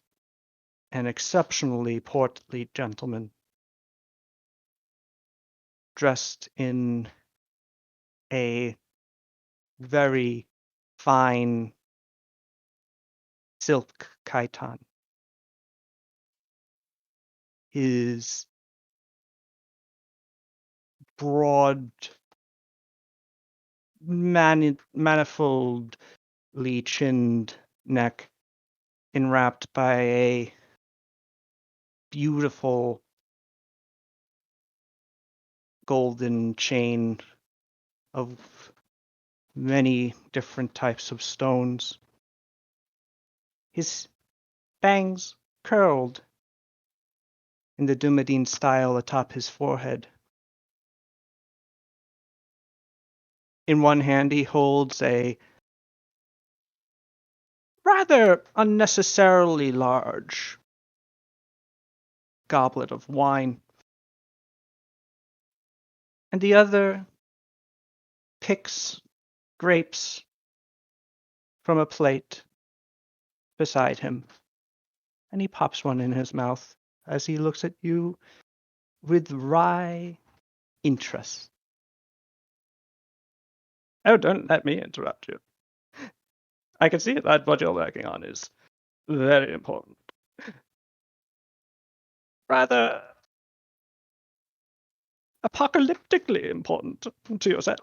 an exceptionally portly gentleman dressed in a very fine silk chiton. His broad, manifoldly chinned neck enwrapped by a beautiful golden chain of many different types of stones. His bangs curled in the Dumadine style atop his forehead. In one hand he holds a rather unnecessarily large goblet of wine, and the other picks grapes from a plate beside him, and he pops one in his mouth as he looks at you with wry interest. Oh, don't let me interrupt you. I can see that what you're working on is very important. Rather apocalyptically important to yourself.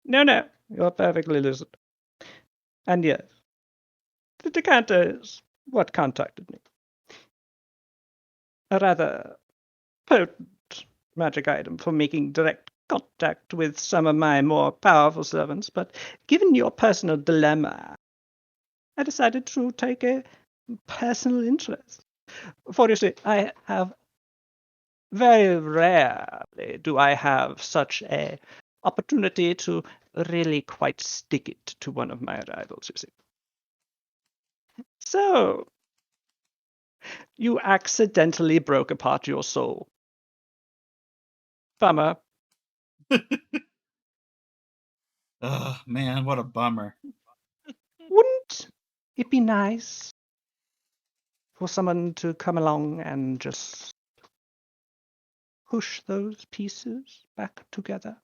No, you're perfectly lucid. And yes, the decanter is what contacted me. A rather potent magic item for making direct contact with some of my more powerful servants, but given your personal dilemma, I decided to take a personal interest. For you see, I have very rarely do I have such a opportunity to really quite stick it to one of my rivals, you see. So, you accidentally broke apart your soul. Bummer. Oh man, what a bummer. Wouldn't it be nice for someone to come along and just push those pieces back together.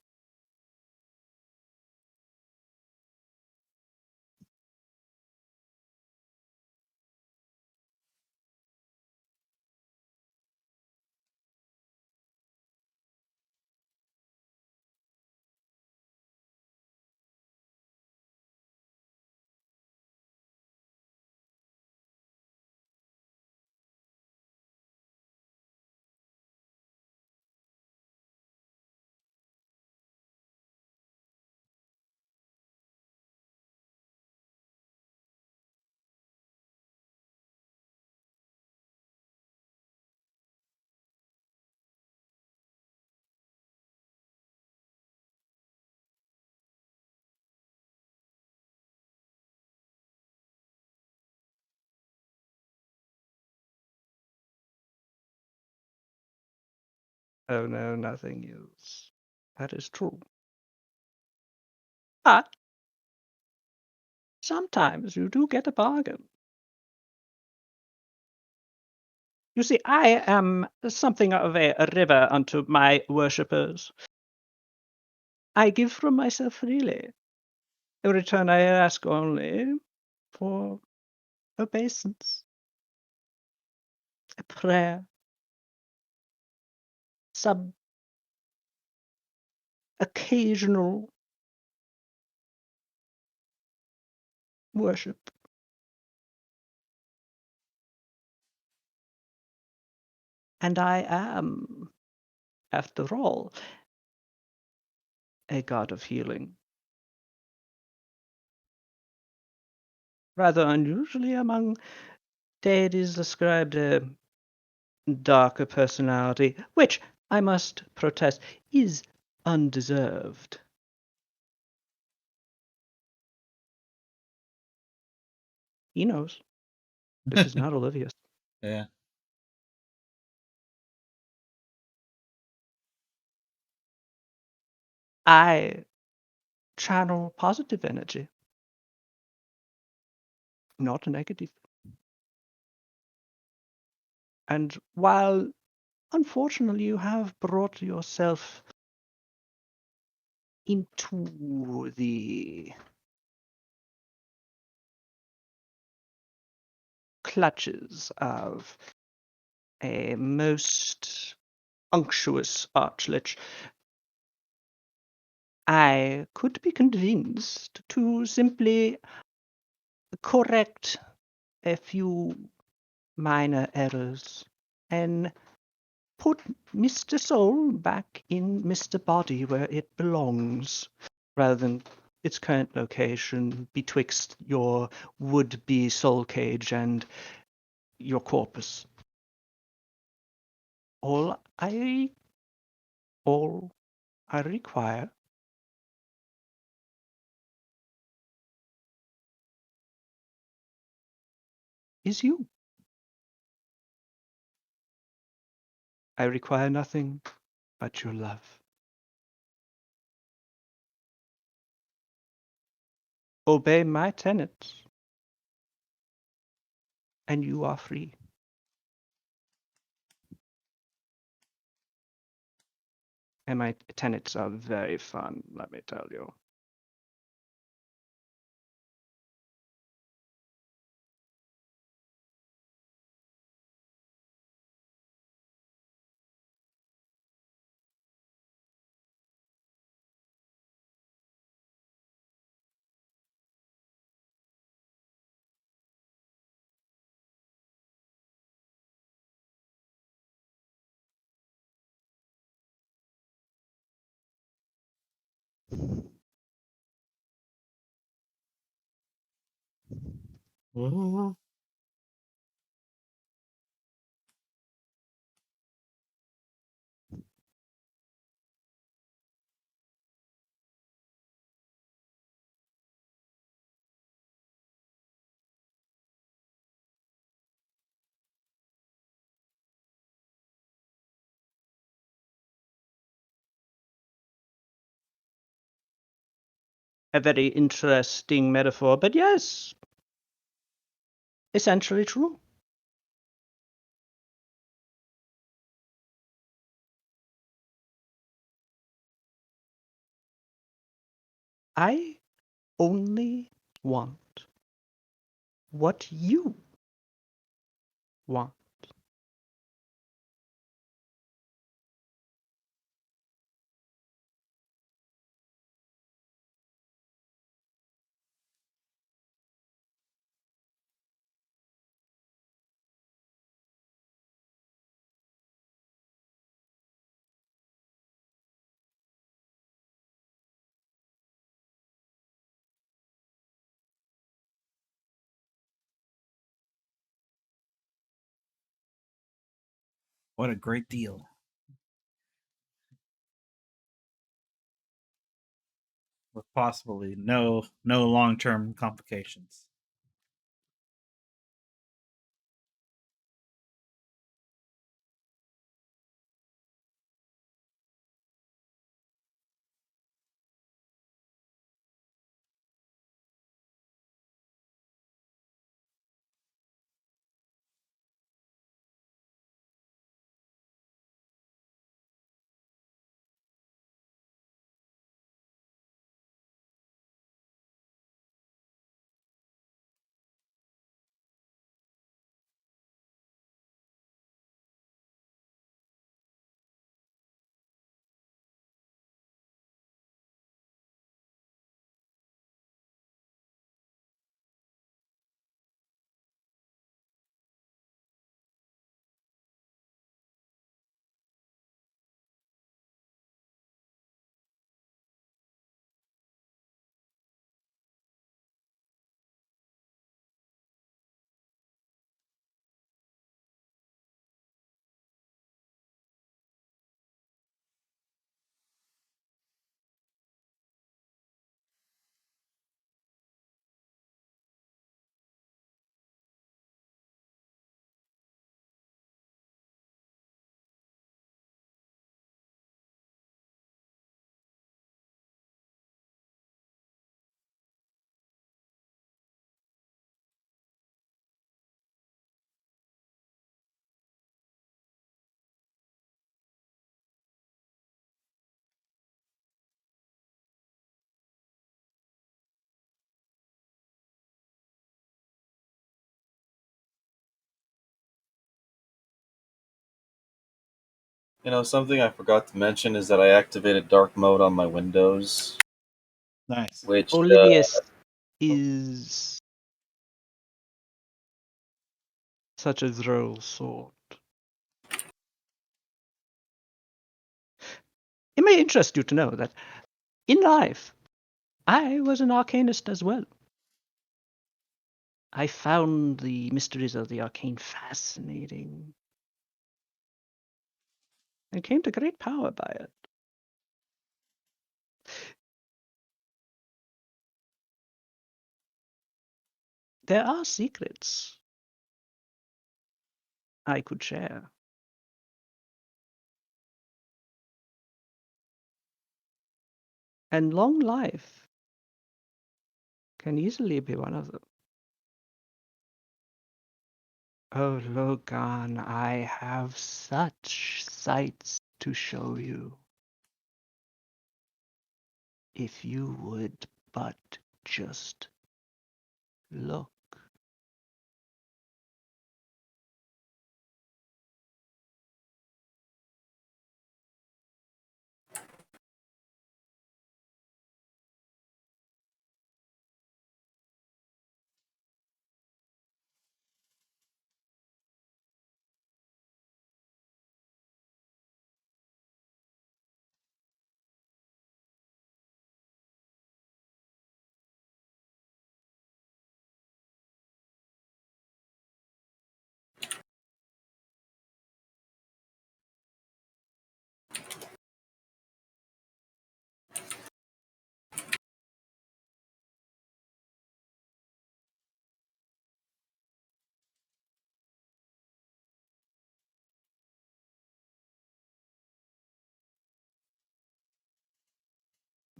Oh no, nothing is. That is true. But sometimes you do get a bargain. You see, I am something of a river unto my worshippers. I give from myself freely. In return, I ask only for obeisance, a prayer, some occasional worship. And I am, after all, a god of healing. Rather unusually among deities ascribed a darker personality, which, I must protest, is undeserved. He knows. This is not Olivia's. Yeah. I channel positive energy, not negative. And while, unfortunately, you have brought yourself into the clutches of a most unctuous archlich, I could be convinced to simply correct a few minor errors and put Mr. Soul back in Mr. Body where it belongs, rather than its current location betwixt your would-be soul cage and your corpus. All I require is you. I require nothing but your love. Obey my tenets, and you are free. And my tenets are very fun, let me tell you. Mhm. A very interesting metaphor, but yes, essentially true. I only want what you want. What a great deal. With possibly no long-term complications. Something I forgot to mention is that I activated dark mode on my Windows, Nice. which Olivius is such a droll sort. It may interest you to know that in life, I was an arcanist as well. I found the mysteries of the arcane fascinating and came to great power by it. There are secrets I could share. And long life can easily be one of them. Oh, Logan, I have such sights to show you. If you would but just look.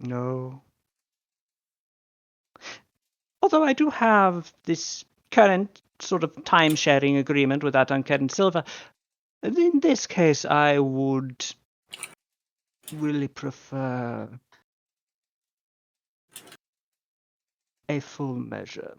No. Although I do have this current sort of time-sharing agreement with that uncanny silver, in this case I would really prefer a full measure.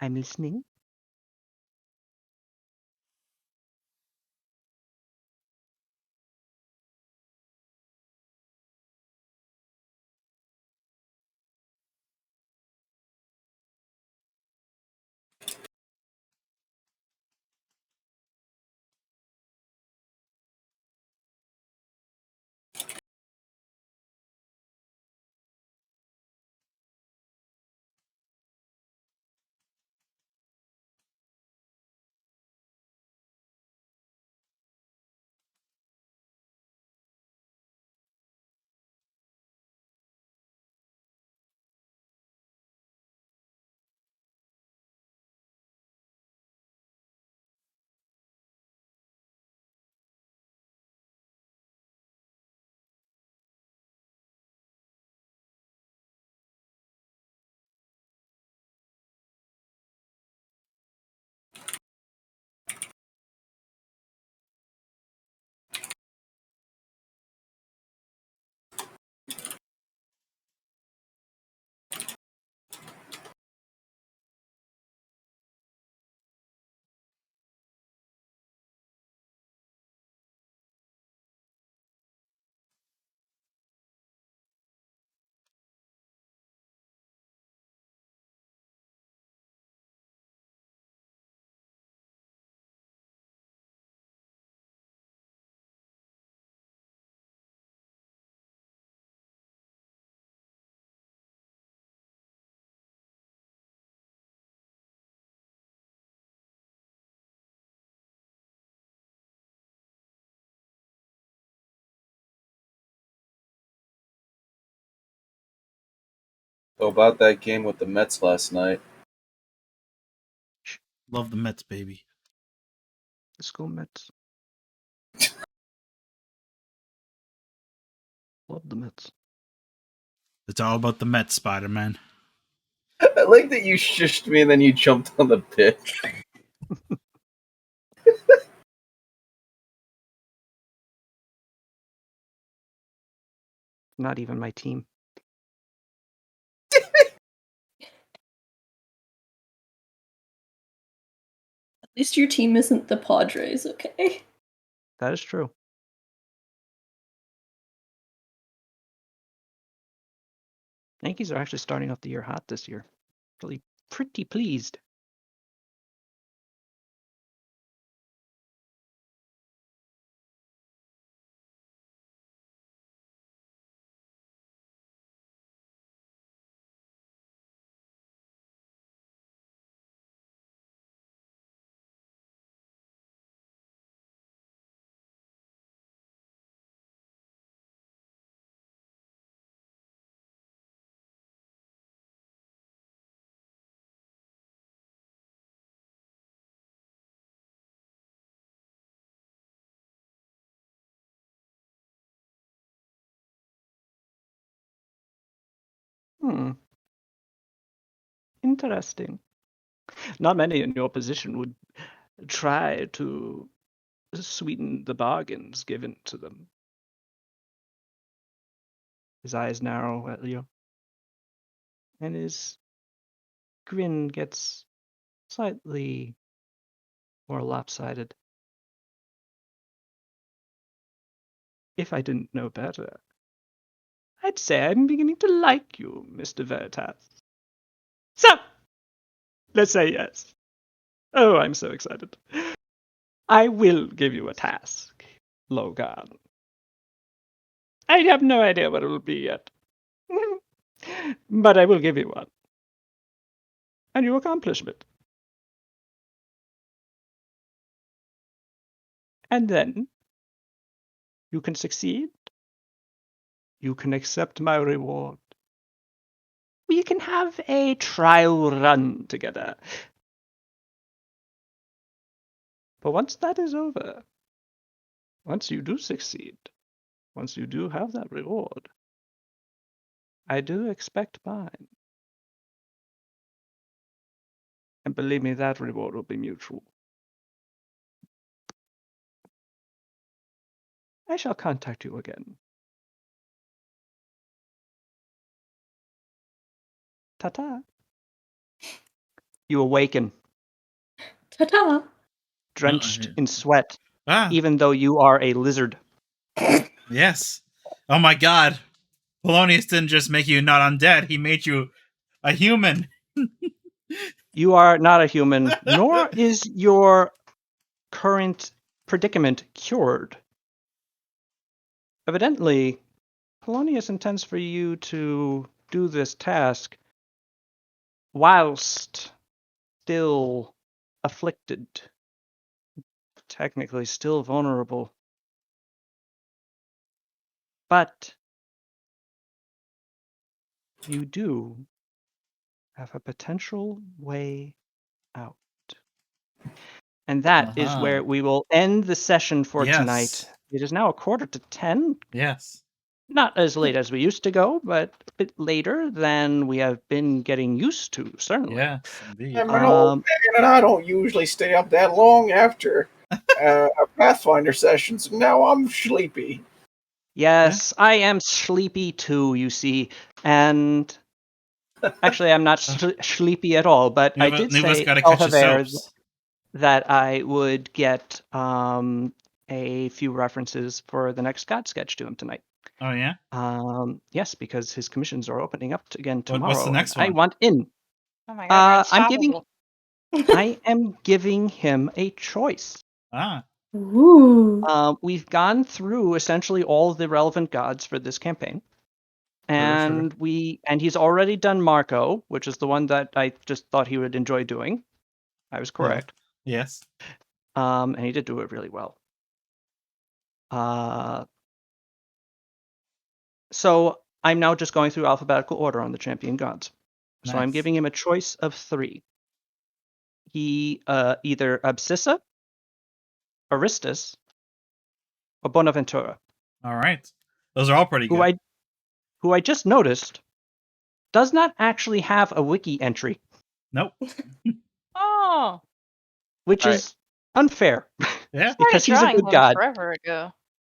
I'm listening. So about that game with the Mets last night. Love the Mets, baby. Let's go Mets. Love the Mets. It's all about the Mets, Spider-Man. I like that you shushed me and then you jumped on the pitch. Not even my team. At least your team isn't the Padres, okay? That is true. Yankees are actually starting off the year hot this year. Really pretty pleased. Interesting. Not many in your position would try to sweeten the bargains given to them. His eyes narrow at you, and his grin gets slightly more lopsided. If I didn't know better, I'd say I'm beginning to like you, Mr. Veritas. So, let's say yes. Oh, I'm so excited. I will give you a task, Logan. I have no idea what it will be yet. But I will give you one. And you accomplish it. And then you can succeed. You can accept my reward. We can have a trial run together. But once that is over, once you do succeed, once you do have that reward, I do expect mine. And believe me, that reward will be mutual. I shall contact you again. Ta-ta. You awaken, Ta-ta! drenched in sweat, Ah, even though you are a lizard. yes. Oh my god. Polonius didn't just make you not undead, he made you a human. You are not a human, nor is your current predicament cured. Evidently, Polonius intends for you to do this task whilst still afflicted, technically still vulnerable. But you do have a potential way out. And that is where we will end the session for tonight. It is now 9:45. Yes. Not as late as we used to go, but a bit later than we have been getting used to, certainly. Yes, indeed. I'm an old man, and I don't usually stay up that long after a Pathfinder session, so now I'm sleepy. Yes, I am sleepy too, you see. And actually, I'm not sleepy at all, but I did Nuva's say gotta catch his Elhaver soaps. that I would get a few references for the next God sketch to him tonight. Oh, yeah? Yes, because his commissions are opening up again tomorrow. What's the next and I one? want in. Oh my god, I am giving him a choice. Ah, Ooh. We've gone through essentially all the relevant gods for this campaign. And he's already done Marco, which is the one that I just thought he would enjoy doing. I was correct. yes. And he did do it really well. So I'm now just going through alphabetical order on the champion gods. So I'm Nice. giving him a choice of 3. He either Abscissa, Aristus, or Bonaventura. All right. Those are all pretty good. Who I just noticed does not actually have a wiki entry. Nope. Oh, Which is unfair. Yeah. Because he's a good god. Forever ago.